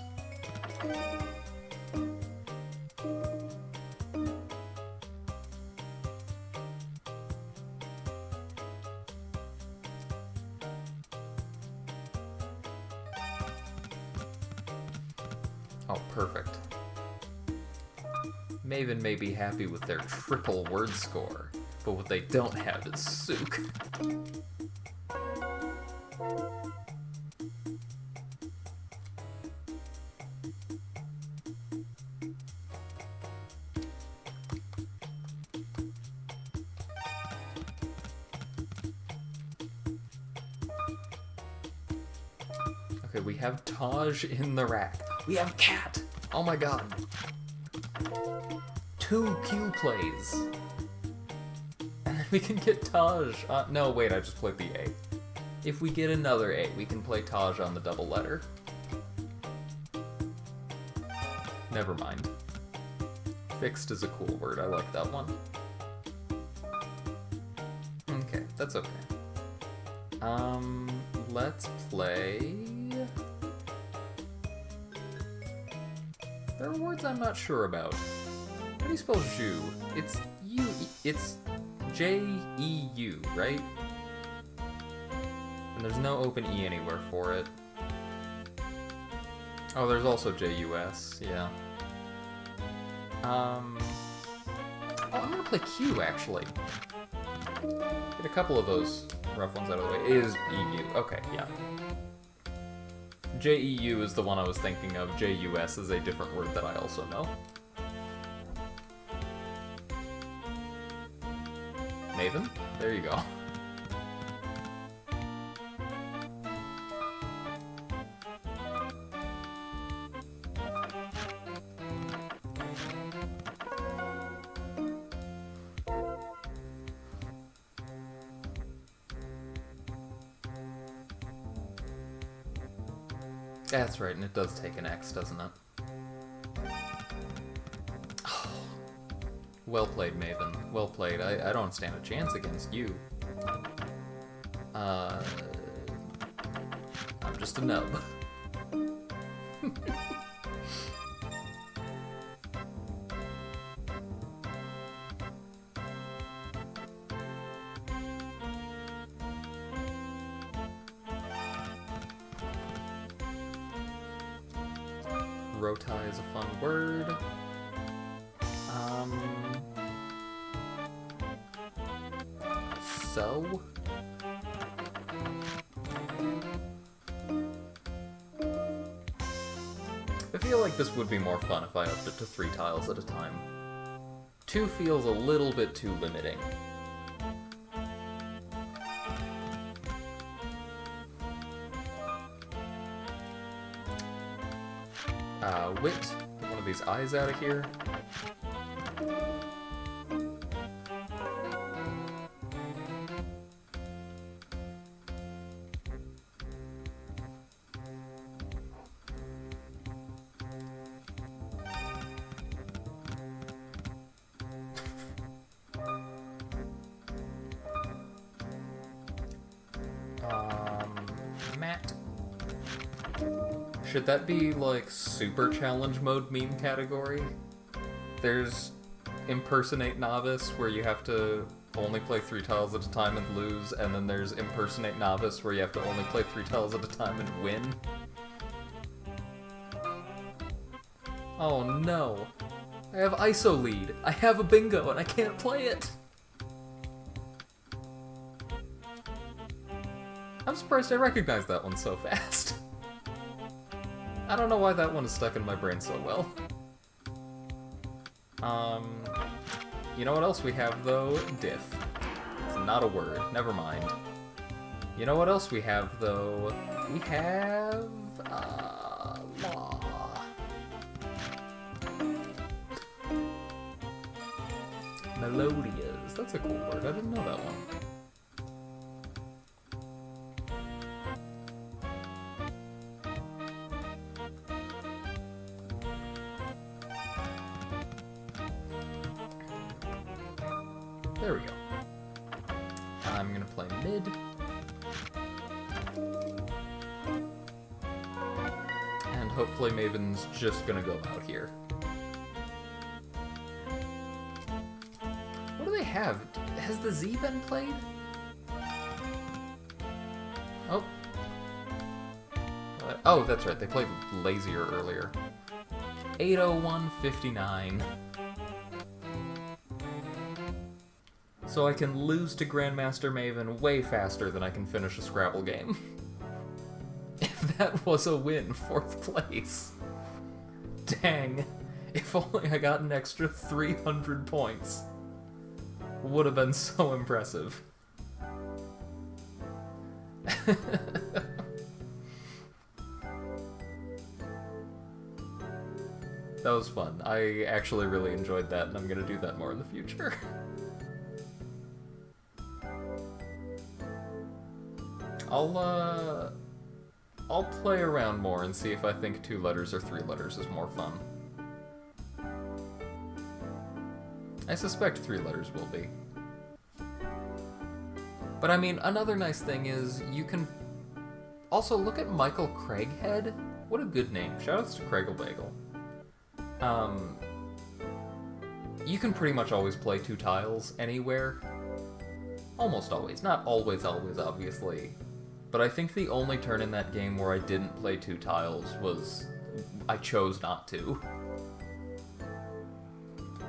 Oh, perfect. Maven may be happy with their triple word score, but what they don't have is Sook. Okay, we have Taj in the rack. We have Cat! Oh my god. 2 Q plays. And then we can get Taj. No, wait, I just played the A. If we get another A, we can play Taj on the double letter. Never mind. Fixed is a cool word, I like that one. Okay, that's okay. Let's play... There are words I'm not sure about. How do you spell Jew? It's U. It's J-E-U, right? And there's no open E anywhere for it. Oh, there's also J-U-S, yeah. Oh, I'm gonna play Q, actually. Get a couple of those rough ones out of the way. It is EU. Okay, yeah. J-E-U is the one I was thinking of. J-U-S is a different word that I also know. Maven? There you go. That's right, and it does take an X, doesn't it? Well played, Maven. Well played. I don't stand a chance against you. I'm just a nub. Rotai is a fun word. So? I feel like this would be more fun if I upped it to 3 tiles at a time. 2 feels a little bit too limiting. Wit, get one of these eyes out of here. Matt. Should that be, like, super challenge mode meme category? There's impersonate novice, where you have to only play 3 tiles at a time and lose, and then there's impersonate novice, where you have to only play 3 tiles at a time and win. Oh no. I have ISO lead. I have a bingo and I can't play it. I'm surprised I recognized that one so fast. I don't know why that one is stuck in my brain so well. You know what else we have, though? Diff. It's not a word. Never mind. You know what else we have, though? We have... law. Melodious. That's a cool word. I didn't know that one. There we go. I'm gonna play mid. And hopefully Maven's just gonna go out here. What do they have? Has the Z been played? Oh. Oh, that's right. They played Lazier earlier. 801.59. So I can lose to Grandmaster Maven way faster than I can finish a Scrabble game. If that was a win, 4th place. Dang. If only I got an extra 300 points. Would have been so impressive. That was fun. I actually really enjoyed that, and I'm gonna do that more in the future. I'll play around more and see if I think 2 letters or 3 letters is more fun. I suspect 3 letters will be. But I mean, another nice thing is you can also look at Michael Craighead. What a good name. Shoutouts to Craiglebagel. You can pretty much always play 2 tiles anywhere. Almost always. Not always, obviously. But I think the only turn in that game where I didn't play 2 tiles was I chose not to.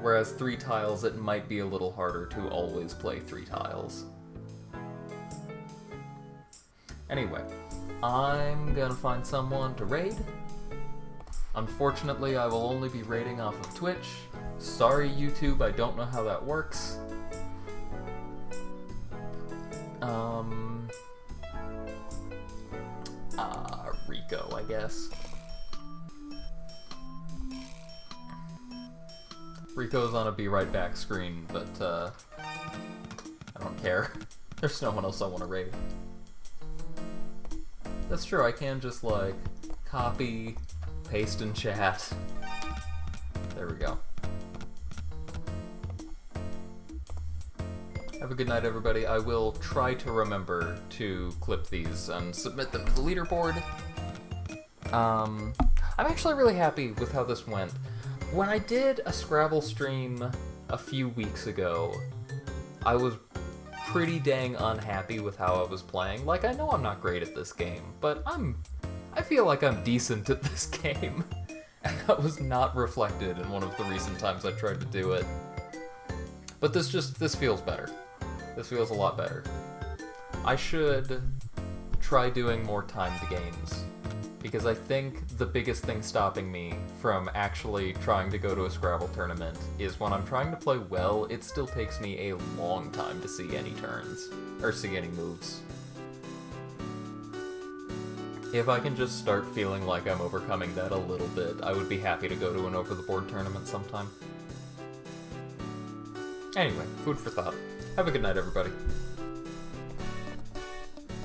Whereas 3 tiles, it might be a little harder to always play 3 tiles. Anyway, I'm gonna find someone to raid. Unfortunately, I will only be raiding off of Twitch. Sorry, YouTube, I don't know how that works. Rico, I guess. Rico's on a be right back screen, but I don't care. There's no one else I want to raid. That's true, I can just like copy, paste in chat. There we go. Have a good night, everybody. I will try to remember to clip these and submit them to the leaderboard. I'm actually really happy with how this went. When I did a Scrabble stream a few weeks ago, I was pretty dang unhappy with how I was playing. Like, I know I'm not great at this game, but I feel like I'm decent at this game. And that was not reflected in one of the recent times I tried to do it. But this feels better. This feels a lot better. I should try doing more timed games, because I think the biggest thing stopping me from actually trying to go to a Scrabble tournament is when I'm trying to play well, it still takes me a long time to see any turns, or see any moves. If I can just start feeling like I'm overcoming that a little bit, I would be happy to go to an over-the-board tournament sometime. Anyway, food for thought. Have a good night, everybody.